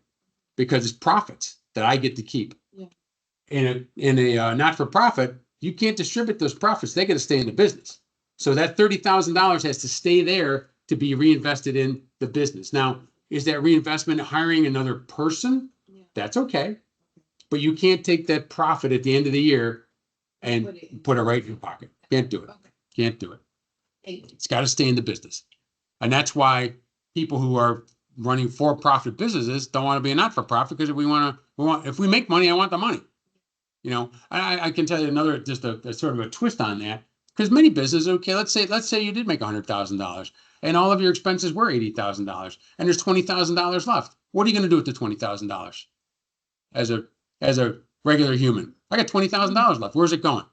because it's profits that I get to keep. Yeah. In a not-for-profit, you can't distribute those profits. They got to stay in the business. So that $30,000 has to stay there to be reinvested in the business. Now, is that reinvestment hiring another person? Yeah. That's okay. But you can't take that profit at the end of the year and put it right in your pocket. Can't do it. Okay. Can't do it. Thank you. It's got to stay in the business. And that's why people who are running for-profit businesses don't want to be a not-for-profit, because if we make money, I want the money. I can tell you another, just a sort of a twist on that, because many businesses, okay, let's say you did make $100,000 and all of your expenses were $80,000 and there's $20,000 left. What are you going to do with the $20,000 as a regular human? I got $20,000 left. Where's it going?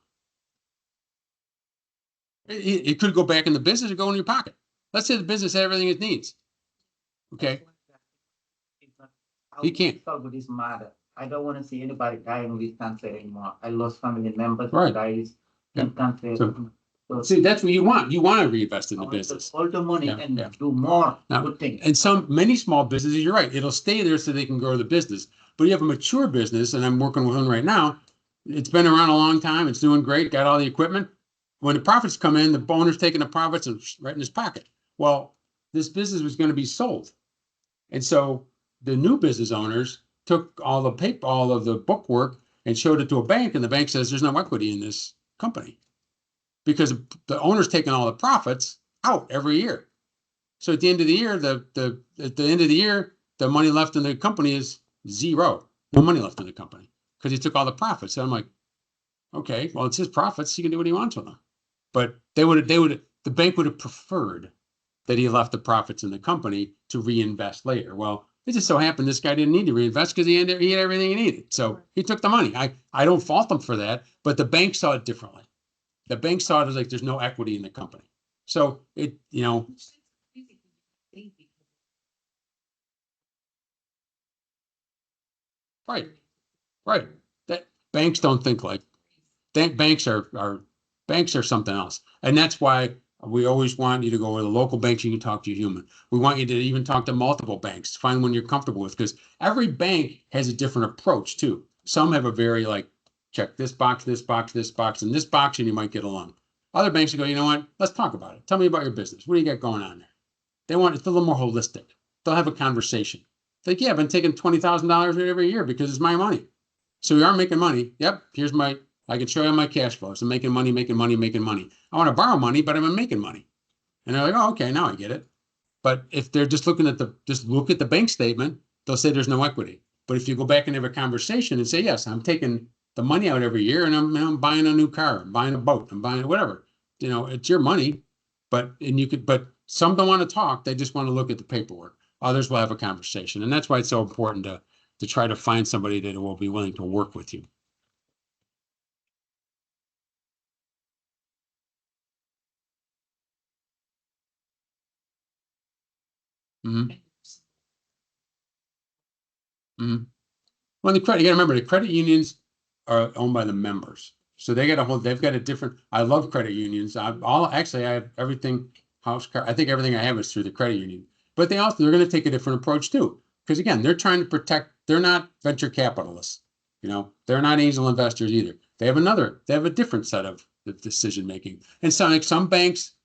It could go back in the business or go in your pocket. Let's say the business had everything it needs. Okay. You can't. Solve this matter. I don't want to see anybody dying with cancer anymore. I lost family members Right. who died Yeah. in cancer. See, that's what you want. You want to reinvest in the business. All the money Yeah, and yeah. do more Now, good things. And many small businesses, you're right, it'll stay there so they can grow the business. But you have a mature business, and I'm working with one right now. It's been around a long time. It's doing great, got all the equipment. When the profits come in, the owner's taking the profits and right in his pocket. Well, this business was going to be sold. And so the new business owners took all the paper, all of the bookwork and showed it to a bank, and the bank says there's no equity in this company because the owner's taking all the profits out every year. So at the end of the year, the money left in the company is zero. No money left in the company because he took all the profits. So I'm like, okay, well, it's his profits. He can do what he wants with them. But the bank would have preferred that he left the profits in the company to reinvest later. Well, it just so happened this guy didn't need to reinvest because he had everything he needed. So he took the money. I don't fault him for that, but the bank saw it differently. The bank saw it as like there's no equity in the company. So it, right. That banks don't think like that. Banks are something else. And that's why we always want you to go with a local bank you can talk to a human. We want you to even talk to multiple banks, find one you're comfortable with, because every bank has a different approach too. Some have a very like, check this box, this box, this box, and this box, and you might get along. Other banks will go, you know what? Let's talk about it. Tell me about your business. What do you got going on there? They want it's a little more holistic. They'll have a conversation. Like, yeah, I've been taking $20,000 every year because it's my money. So we are making money. Yep. I can show you my cash flows. I'm making money. I want to borrow money, but I'm making money. And they're like, oh, okay, now I get it. But if they're just looking at look at the bank statement, they'll say there's no equity. But if you go back and have a conversation and say, yes, I'm taking the money out every year and I'm buying a new car, I'm buying a boat, I'm buying whatever, it's your money, but some don't want to talk. They just want to look at the paperwork. Others will have a conversation. And that's why it's so important to try to find somebody that will be willing to work with you. Mm-hmm. Mm-hmm. Well, you got to remember the credit unions are owned by the members. So they've got a different, I love credit unions. I have everything I think everything I have is through the credit union, but they're going to take a different approach too. Because again, they're trying to protect, they're not venture capitalists. They're not angel investors either. They have a different set of decision making. And some banks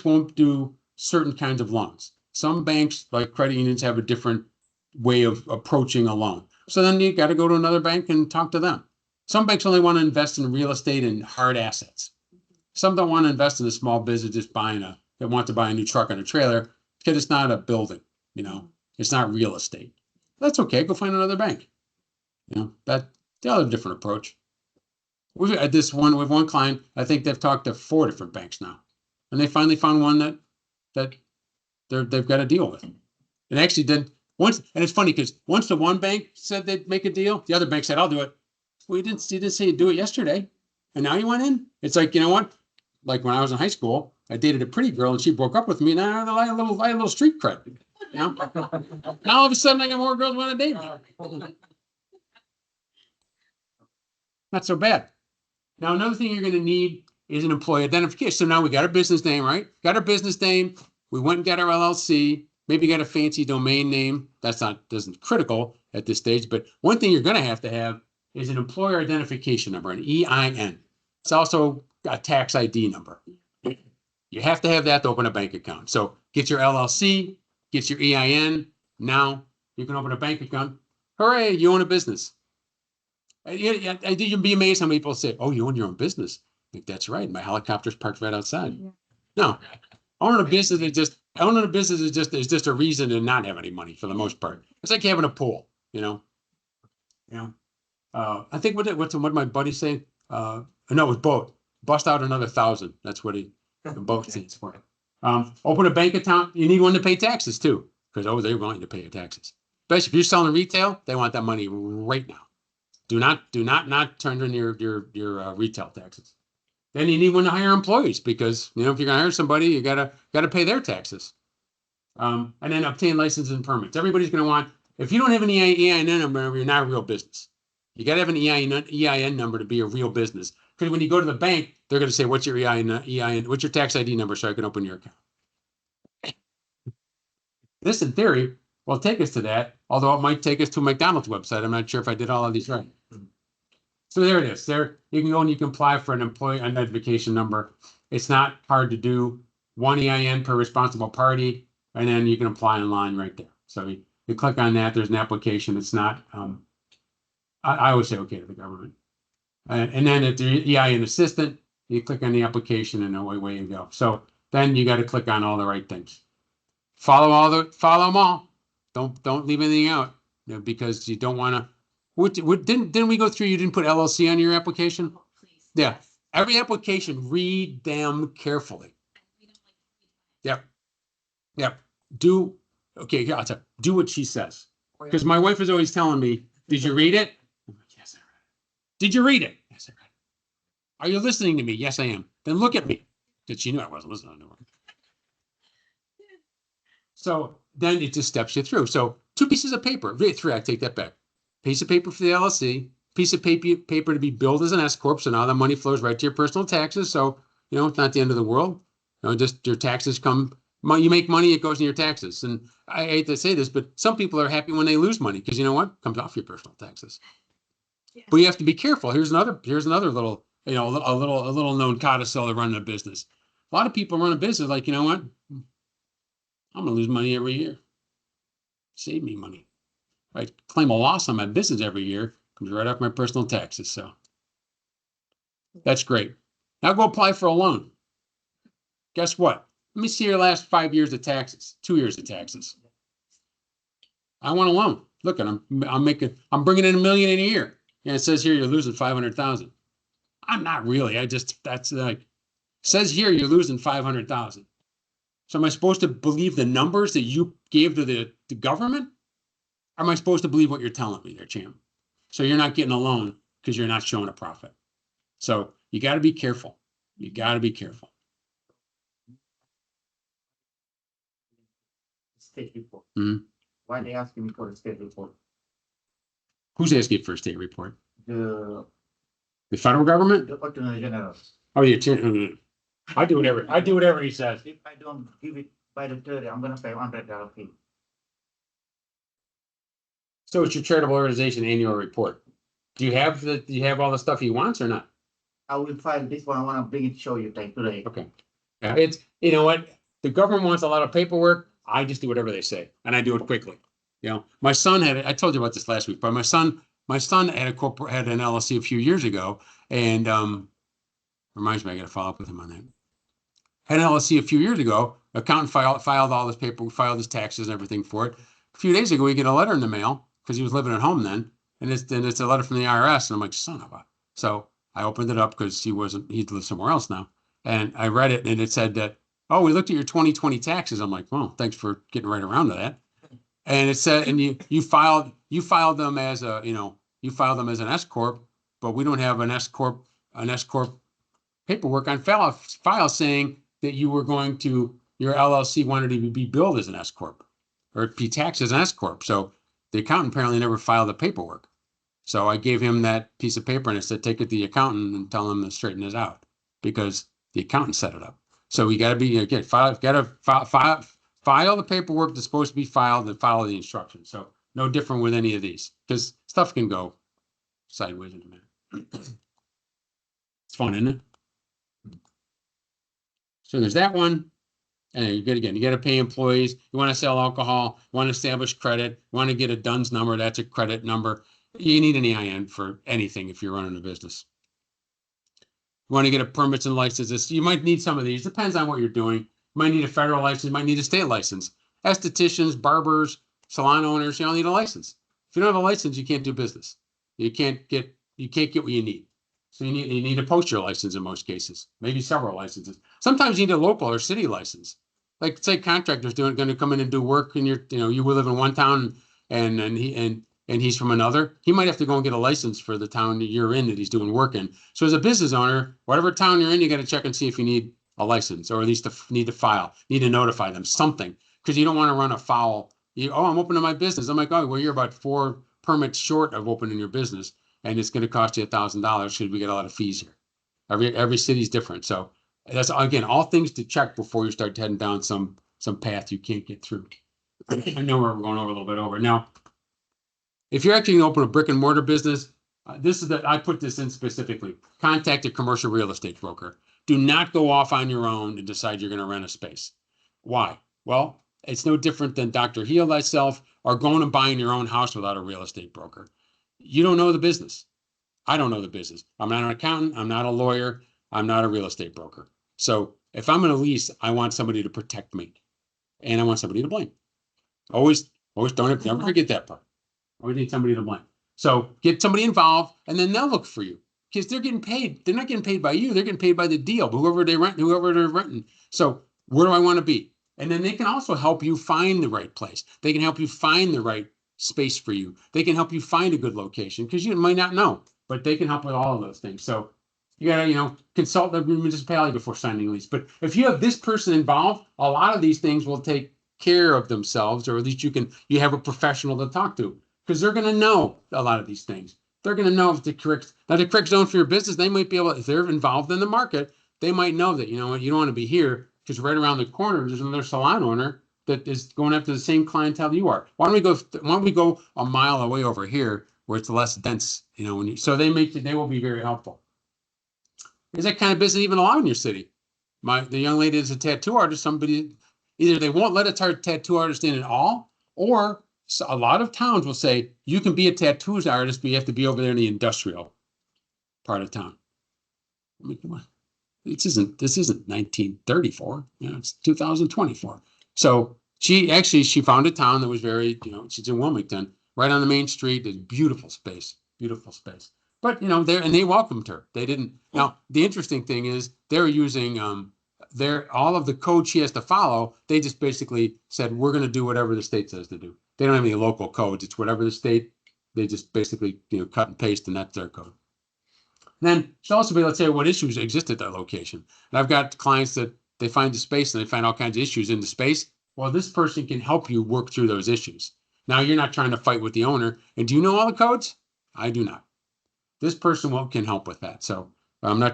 won't do certain kinds of loans. Some banks, like credit unions, have a different way of approaching a loan. So then you got to go to another bank and talk to them. Some banks only want to invest in real estate and hard assets. Some don't want to invest in a small business just that want to buy a new truck and a trailer because it's not a building, it's not real estate. That's okay. Go find another bank. That the other different approach. We've had with one client, I think they've talked to 4 different banks now. And they finally found one that they've got a deal with. And actually did once, and it's funny because once the one bank said they'd make a deal, the other bank said, I'll do it. Well, you didn't say you'd do it yesterday. And now you went in? It's like, you know what? Like when I was in high school, I dated a pretty girl and she broke up with me. Now I had a little street cred. Now all of a sudden I got more girls want to date me. Not so bad. Now, another thing you're going to need is an employee identification. So now we got our business name, right? Got our business name. We went and got our LLC. Maybe got a fancy domain name. Doesn't critical at this stage. But one thing you're going to have is an employer identification number, an EIN. It's also a tax ID number. You have to have that to open a bank account. So get your LLC, get your EIN. Now you can open a bank account. Hooray, you own a business. You'd be amazed how many people say, oh, you own your own business. I think that's right. My helicopter's parked right outside. Yeah. No, owning a business is just a reason to not have any money for the most part. It's like having a pool, I think what my buddy say? No, it was boat. Bust out another 1,000. That's what the boat stands for. Open a bank account. You need one to pay taxes too, because they want you to pay your taxes. Especially if you're selling retail, they want that money right now. Do not turn in your retail taxes. Then you need one to hire employees because if you're gonna hire somebody, you gotta pay their taxes. And then obtain licenses and permits. Everybody's gonna want. If you don't have an EIN number, you're not a real business. You gotta have an EIN number to be a real business. Because when you go to the bank, they're going to say, what's your EIN, what's your tax ID number so I can open your account? This in theory will take us to that, although it might take us to a McDonald's website. I'm not sure if I did all of these right. So there it is. There you can go and you can apply for an employee identification number. It's not hard to do. One EIN per responsible party, and then you can apply online right there. So you click on that. There's an application. It's not. I always say okay to the government, and then at the EIN assistant, you click on the application, and away you go. So then you got to click on all the right things. Follow them all. Don't leave anything out, because you don't want to. What didn't we go through? You didn't put LLC on your application? Oh, please. Yeah. Yes. Every application, read them carefully. Yep. Okay, here, I'll tell you, do what she says. Because my wife is always telling me, did you read it? I'm like, yes, I read it. Did you read it? Yes, I read it. Are you listening to me? Yes, I am. Then look at me. Because she knew I wasn't listening to her. So then it just steps you through. So 2 pieces of paper, 3, I take that back. Piece of paper for the LLC, piece of paper to be billed as an S corp. So now the money flows right to your personal taxes. So, it's not the end of the world. Just your taxes come, you make money, it goes in your taxes. And I hate to say this, but some people are happy when they lose money because you know what? It comes off your personal taxes. Yeah. But you have to be careful. Here's another little, a little known codicil of running a business. A lot of people run a business like, you know what? I'm going to lose money every year. Save me money. I claim a loss on my business every year, comes right off my personal taxes. So that's great. Now go apply for a loan. Guess what? Let me see your last 5 years of taxes, 2 years of taxes. I want a loan. Look at I'm bringing in $1 million in a year. And it says here you're losing 500,000. I'm not really. That's like, says here you're losing 500,000. So am I supposed to believe the numbers that you gave to the government? Or am I supposed to believe what you're telling me there, champ? So you're not getting a loan because you're not showing a profit. So you got to be careful. You got to be careful. State report. Mhm. Why they asking me for a state report? Who's asking for a state report? The The federal government? Attorney General. Oh, the attorney. I do whatever he says. If I don't give it by the 30, I'm gonna pay $100 fee. So it's your charitable organization annual report. Do you have all the stuff he wants or not? I will file this one. I wanna bring it, show you today. Okay. Yeah, it's, you know what? The government wants a lot of paperwork. I just do whatever they say and I do it quickly. My son I told you about this last week, but my son had an LLC a few years ago and, reminds me, I got to follow up with him on that. Had an LLC a few years ago, accountant filed all this paper, filed his taxes and everything for it. A few days ago, we get a letter in the mail because he was living at home then. And it's a letter from the IRS. And I'm like, son of a. So I opened it up because he lived somewhere else now. And I read it and it said that, oh, we looked at your 2020 taxes. I'm like, well, thanks for getting right around to that. And it said, and you filed them as you filed them as an S corp, but we don't have an S corp paperwork on file saying that your LLC wanted to be billed as an S corp or be taxed as an S corp. So the accountant apparently never filed the paperwork. So I gave him that piece of paper and I said, take it to the accountant and tell him to straighten this out because the accountant set it up. So we got to be file the paperwork that's supposed to be filed and follow the instructions. So no different with any of these because stuff can go sideways in a minute. It's fun, isn't it? So there's that one. And you got to pay employees. You want to sell alcohol, want to establish credit, want to get a DUNS number. That's a credit number. You need an EIN for anything if you're running a business. You want to get a permits and licenses. You might need some of these. Depends on what you're doing. You might need a federal license. You might need a state license. Estheticians, barbers, salon owners, you all need a license. If you don't have a license, you can't do business. You can't get what you need. So you need a postal license in most cases, maybe several licenses. Sometimes you need a local or city license. Like say contractors going to come in and do work and you will live in one town and he's from another. He might have to go and get a license for the town that you're in that he's doing work in. So as a business owner, whatever town you're in, you got to check and see if you need a license or at least need to notify them something because you don't want to run afoul. I'm opening my business. I'm like, oh, well, you're about 4 permits short of opening your business. And it's going to cost you $1,000 because we get a lot of fees here. Every city's different. So that's, again, all things to check before you start heading down some path you can't get through. I know we're going over a little bit over. Now, if you're actually gonna open a brick and mortar business, I put this in specifically. Contact a commercial real estate broker. Do not go off on your own and decide you're gonna rent a space. Why? Well, it's no different than Dr. Heal Thyself or going and buying your own house without a real estate broker. You don't know the business. I don't know the business. I'm not an accountant. I'm not a lawyer. I'm not a real estate broker. So if I'm going to lease, I want somebody to protect me, and I want somebody to blame. Always don't never forget that part. Always need somebody to blame. So get somebody involved, and then they'll look for you because they're getting paid. They're not getting paid by you. They're getting paid by the deal, whoever they're renting. So where do I want to be? And then they can also help you find the right place. They can help you find the right space for you. They can help you find a good location because you might not know, but they can help with all of those things. So you gotta, consult the municipality before signing a lease. But if you have this person involved, a lot of these things will take care of themselves, or at least you have a professional to talk to because they're gonna know a lot of these things. They're gonna know if the correct zone for your business. They might be able, if they're involved in the market, they might know that, you don't want to be here because right around the corner there's another salon owner that is going after the same clientele you are. Why don't we go a mile away over here where it's less dense, so they will be very helpful. Is that kind of business even allowed in your city? The young lady is a tattoo artist. Either they won't let a tattoo artist in at all, or a lot of towns will say you can be a tattoo artist, but you have to be over there in the industrial part of town. I mean, come on. This isn't 1934, it's 2024. So she found a town that was very, she's in Wilmington, right on the main street. It's beautiful space. But they welcomed her. They didn't. Now the interesting thing is they're using all of the code she has to follow. They just basically said we're going to do whatever the state says to do. They don't have any local codes. It's whatever the state. They just basically cut and paste, and that's their code. Then she'll also be able to say what issues exist at that location. And I've got clients that they find the space and they find all kinds of issues in the space. Well, this person can help you work through those issues. Now you're not trying to fight with the owner. And do you know all the codes? I do not. This person can help with that. So I'm not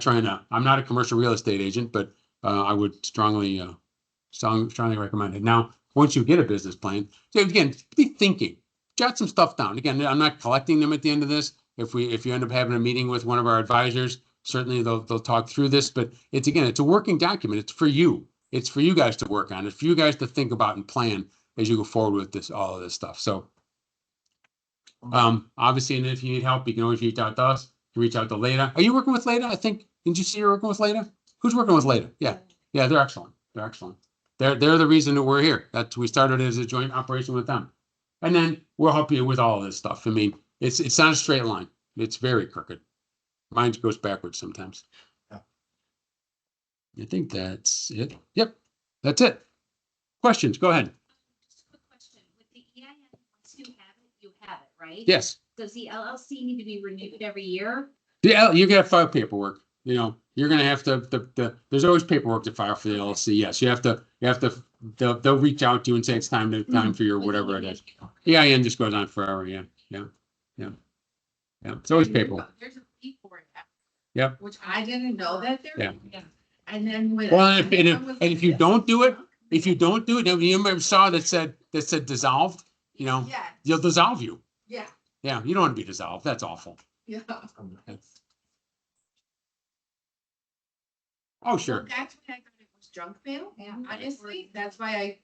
a commercial real estate agent, but I would strongly recommend it. Now, once you get a business plan, so again, be thinking, jot some stuff down. Again, I'm not collecting them at the end of this. If you end up having a meeting with one of our advisors, certainly they'll talk through this, but it's a working document. It's for you. It's for you guys to work on. It's for you guys to think about and plan as you go forward with all of this stuff. So obviously, and if you need help, you can always reach out to us. You can reach out to Leda. Are you working with Leda? I think, didn't you see you're working with Leda? Who's working with Leda? Yeah, they're excellent. They're the reason that we're here. We started as a joint operation with them. And then we'll help you with all of this stuff. I mean, it's not a straight line. It's very crooked. Mine goes backwards sometimes. Yeah. I think that's it. Yep, that's it. Questions? Go ahead. Just a quick question. With the EIN, once you have it, right? Yes. Does the LLC need to be renewed every year? Yeah, you're gonna file paperwork. You're gonna have to. There's always paperwork to file for the LLC. Yes, you have to. They'll reach out to you and say it's time for your whatever it is. EIN just goes on forever. Yeah. It's always paperwork. There's a fee for it. Yep. Which I didn't know that there. Yeah. And then when. Well, and if you don't do it, you remember saw that said dissolved. Yeah, They'll dissolve you. yeah, Yeah, you don't want to be dissolved. That's awful. yeah. Oh, sure. Well, that's when I thought it was junk mail. Yeah. Honestly, that's why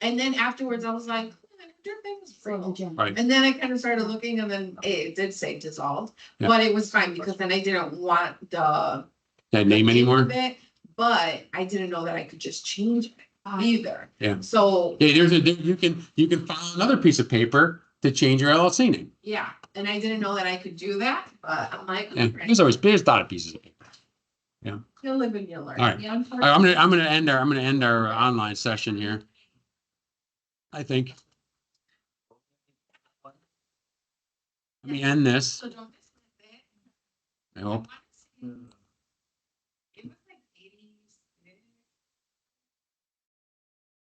and then afterwards I was like, I wonder if that was For the real. gym. Right. And then I kind of started looking and then it did say dissolved, Yeah. but it was fine because then I didn't want the That name anymore? of it, but I didn't know that I could just change it either. Yeah. So, Yeah, you can file another piece of paper to change your LLC name. yeah, and I didn't know that I could do that, but I'm like, Yeah, there's a lot of pieces of paper. you'll live and you'll learn. All right. Yeah, All right, I'm gonna end our online session here. I think. Let me end this. So don't miss it. I hope. I wanna see